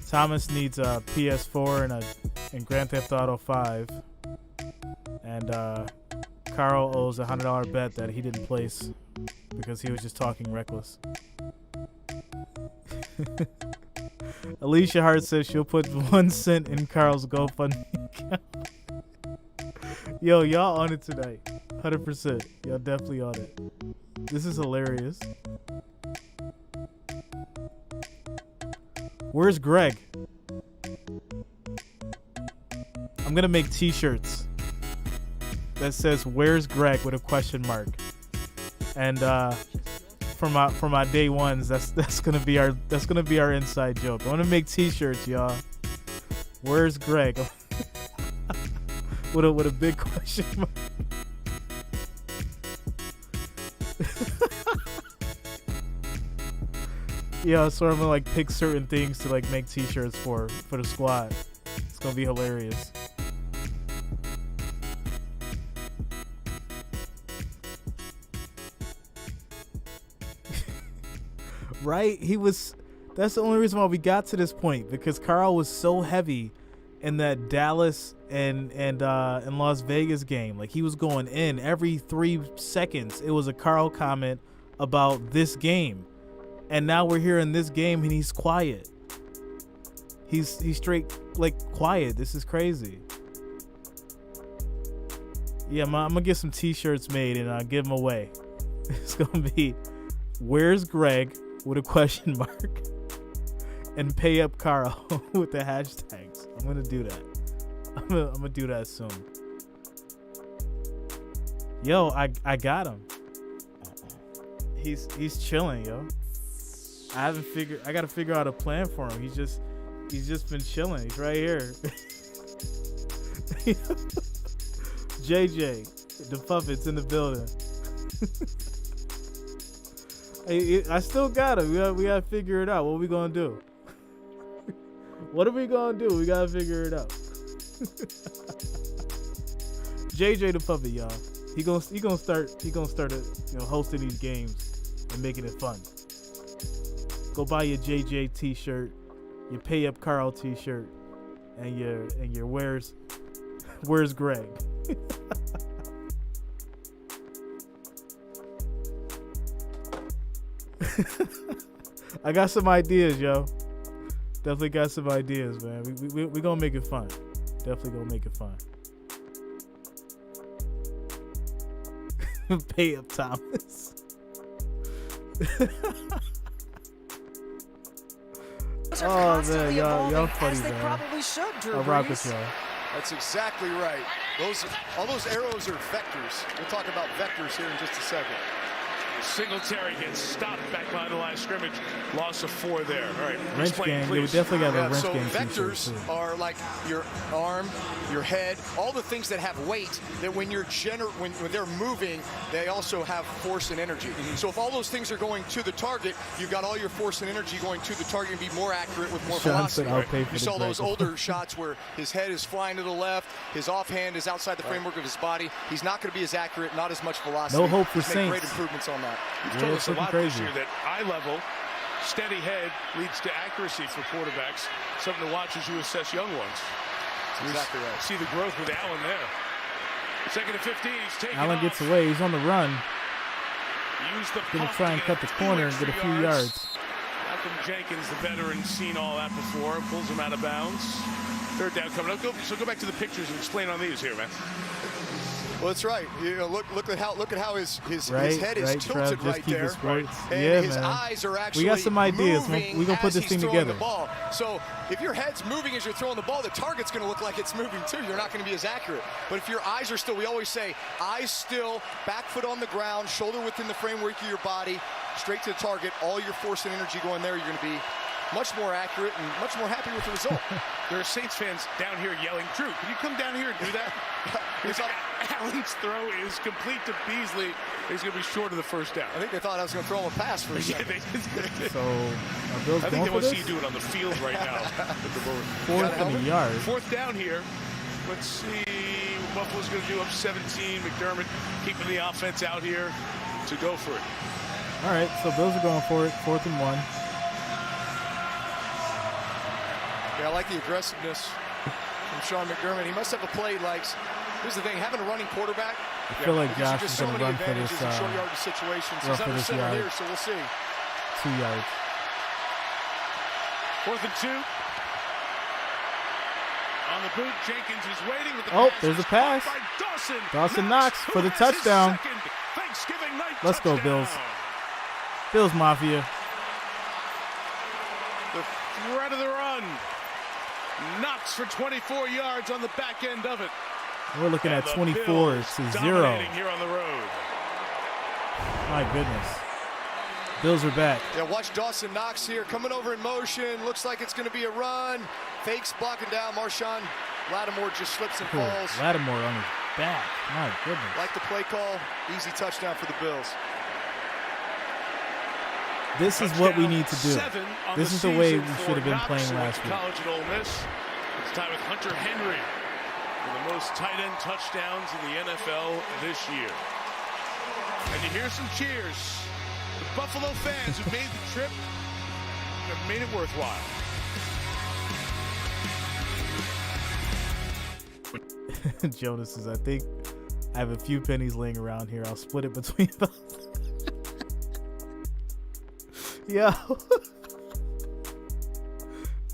Thomas needs a PS4 and Grand Theft Auto 5, and Carl owes a $100 bet that he didn't place because he was just talking reckless. Alicia Hart says she'll put 1 cent in Carl's GoFundMe account. Yo, y'all on it tonight. 100%. Y'all definitely on it. This is hilarious. Where's Greg? I'm gonna make t-shirts that says "Where's Greg?" with a question mark. And for my day ones, that's gonna be our inside joke. I wanna make t-shirts, y'all. Where's Greg? with a big question mark. Yeah, so I'm gonna like pick certain things to like make t-shirts for the squad. It's gonna be hilarious. Right? That's the only reason why we got to this point, because Carl was so heavy in that Dallas and Las Vegas game. Like, he was going in every 3 seconds. It was a Carl comment about this game. And now we're here in this game and he's quiet. He's straight like quiet. This is crazy. Yeah, I'm gonna get some t-shirts made and give them away. It's gonna be "Where's Greg?" with a question mark and "Pay up Carl" with the hashtags. I'm gonna do that. I'm gonna do that soon. Yo, I got him. He's chilling, yo. I gotta figure out a plan for him. He's just been chilling. He's right here. JJ, the puppet's in the building. Hey, I still got him. We gotta figure it out. What we gonna do? What are we gonna do? We gotta figure it out. JJ the puppet, y'all. He gonna start hosting these games and making it fun. Go buy your JJ t-shirt, your Pay Up Carl t-shirt, and your Where's Greg? I got some ideas, yo. Definitely got some ideas, man. We gonna make it fun. Definitely gonna make it fun. Pay Up Thomas. Oh man, y'all funny, man. Probably should, Drew I'll rock Brees. with y'all. That's exactly right. All those arrows are vectors. We'll talk about vectors here in just a second. Singletary gets stopped back behind the line of scrimmage. Loss of 4 there. All right. Wrench explain, game. We please. definitely got a wrench So game. vectors t-shirt, too. are like your arm, your head, all the things that have weight that when you're when they're moving, they also have force and energy. So if all those things are going to the target, you've got all your force and energy going to the target and be more accurate with more Sean said, velocity. "I'll pay for You the saw those Drake." older shots where his head is flying to the left, his offhand is outside the framework of his body. He's not going to be as accurate, not as much velocity. No hope for He's made great Saints. improvements on that. He's Yeah, told it's us a lot looking this crazy. year that eye level, steady head leads to accuracy for quarterbacks. Something to watch as you assess young ones. That's exactly right. See the growth with Allen there. 2nd and 15. He's taking Allen off. gets away. He's on the run. Use the Gonna pump try and to cut the get corner and get a few yards. Got Malcolm Jenkins, the veteran, seen all that before. Pulls him out of bounds. Third down coming up. So go back to the pictures and explain on these here, man. Well, that's right. You know, look at how his head is tilted Trev, right there. And his eyes are actually we got some ideas. moving We're gonna put this as thing he's throwing together. the ball. So if your head's moving as you're throwing the ball, the target's going to look like it's moving too. You're not going to be as accurate. But if your eyes are still, we always say, eyes still, back foot on the ground, shoulder within the framework of your body, straight to the target. All your force and energy going there. You're going to be much more accurate and much more happy with the result. There are Saints fans down here yelling, Drew, can you come down here and do that? Allen's throw is complete to Beasley. He's going to be short of the first down. I think they thought I was going to throw him a pass for a second. I think they want to see you do it on the field right now. Fourth and a yard. Fourth down here. Let's see what Buffalo's going to do up 17. McDermott keeping the offense out here to go for it. All right, so Bills are going for it. 4th and 1. Yeah, I like the aggressiveness from Sean McDermott. He must have a play like. Here's the thing: having a running quarterback. I feel like Josh is so going to many run for this. advantages in short yardage situations. He's under center here, so we'll see. 2 yards. 4th and 2. On the boot, Jenkins is waiting with the Oh, pass. there's a pass. Dawson Knox for the touchdown. Let's go, Bills. Bills Mafia. The threat of the run. Knox for 24 yards on the back end of it. We're looking at 24 to 0. Here on the road. My goodness. Bills are back. Yeah, watch Dawson Knox here coming over in motion. Looks like it's going to be a run. Fakes blocking down. Marshawn Lattimore just slips and falls. Lattimore on his back. My goodness. Like the play call. Easy touchdown for the Bills. This is what we need to do. This is the way we should have been playing last week. College at Ole Miss. It's time with Hunter Henry for the most tight end touchdowns in the NFL this year. And you hear some cheers. The Buffalo fans who made the trip have made it worthwhile. Jonas says, I think I have a few pennies laying around here. I'll split it between both. Yeah.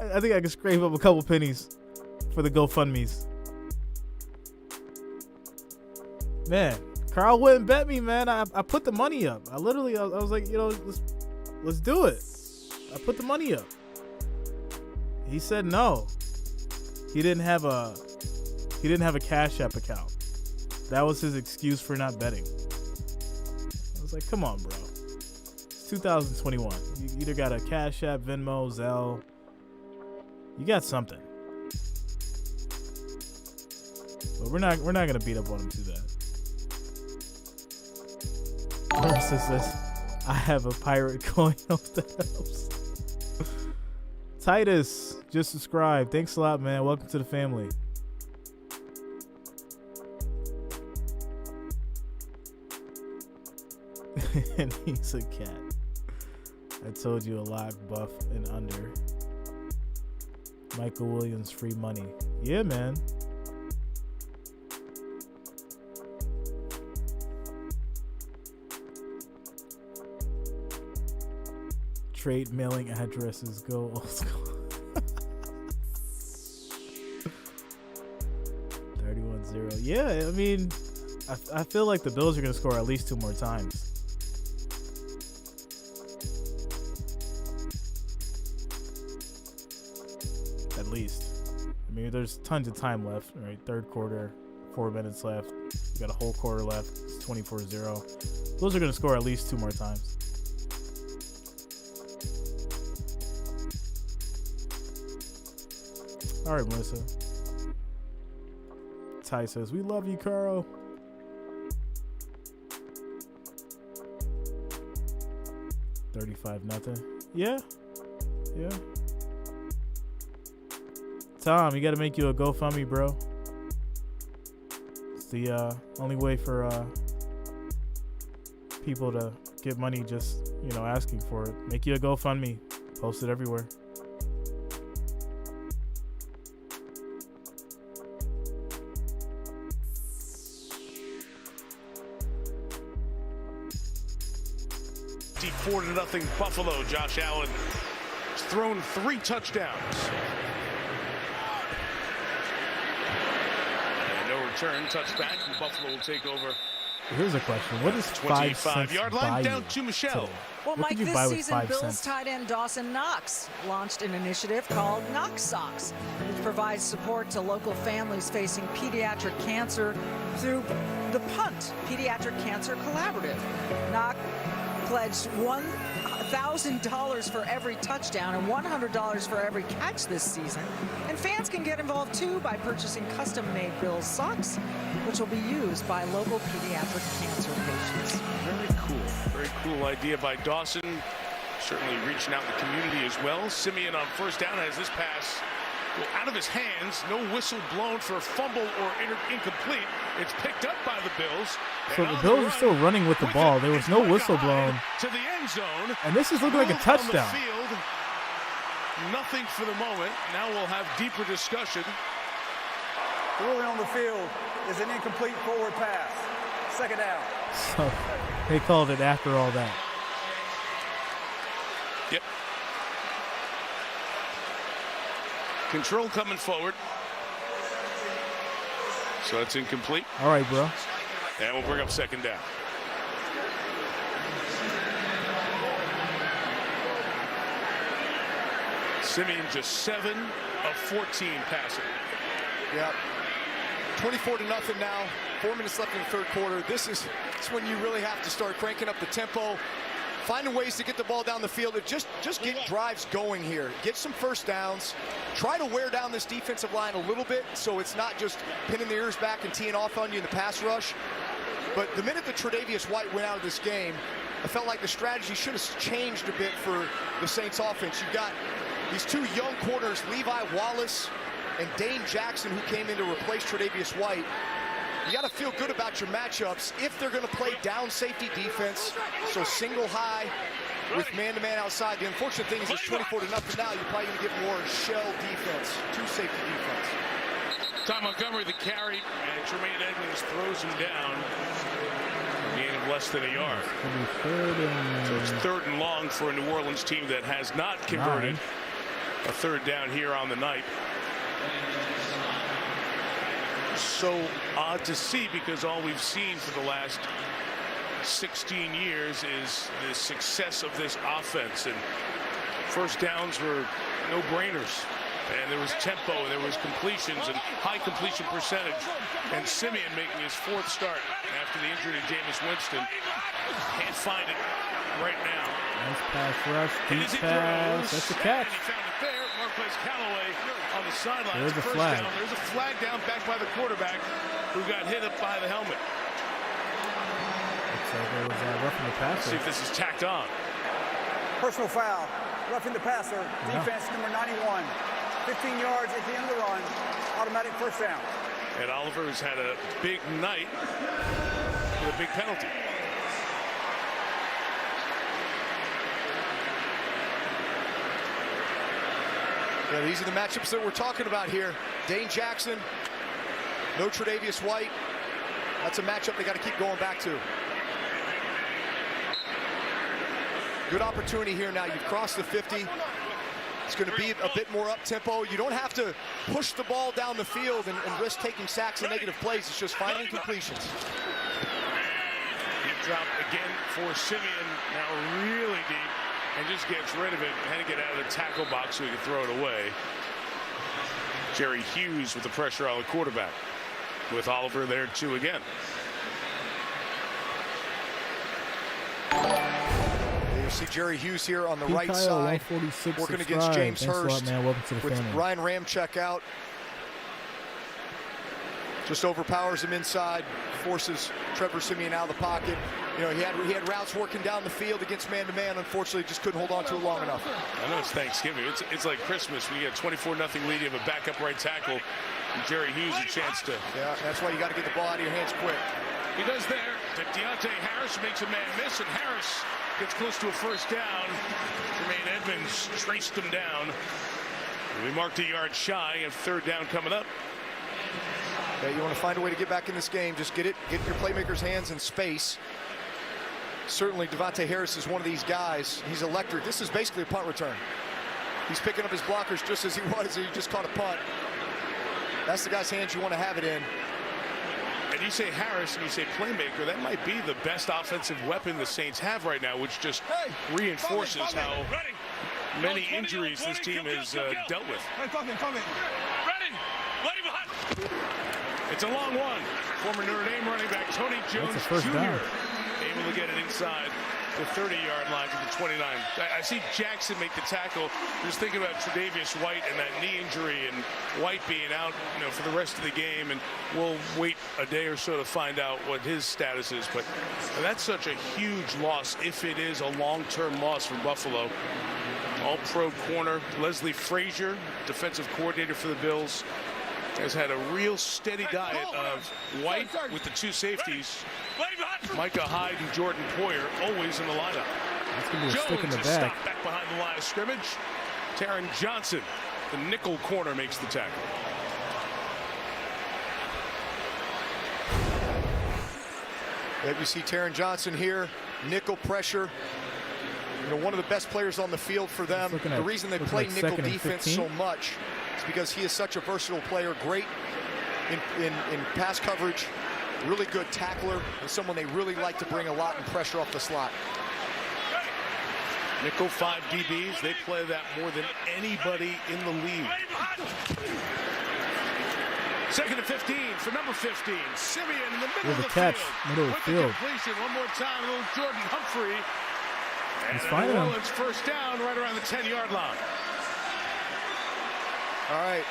I think I can scrape up a couple pennies for the GoFundMes. Man, Carl wouldn't bet me, man. I put the money up. I was like, let's do it. I put the money up. He said no. He didn't have a Cashapp account. That was his excuse for not betting. I was like, come on, bro. 2021. You either got a Cashapp, Venmo, Zelle. You got something. But we're not gonna beat up on him too bad. Marissa says, I have a pirate coin. Hope that helps. Titus just subscribed. Thanks a lot, man. Welcome to the family. And he's a cat. I told you a lock, buff, and under. Michael Williams, free money. Yeah, man. Trade mailing addresses. Go old school. 31-0. Yeah, I mean, I feel like the Bills are going to score at least 2 more times. At least. I mean, there's tons of time left, right? Third quarter, 4 minutes left. You got a whole quarter left. It's 24-0. Those are going to score at least 2 more times. All right, Melissa. Ty says, we love you, Carl. $35-0. Yeah. Yeah. Tom, you got to make you a GoFundMe, bro. It's the only way for people to get money just, asking for it. Make you a GoFundMe. Post it everywhere. Deep 4-0 Buffalo. Josh Allen thrown 3 touchdowns. And no return, touchback, and Buffalo will take over. Here's a question. What is 5 cents 25-yard buy line you down to Michelle. today? Well, What Mike, could you this buy with season, 5 Bills cents? tight end Dawson Knox launched an initiative called Knox Socks, which provides support to local families facing pediatric cancer through the PUNT, Pediatric Cancer Collaborative. Knox pledged $1,000 for every touchdown and $100 for every catch this season. And fans can get involved too by purchasing custom-made Bills socks, which will be used by local pediatric cancer patients. Very cool. Very cool idea by Dawson. Certainly reaching out in the community as well. Simeon on first down has this pass go out of his hands. No whistle blown for a fumble or incomplete. It's picked up by the Bills. So the Bills are still running with the ball. There was no whistle blown. To the end zone. And this is looking like a touchdown. On the field. Nothing for the moment. Now we'll have deeper discussion. The ruling on the field is an incomplete forward pass. Second down. So they called it after all that. Yep. Control coming forward. So that's incomplete. All right, bro. And we'll bring up second down. Simeon just 7 of 14 passing. Yep. 24-0 now. 4 minutes left in the third quarter. This is when you really have to start cranking up the tempo, finding ways to get the ball down the field. Just get drives going here. Get some first downs. Try to wear down this defensive line a little bit so it's not just pinning the ears back and teeing off on you in the pass rush. But the minute that Tre'Davious White went out of this game, I felt like the strategy should have changed a bit for the Saints offense. You've got these 2 young corners, Levi Wallace and Dane Jackson, who came in to replace Tre'Davious White. You got to feel good about your matchups if they're going to play down safety defense, so single high with man-to-man outside. The unfortunate thing is it's 24-0 now. You're probably going to get more shell defense, 2 safety defense. Tom Montgomery the carry, and Tremaine Edmonds throws him down. A gain of less than a yard. So it's 3rd and long for a New Orleans team that has not converted a 3rd down here on the night. So odd to see, because all we've seen for the last 16 years is the success of this offense, and first downs were no-brainers, and there was tempo, and there was completions and high completion percentage. And Simeon making his 4th start after the injury to Jameis Winston. Can't find it right now. Nice pass rush, deep pass. That's a catch. And he found it there. Marquez Callaway on the sideline. There's a flag. Down. There's a flag down back by the quarterback who got hit up by the helmet. Looks like there was roughing the passer. Let's see if this is tacked on. Personal foul. Roughing the passer. Defense number 91. 15 yards at the end of the run. Automatic first down. And Oliver has had a big night with a big penalty. Yeah, these are the matchups that we're talking about here. Dane Jackson, no Tre'Davious White. That's a matchup they got to keep going back to. Good opportunity here now. You've crossed the 50. It's going to be a bit more up-tempo. You don't have to push the ball down the field and risk taking sacks and negative plays. It's just finding completions. Deep drop again for Simeon. Now really deep. And just gets rid of it. Had to get out of the tackle box so he could throw it away. Jerry Hughes with the pressure on the quarterback. With Oliver there too again. You see Jerry Hughes here on the right side, working against James Hurst. Man. Welcome to the with family. Ryan Ramczyk out. Just overpowers him inside, forces Trevor Simeon out of the pocket. You know, he had routes working down the field against man-to-man. Unfortunately, just couldn't hold on to it long enough. I know it's Thanksgiving. It's like Christmas when you get 24-0 lead. You have a backup right tackle. And Jerry Hughes a chance to. Yeah, that's why you got to get the ball out of your hands quick. He does there. Deontay Harris makes a man miss, and Harris gets close to a first down. Jermaine Edmonds traced him down. We marked a yard shy of 3rd down coming up. Yeah, you want to find a way to get back in this game. Just get your playmakers' hands in space. Certainly, Devontae Harris is one of these guys. He's electric. This is basically a punt return. He's picking up his blockers just as he was. He just caught a punt. That's the guy's hands you want to have it in. And you say Harris and you say playmaker, that might be the best offensive weapon the Saints have right now, which just reinforces how many injuries this team has dealt with. It's a long one. Former Notre Dame running back Tony Jones Jr. able to get it inside the 30-yard line to the 29. I see Jackson make the tackle. Just thinking about Tre'Davious White and that knee injury, and White being out, for the rest of the game. And we'll wait a day or so to find out what his status is. But that's such a huge loss if it is a long-term loss for Buffalo. All-pro corner Leslie Frazier, defensive coordinator for the Bills, has had a real steady diet of White with the two safeties. Micah Hyde and Jordan Poyer always in the lineup. That's going to be a stick in the Jones is stopped back behind the line of scrimmage. Taron Johnson, the nickel corner, makes the tackle. You see Taron Johnson here, nickel pressure. One of the best players on the field for them. The reason they play nickel defense so much is because he is such a versatile player, great in pass coverage, really good tackler, and someone they really like to bring a lot of pressure off the slot. Nickel 5 DBs, they play that more than anybody in the league. Second and 15 for number 15, Simeon in the middle of the catch, field. middle of the field. Completion one more time, little Jordan Humphrey. He's And finding New him. Orleans first down right around the 10-yard line. All right,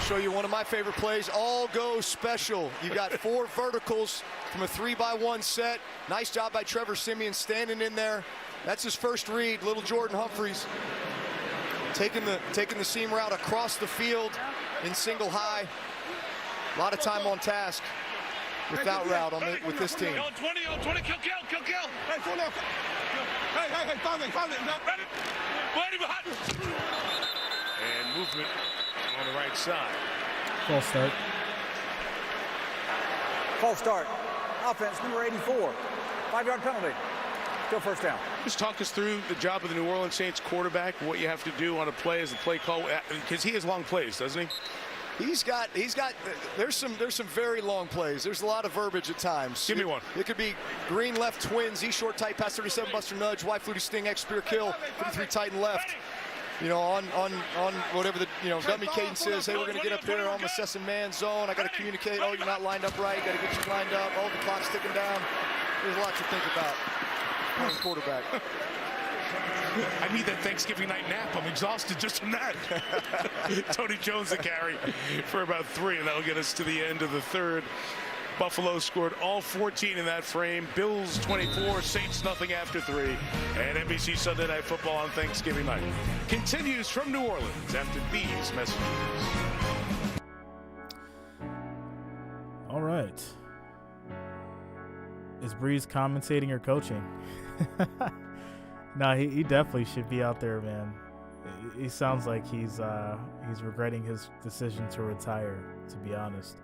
show you one of my favorite plays, all go special. You got 4 verticals from a 3-by-1 set. Nice job by Trevor Simeon standing in there. That's his first read, little Jordan Humphreys. Taking the seam route across the field in single high. A lot of time on task with that route with this team. 20, kill. Hey, found it. And movement on the right side. False start. False start. Offense, number 84. 5-yard penalty. Still first down. Just talk us through the job of the New Orleans Saints quarterback, what you have to do on a play as a play call, because he has long plays, doesn't he? He's got there's some very long plays. There's a lot of verbiage at times. Give me one. It could be green left twins, E short tight pass 37 buster nudge, Y fluty sting, X spear kill, 53 tight and left. On whatever the dummy cadence says, hey, we're going to get up here on the assessing man zone. I got to communicate. Oh, you're not lined up right. Got to get you lined up. Oh, the clock's ticking down. There's a lot to think about. Playing quarterback. I need that Thanksgiving night nap. I'm exhausted just from that. Tony Jones the carry for about 3, and that'll get us to the end of the third. Buffalo scored all 14 in that frame. Bills 24, Saints nothing after 3. And NBC Sunday Night Football on Thanksgiving night continues from New Orleans after these messages. All right. Is Breeze commentating or coaching? No, he definitely should be out there, man. He sounds like he's regretting his decision to retire, to be honest.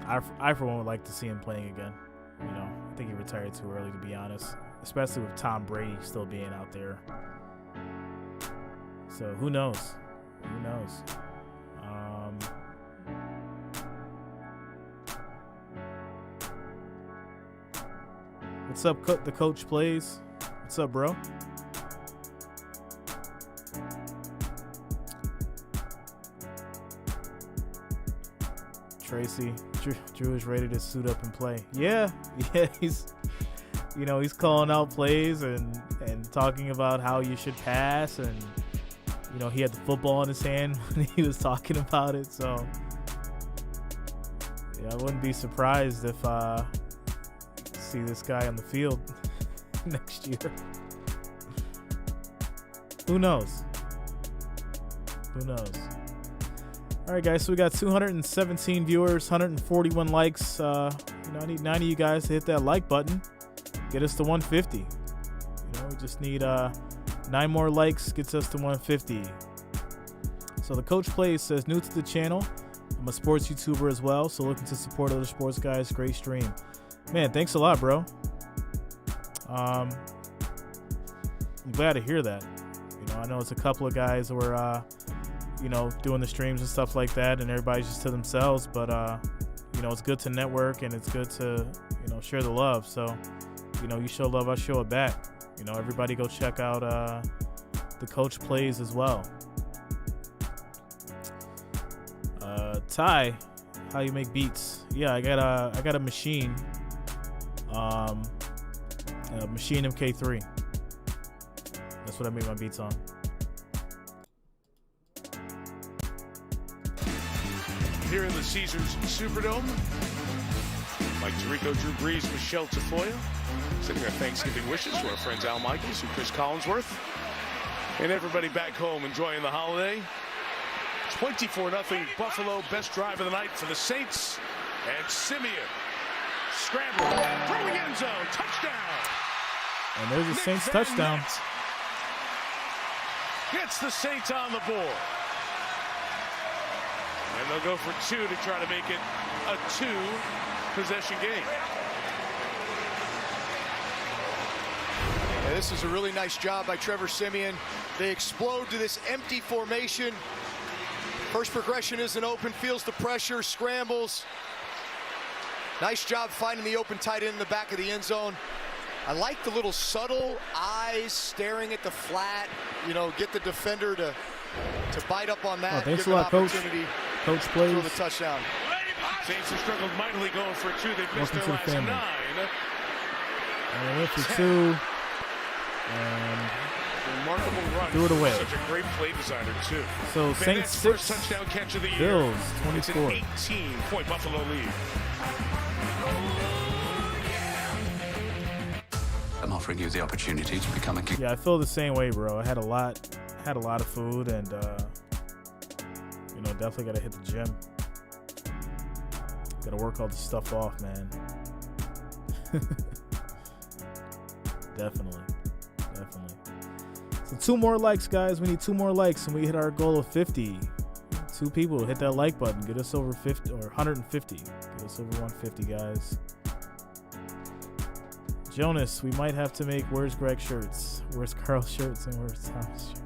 I for one would like to see him playing again. I think he retired too early, to be honest, especially with Tom Brady still being out there. So who knows? What's up, the coach plays? What's up, bro? Tracy, Drew is ready to suit up and play. Yeah, he's calling out plays and talking about how you should pass, and he had the football in his hand when he was talking about it. So yeah, I wouldn't be surprised if see this guy on the field next year. Who knows? All right, guys, so we got 217 viewers, 141 likes. I need 90 of you guys to hit that like button. Get us to 150. We just need 9 more likes, gets us to 150. So the coach plays says, new to the channel. I'm a sports YouTuber as well, so looking to support other sports guys. Great stream. Man, thanks a lot, bro. I'm glad to hear that. You know, I know it's a couple of guys who were, you know, doing the streams and stuff like that, and everybody's just to themselves. But you know, it's good to network, and it's good to, you know, share the love. So, you know, you show love, I show it back. You know, everybody go check out the Coach Plays as well. Ty, how you make beats? Yeah, I got a machine. Machine MK3. That's what I make my beats on. Here in the Caesars Superdome, Mike Tirico, Jreasn, Michelle Tafoya, sending our Thanksgiving wishes to our friends Al Michaels and Chris Collinsworth, and everybody back home enjoying the holiday. 24-0 Buffalo, best drive of the night for the Saints, and Simeon scrambling, throwing end zone, touchdown. And there's a Saints touchdown. Gets the Saints on the board. And they'll go for two to try to make it a two-possession game. Yeah, this is a really nice job by Trevor Simeon. They explode to this empty formation. First progression isn't open, feels the pressure, scrambles. Nice job finding the open tight end in the back of the end zone. I like the little subtle eyes staring at the flat, you know, get the defender to bite up on that. Oh, thanks a lot, Coach. Coach Plays. For the touchdown. Saints have struggled mightily going for two. They've missed their last 9. And they went for 2. And remarkable run. Threw it away. Such a great play designer, too. So Saints 6, first touchdown catch of the year. Bills 24. It's an 18-point Buffalo lead. I'm offering you the opportunity to become a king. Yeah, I feel the same way, bro. I had a lot of food, and you know, definitely gotta hit the gym. Gotta work all this stuff off, man. Definitely. So 2 more likes, guys. We need 2 more likes, and we hit our goal of 50. 2 people hit that like button. Get us over 50 or 150. Get us over 150, guys. Jonas, we might have to make Where's Greg shirts. Where's Carl shirts and Where's Thomas shirts.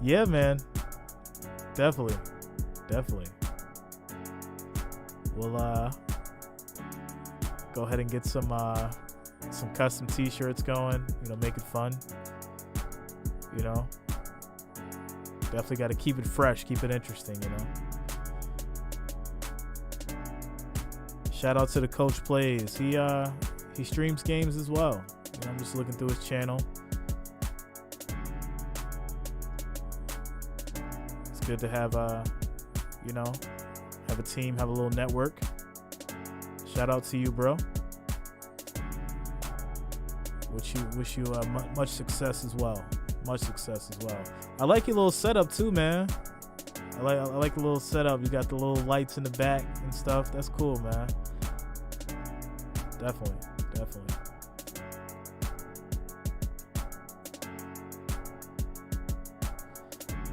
Yeah, man. Definitely. We'll go ahead and get some custom t-shirts going, you know, make it fun. You know. Definitely got to keep it fresh, keep it interesting, you know. Shout out to the Coach Plays. He streams games as well. You know, I'm just looking through his channel. It's good to have you know, have a team, have a little network. Shout out to you, bro. Wish you much success as well. I like your little setup too, man. I like the little setup. You got the little lights in the back and stuff. That's cool, man. Definitely.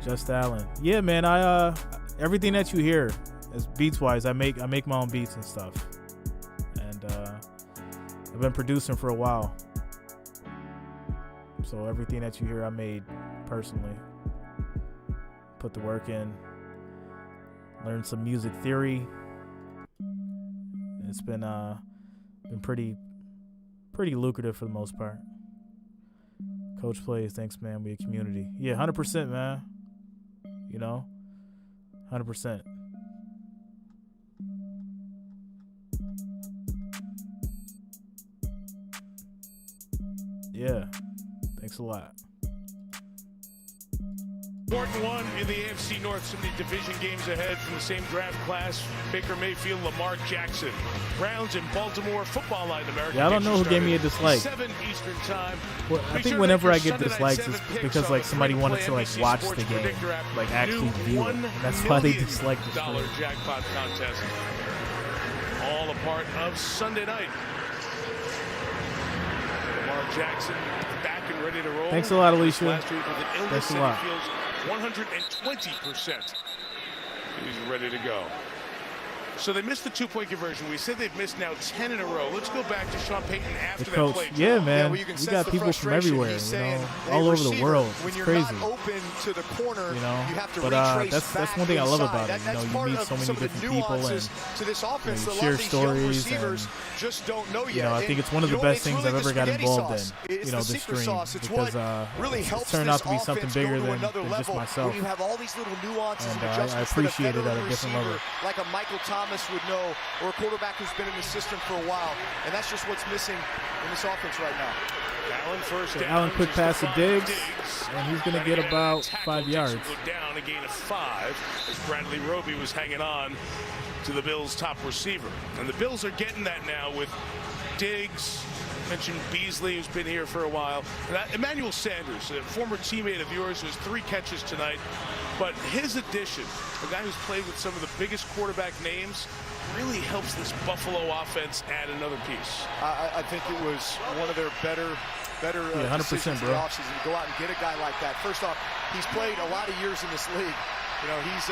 Just Allen. Yeah, man. I everything that you hear as beats wise, I make my own beats and stuff. And I've been producing for a while. So everything that you hear I made personally. Put the work in. Learned some music theory. It's been pretty lucrative for the most part. Coach Plays, thanks, man. We a community. Yeah, 100%, man. You know, 100%. Yeah, thanks a lot. Important one in the AFC North. So many division games ahead from the same draft class. Baker Mayfield, Lamar Jackson. Browns in Baltimore. Football Night in America. Yeah, I don't know who gave me a dislike. 7 Eastern time. Well, I think whenever I get dislikes, it's because like somebody wanted to like watch the game, like actually view it. And that's why they dislike the $1 jackpot contest. All a part of Sunday night. Lamar Jackson back and ready to roll. Thanks a lot, Alicia. Last week with an illness, Thanks a lot. He feels 120%. He's ready to go. So they missed the 2-point conversion. We said they've missed now 10 in a row. Let's go back to Sean Payton after The that coach, play. yeah, man. well, you can We sense got the people from frustration. everywhere, He's you saying, know, "Hey, all over the receiver, world. When It's you're crazy. not open to the corner, You know, you have to but retrace that's back one thing I love inside. about it. You know, That's you part meet of so many some of the different people nuances and to this offense you that a lot share of these young stories receivers and, just don't know yet. You know, I think it's one of the best things I've ever got involved in. It's You know, the this secret stream sauce. It's because what really it's helps turned this out to be something offense bigger go to than another just level. myself. When you have all these little nuances and And, adjustments I that appreciate a it at a veteran different level. receiver like a Michael Thomas would know, or a quarterback who's been in the system for a while. And that's just what's missing in this offense right now. Allen first So down. Allen quick pass to Diggs, and he's going to get about 5 yards. Go down, a gain of 5, as Bradley Roby was hanging on to the Bills' top receiver. And the Bills are getting that now with Diggs, mentioned Beasley, who's been here for a while. Emmanuel Sanders, a former teammate of yours, who has 3 catches tonight. But his addition, a guy who's played with some of the biggest quarterback names, really helps this Buffalo offense add another piece. I think it was one of their better Yeah, 100%, decisions in bro. the offseason to go out and get a guy like that. First off, he's played a lot of years in this league. You know, he's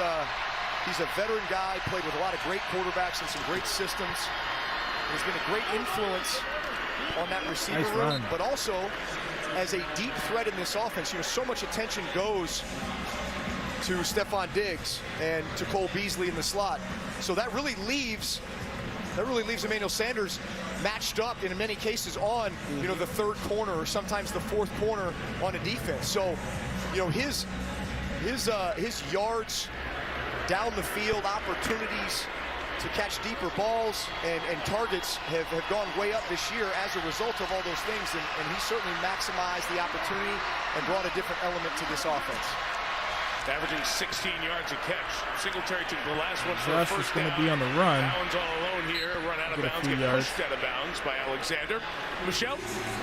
a veteran guy, played with a lot of great quarterbacks and some great systems. He's been a great influence on that receiver Nice room, run. but also as a deep threat in this offense. You know, so much attention goes to Stephon Diggs and to Cole Beasley in the slot. So that really leaves Emmanuel Sanders matched up in many cases on, you know, the 3rd corner or sometimes the 4th corner on a defense. So, you know, his yards down the field, opportunities to catch deeper balls and targets have gone way up this year as a result of all those things, and he certainly maximized the opportunity and brought a different element to this offense. Averaging 16 yards a catch. Singletary took the last one for a Josh first is going down. to be on the run. Allen's all alone here. Run out of Get a bounds. few Get yards. pushed out of bounds by Alexander. Michelle?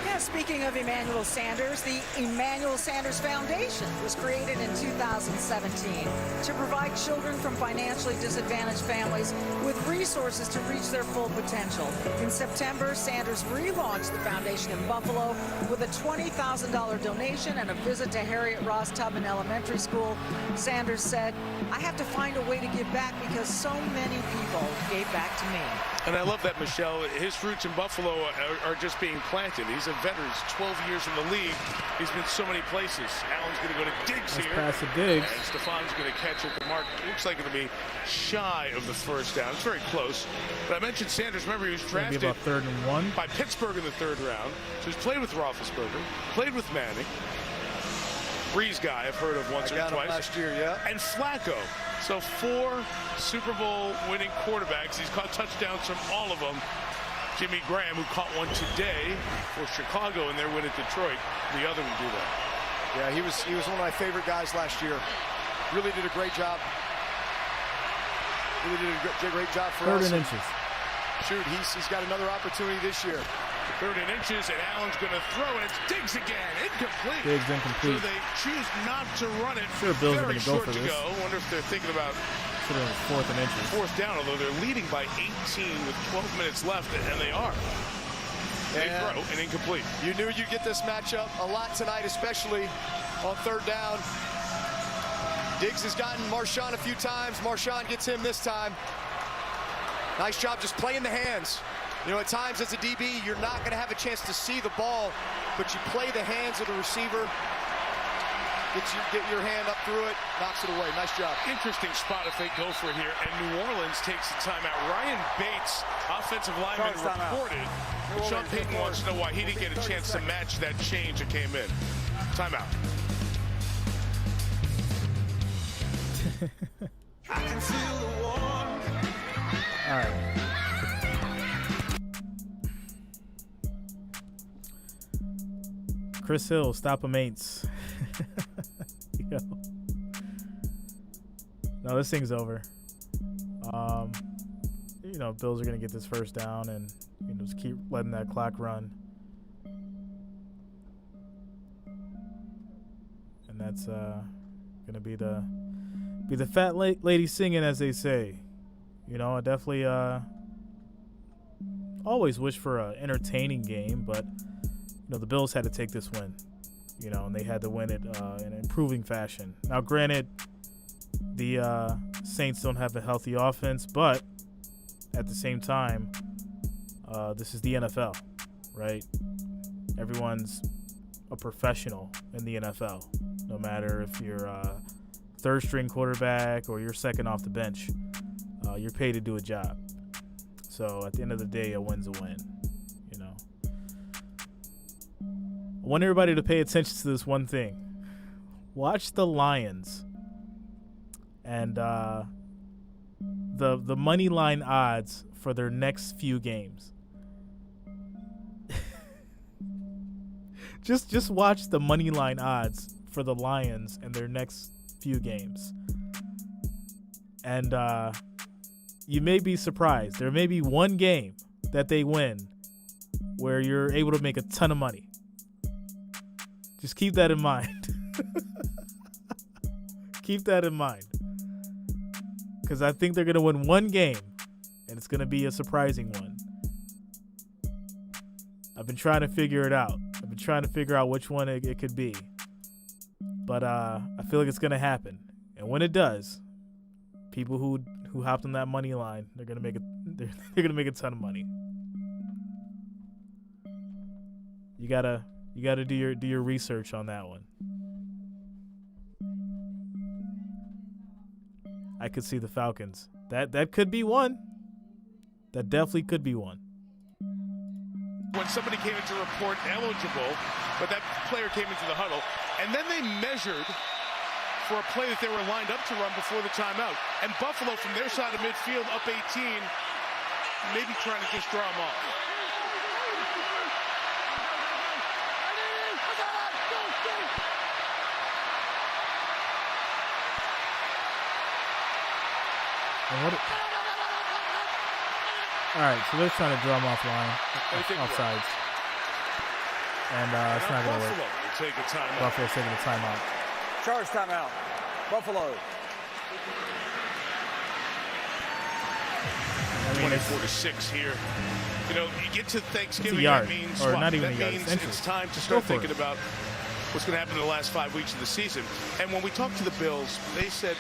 Yeah, speaking of Emmanuel Sanders, the Emmanuel Sanders Foundation was created in 2017 to provide children from financially disadvantaged families with resources to reach their full potential. In September, Sanders relaunched the foundation in Buffalo with a $20,000 donation and a visit to Harriet Ross Tubman Elementary School. Sanders said, "I have to find a way to give back because so many people gave back to me." And I love that, Michelle. His roots in Buffalo are just being planted. He's a veteran. He's 12 years in the league. He's been so many places. Allen's going to go to Diggs Nice here. pass to Diggs. And Stefan's going to catch at the mark. Looks like it'll be shy of the first down. It's very close. But I mentioned Sanders. Remember, he was It's going to drafted be about 3rd and 1. by Pittsburgh in the 3rd round. So he's played with Roethlisberger, played with Manning. Breeze guy I've heard of once or got him twice. last year, yeah. And Flacco. So 4 Super Bowl winning quarterbacks. He's caught touchdowns from all of them. Jimmy Graham, who caught one today for Chicago in their win at Detroit, the other would do that. Yeah, he was one of my favorite guys last year. Really did a great job. Really did a great job for 3rd us. and inches. Shoot, he's got another opportunity this year. 3rd and inches, and Allen's going to throw, and it's Diggs again. Incomplete. Diggs incomplete. So they choose not to run it. Sure, Bills are Very gonna go short for to this. go. Wonder if they're thinking about Should have been 4th and inches. 4th down, although they're leading by 18 with 12 minutes left, and they are. They throw and incomplete. You knew you'd get this matchup a lot tonight, especially on 3rd down. Diggs has gotten Marshawn a few times. Marshawn gets him this time. Nice job just playing the hands. You know, at times as a DB, you're not going to have a chance to see the ball, but you play the hands of the receiver. Get your hand up through it, knocks it away. Nice job. Interesting spot if they go for it here. And New Orleans takes the timeout. Ryan Bates, offensive lineman, reported. But Sean Payton wants to know why he didn't get a chance to match that change that came in. Timeout. All right. Chris Hill, stop him ain'ts. Yo. No, this thing's over. You know, Bills are gonna get this first down and just keep letting that clock run. And that's gonna be the fat lady singing, as they say. You know, I definitely always wish for an entertaining game, but the Bills had to take this win, and they had to win it in an improving fashion. Now, granted, the Saints don't have a healthy offense, but at the same time, this is the NFL, right? Everyone's a professional in the NFL, no matter if you're a third-string quarterback or you're second off the bench. You're paid to do a job. So at the end of the day, a win's a win, you know. I want everybody to pay attention to this one thing. Watch the Lions and the money line odds for their next few games. just watch the money line odds for the Lions and their next few games. And you may be surprised. There may be one game that they win where you're able to make a ton of money. Just keep that in mind. Keep that in mind. Because I think they're going to win one game, and it's going to be a surprising one. I've been trying to figure it out. I've been trying to figure out which one it could be. But I feel like it's going to happen. And when it does, people who hopped on that money line, they're going to make a ton of money. You gotta do your research on that one. I could see the Falcons. That could be one. That definitely could be one. When somebody came in to report eligible, but that player came into the huddle, and then they measured for a play that they were lined up to run before the timeout. And Buffalo, from their side of midfield, up 18, maybe trying to just draw them off. All right, so they're trying to draw them offline, offsides. And it's not going to work. Take a timeout. Buffalo's taking a timeout. Charge timeout. Buffalo. 24-6 here. You know, you get to Thanksgiving, it's a yard, that means, or not even that a yard, means it's time to start thinking about what's going to happen in the last 5 weeks of the season. And when we talked to the Bills, they said,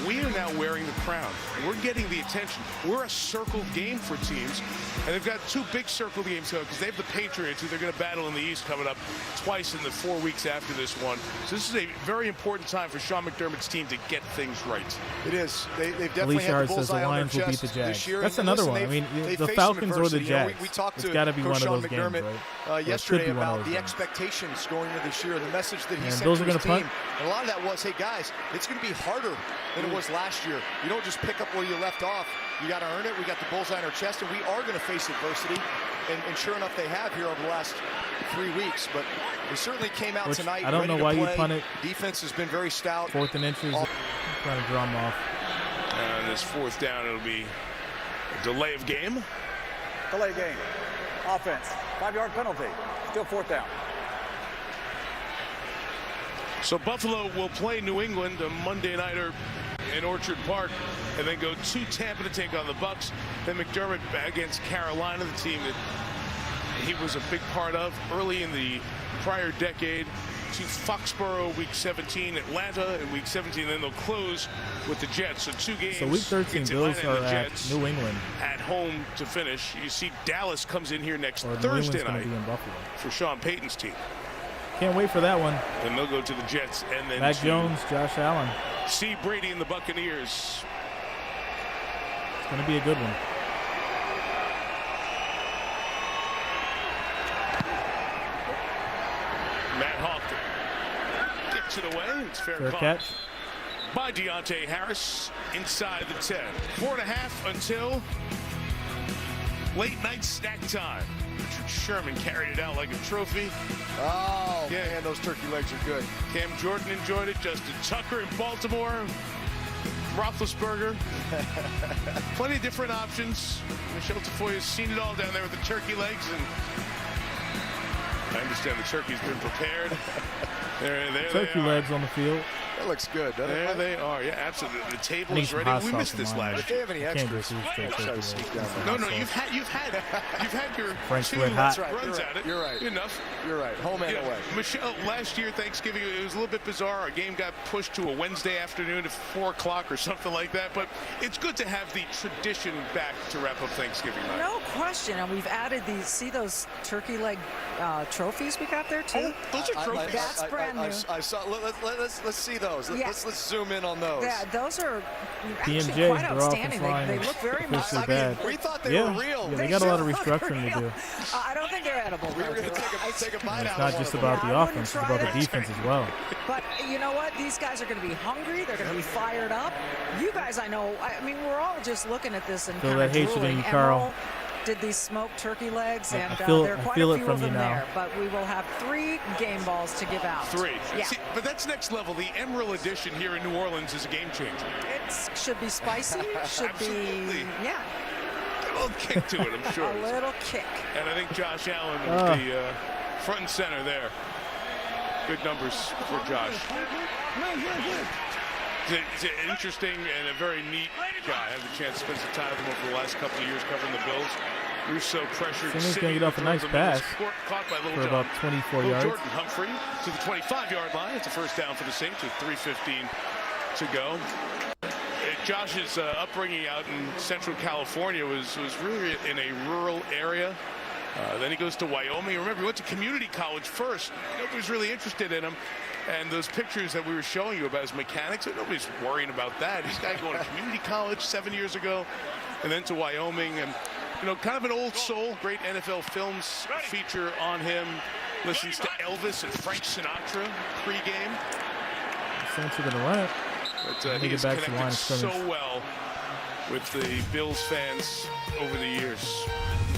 we are now wearing the crown. We're getting the attention. We're a circled game for teams. And they've got two big circled games going because they have the Patriots, who they're going to battle in the East coming up twice in the 4 weeks after this one. So this is a very important time for Sean McDermott's team to get things right. It is. They've definitely had the bullseye on their chest this year. That's another one. I mean, the Falcons or the Jags. We talked to Coach Sean McDermott games, right? Yesterday about the expectations going into this year, the message that he sent to his team. And a lot of that was, hey, guys, it's going to be harder than it was last year. You don't just pick up where you left off. You got to earn it. We got the bullseye on our chest, and we are going to face adversity. And sure enough, they have here over the last 3 weeks. But they certainly came out tonight. I don't know why you punt it. Defense has been very stout. 4th and inches. Trying to draw them off. And this 4th down, it'll be a delay of game. Delay game. Offense. 5-yard penalty. Still 4th down. So Buffalo will play New England a Monday nighter in Orchard Park, and then go to Tampa to take on the Bucs. Then McDermott against Carolina, the team that he was a big part of early in the prior decade, to Foxborough week 17, Atlanta in week 17, then they'll close with the Jets. So 2 games. So week 13, Bills are at New England. At home to finish. You see Dallas comes in here next Thursday night for Sean Payton's team. Can't wait for that one. Then they'll go to the Jets and then Mac Jones, Josh Allen. See Brady and the Buccaneers. It's going to be a good one. Matt Hawk gets it away. It's fair catch by Deontay Harris inside the 10. 4.5 until late night snack time. Richard Sherman carried it out like a trophy. Oh, yeah, man, those turkey legs are good. Cam Jordan enjoyed it. Justin Tucker in Baltimore. Roethlisberger. Plenty of different options. Michelle Tafoya has seen it all down there with the turkey legs. I understand the turkey's been prepared. There Turkey legs on the field. That looks good, doesn't it? There they are. Yeah, absolutely. The table is ready. We missed this last If they year. have any extras, No, you've had your French two red hot. runs at it. You're right. Enough. You're right. Home and away. Michelle, last year Thanksgiving it was a little bit bizarre. Our game got pushed to a Wednesday afternoon at 4 o'clock or something like that. But it's good to have the tradition back to wrap up Thanksgiving night. No question, and we've added these. See those turkey leg trophies we got there too? Those are trophies. That's brand new. I saw. Let's see those. Yeah. Let's zoom in on those. Yeah, those are actually BMJ, quite they're outstanding. off They look very much. officially bad. We thought they were real. Yeah, they got a lot of restructuring to do. I don't think they're edible. We were going to take a bite It's out. not just about the offense; it's about the defense as well. But you know what? These guys are going to be hungry. They're going to be fired up. You guys, I know. I mean, we're all just looking at this and Feel kind of that hatred in drooling. you, Carl. Emerald did these smoked turkey legs, and there are quite feel a it few from of you them now. there. But we will have 3 game balls to give out. 3. Yeah. See, but that's next level. The Emerald edition here in New Orleans is a game changer. It should be spicy. Should be, yeah. A little kick to it, I'm sure. A little kick. And I think Josh Allen will be front and center there. Good numbers for Josh. He's an interesting and a very neat guy. I had the chance to spend some time with him over the last couple of years covering the Bills. Russo pressured. Someone's going to get off a nice pass caught by for about 24 yards. Jordan Humphrey to the 25-yard line. It's a first down for the Saints with 3:15 to go. Josh's upbringing out in Central California was really in a rural area. Then he goes to Wyoming. Remember, he went to community college first. Nobody was really interested in him. And those pictures that we were showing you about his mechanics, nobody's worrying about that. This guy going to community college 7 years ago and then to Wyoming. And, you know, kind of an old soul. Great NFL Films feature on him. Listens to Elvis and Frank Sinatra pregame. Saints are going to run it. But he has connected so well with the Bills fans over the years.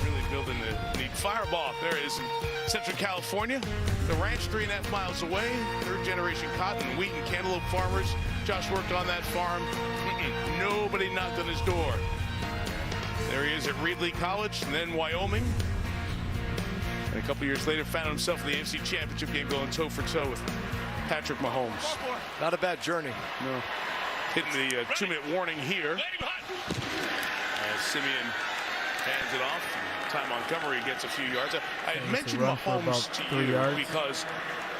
Really building the fireball. There it is in Central California. The ranch 3.5 miles away. 3rd-generation cotton, wheat, and cantaloupe farmers. Josh worked on that farm. Nobody knocked on his door. There he is at Reedley College and then Wyoming. And a couple years later found himself in the AFC Championship game going toe-for-toe with Patrick Mahomes. Not a bad journey. No. Hitting the 2-minute warning here. Simeon hands it off. Ty Montgomery gets a few yards. I had mentioned Mahomes to you because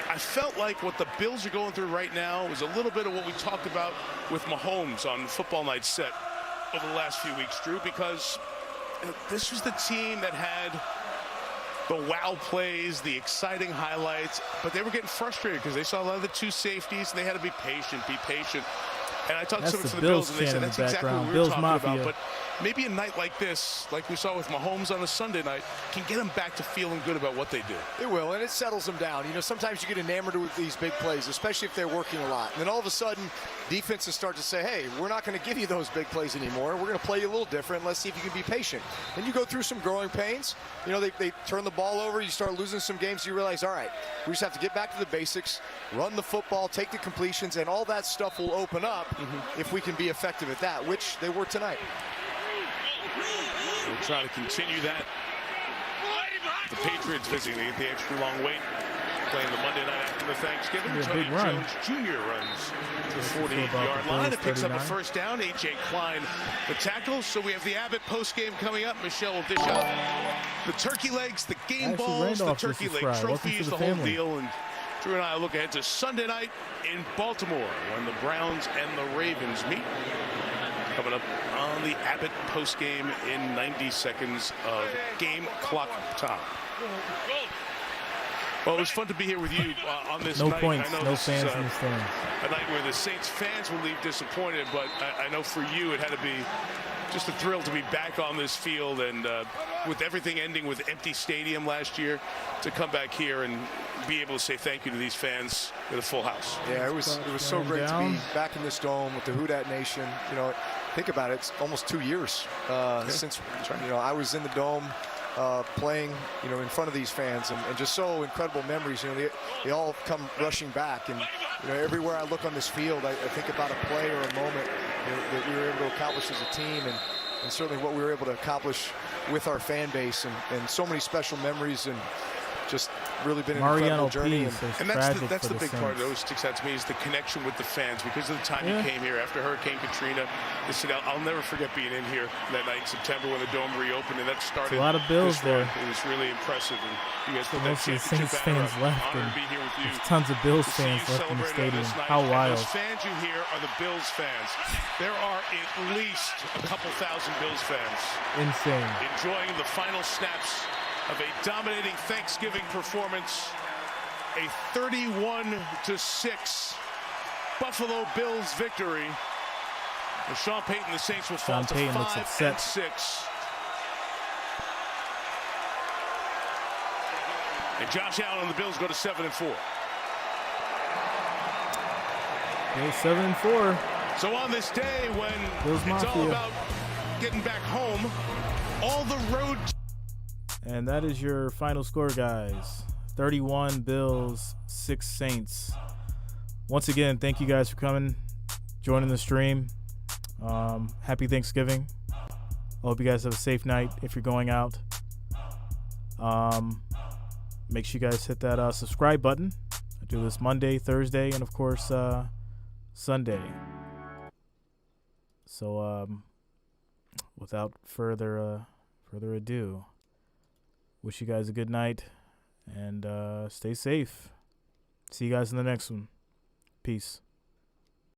I felt like what the Bills are going through right now was a little bit of what we talked about with Mahomes on Football Night set over the last few weeks, Drew, because this was the team that had the wow plays, the exciting highlights, but they were getting frustrated because they saw a lot of the 2 safeties, and they had to be patient. And I talked to someone from the Bills, and they said that's exactly what we were talking about. But maybe a night like this, like we saw with Mahomes on a Sunday night, can get them back to feeling good about what they do. It will, and it settles them down. You know, sometimes you get enamored with these big plays, especially if they're working a lot. And then all of a sudden, defenses start to say, hey, we're not going to give you those big plays anymore. We're going to play you a little different. Let's see if you can be patient. And you go through some growing pains. You know, they turn the ball over. You start losing some games. You realize, all right, we just have to get back to the basics, run the football, take the completions, and all that stuff will open up if we can be effective at that, which they were tonight. We'll try to continue that. The Patriots visiting the extra long wait, playing the Monday night after the Thanksgiving. Tony Jones Jr. runs to the 40-yard line. It picks up a first down. A.J. Klein, the tackle. So we have the Abbott postgame coming up. Michelle will dish out the turkey legs, the game balls, the turkey leg trophies, the whole deal. And Drew and I look ahead to Sunday night in Baltimore when the Browns and the Ravens meet. Coming up on the Abbott postgame in 90 seconds of game clock time. Well, it was fun to be here with you on this night. No points, I know no this fans is in the stands. a night where the Saints fans will leave disappointed, but I know for you it had to be just a thrill to be back on this field, and with everything ending with empty stadium last year, to come back here and be able to say thank you to these fans with a full house. Yeah, it was so great to be back in this dome with the Who Dat Nation. You know, think about it, it's almost 2 years since I was in the dome playing, in front of these fans, and just so incredible memories. They all come rushing back, and everywhere I look on this field, I think about a play or a moment that we were able to accomplish as a team, and certainly what we were able to accomplish with our fan base, and so many special memories, and just really been an Mariano incredible journey. P says And tragic that's for the the big part that Saints. always sticks out to me is the connection with the fans because of the time Yeah. you came here after Hurricane Katrina. Listen, I'll never forget being in here that night in September when the dome reopened, and that started. It's a lot of Bills this run. there. It was really impressive, and you guys put that Most of the championship Saints banner fans up. left, Honored and to be here with you. there's tons of Bills To see fans you left in the celebrate on stadium. this night. How And wild. those fans you hear are the Bills fans. There are at least a couple thousand Bills fans Insane. enjoying the final snaps of a dominating Thanksgiving performance. A 31-6 Buffalo Bills victory. And Sean Payton, the Saints will fall Sean to Payton looks 5-6. And Josh Allen and the Bills go to 7-4. Bills 7-4. So on this day when Bills it's all Mafia. about getting back home, all the road. And that is your final score, guys. 31 Bills, 6 Saints. Once again, thank you guys for coming, joining the stream. Happy Thanksgiving. I hope you guys have a safe night if you're going out. Make sure you guys hit that subscribe button. I do this Monday, Thursday, and of course Sunday. So without further ado, wish you guys a good night and stay safe. See you guys in the next one. Peace.